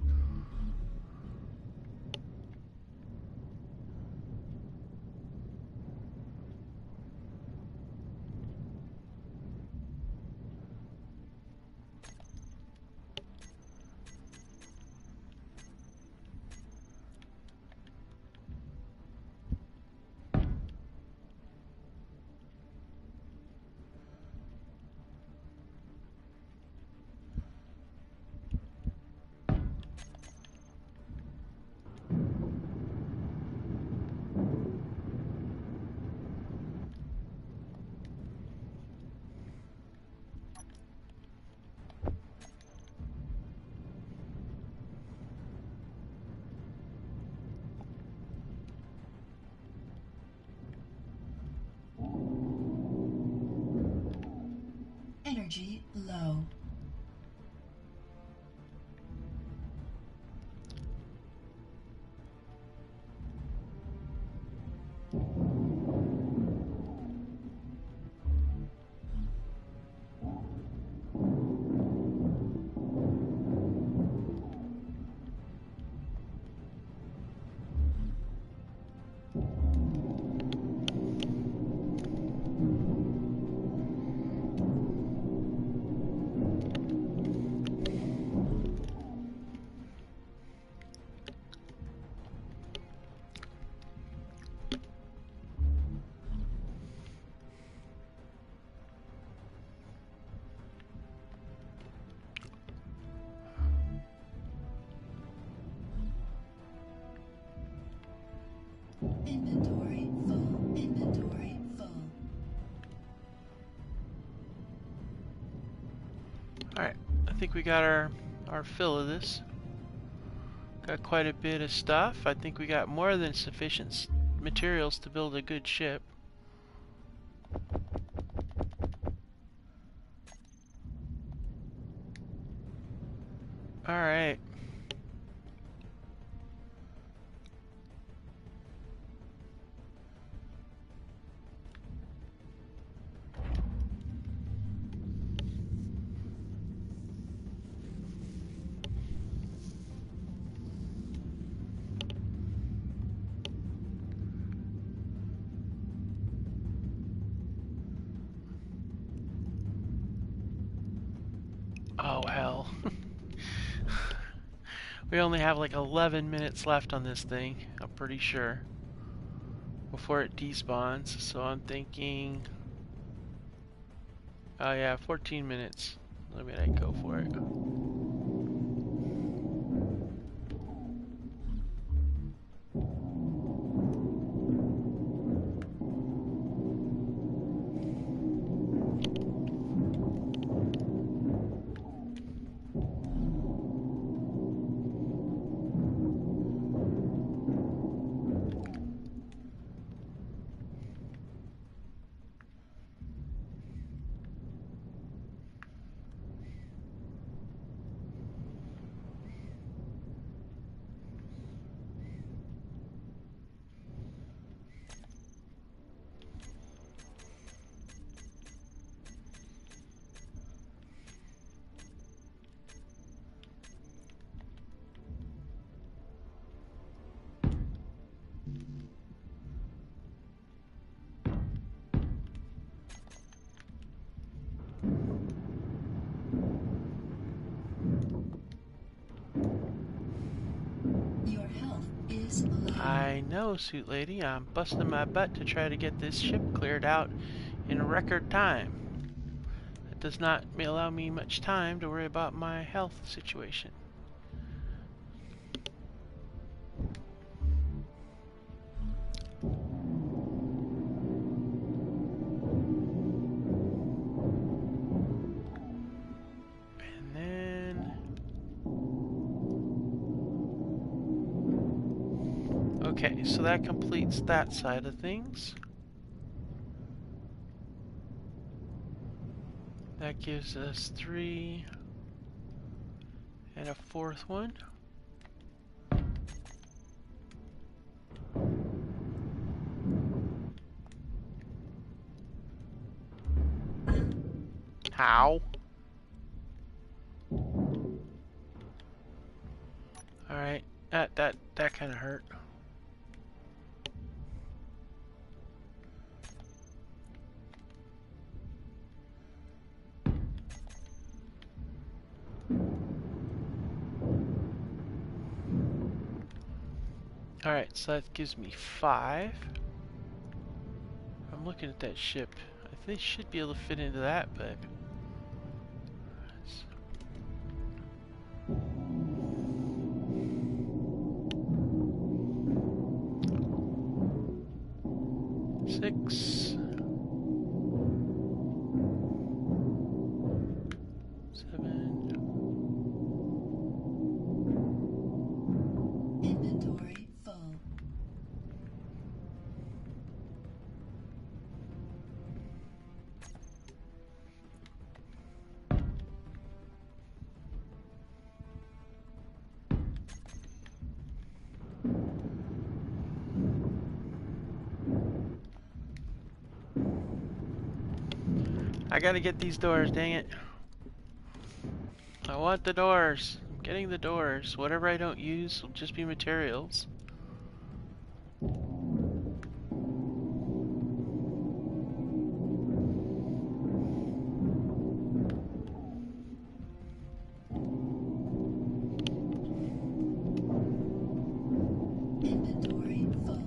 Energy low. Inventory full. Inventory full. Alright, I think we got our fill of this. Got quite a bit of stuff. I think we got more than sufficient materials to build a good ship. Alright. Oh, hell. We only have like 11 minutes left on this thing, I'm pretty sure, before it despawns. So I'm thinking, oh yeah, 14 minutes. I mean, I'd go for it. Your health is low. I know, Suit Lady. I'm busting my butt to try to get this ship cleared out in record time. That does not allow me much time to worry about my health situation. And then... Okay, so that completes that side of things. That gives us 3 and a 4th one. How? Alright, that kind of hurt. Alright, so that gives me 5. I'm looking at that ship. I think should be able to fit into that, but... Six, 7. Inventory full. I gotta get these doors, dang it. I want the doors. I'm getting the doors. Whatever I don't use will just be materials. Inventory full.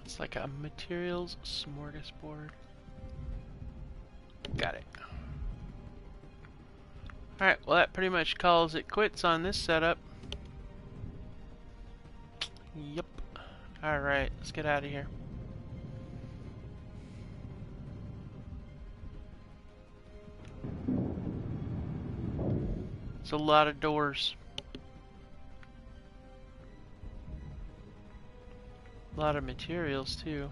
It's like a materials smorgasbord. Got it. Alright, well that pretty much calls it quits on this setup. Yep. Alright, let's get out of here. It's a lot of doors. A lot of materials too.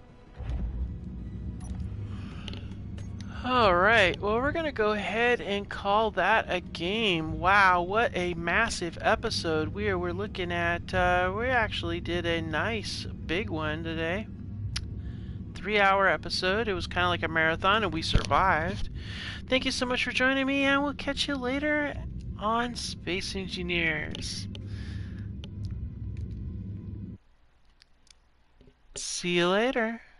Alright, well, we're gonna go ahead and call that a game. Wow, what a massive episode. We're looking at, we actually did a nice big one today. 3-hour episode. It was kind of like a marathon, and we survived. Thank you so much for joining me, and we'll catch you later on Space Engineers. See you later.